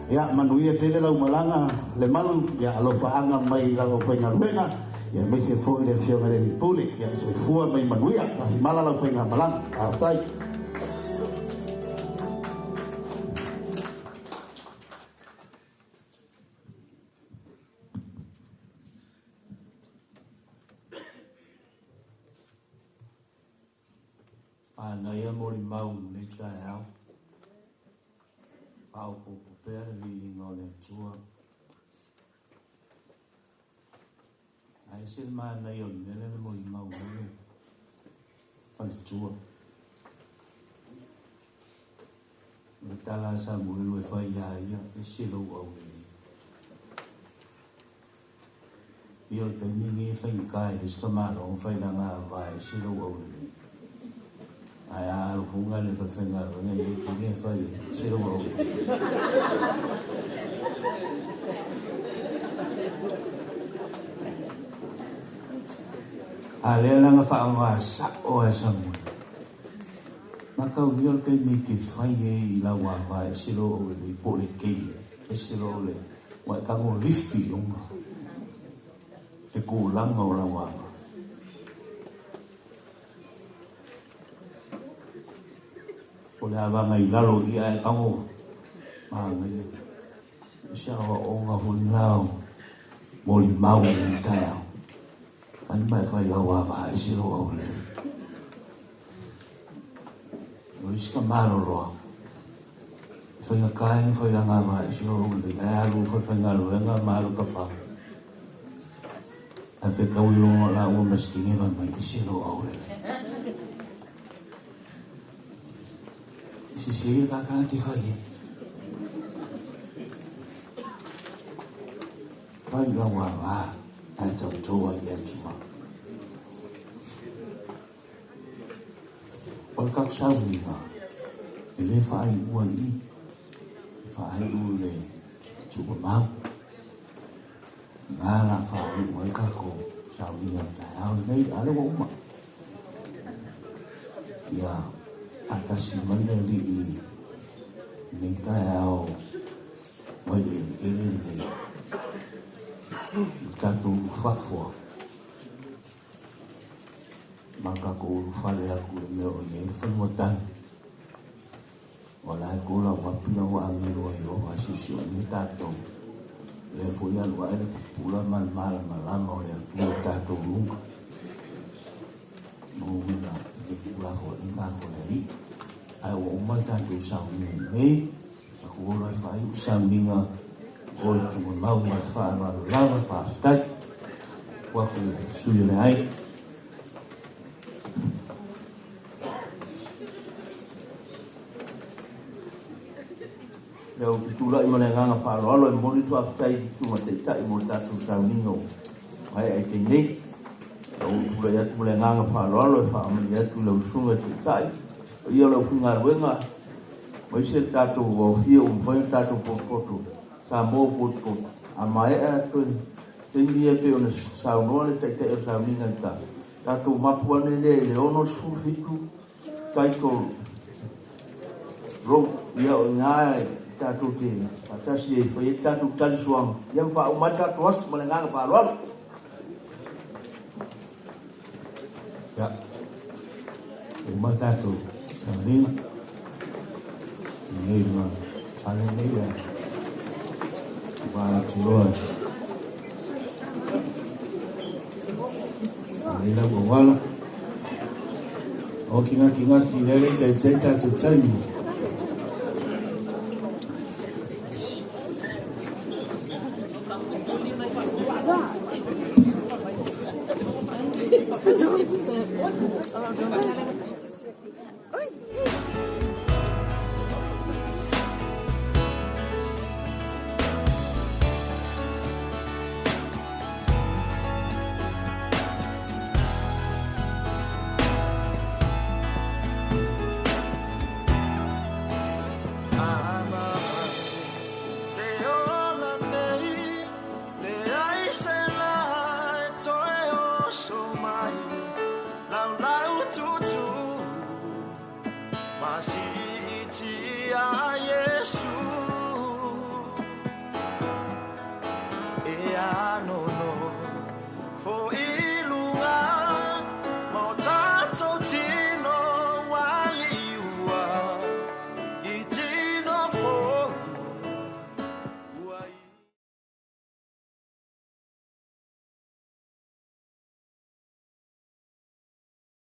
[SPEAKER 10] Ya manuia tele lau malanga le malu ya alofa anga mai lau fenga luenga ya me se foi de fiona de puli ya se fua mai manuia ka fi mala lau fenga malanga atai ana ya mori mau le tai au au popo pere li ngole tua ai sil ma na yo nele mo mau mo fal tua Leituala Samuelu fa ya silo au ni yo te ni fa kai diskamaro fa na va silo au ai a hunga le fa fenga ngai ki fa silo au ale langa fa nga sa o Samuelu maka umiol kai mi ki fai e la wa va silo o le pole kei silo le wa ka mo rifi lunga e ko langa o la wa o le avanga I lalo I ai ka mo ma ngai sia o nga hulao mo li mau ni tai fai mai fai la wa va silo o le iska malo loa fai nga kai fai la nga mai silo le alu fai nga lo nga malo ka fa a fe ka wilo la o meskingi va mai silo au le si ka ka ti fai la wa va a to to ai del tuma Ol kak sauniga ele fai ua I fai ule tuku mau ngala fai ua kako sauniga tau nei ale wa uma ya atasi mana li ni tau mai ele nei tatu fafua maka ko fale aku me o ye famotan wala ko la wa pina wa angelo yo wa sisio ni tato le foi al wa ele pula mal malama o le pula tato lunga mo mina ke pula fo inga ko le ri ai o mal tato sa ni me ko lo fai sa minga o tu mau ma fa ma la fa stai wa ko su ye ai
[SPEAKER 11] Tau tula I mana nganga whaaloalo e moni tu apitai tuma te tai mo tatu sauningo. Ai ai te nei. Tau tula iatu mole nganga whaaloalo e whaamani iatu lau sunga te tai. Ia lau whinga ruenga. Mai se tatu o fia whai tatu popoto. Sa mō poto. A mai e atoi. Te ngia pe ona saunoa le tai o sauninga ta. Tatu mapuane le ono sufitu. Tai tolu. Ro ia o ngai tatu te atasi e foi tatu tali suang ia fa o mata tos malanga fa lo
[SPEAKER 10] ya o mata tu sanin nei ma sanin nei ya va tiro nei la wala o kinga ti lele tai tatu tai
[SPEAKER 12] Yesu, e ano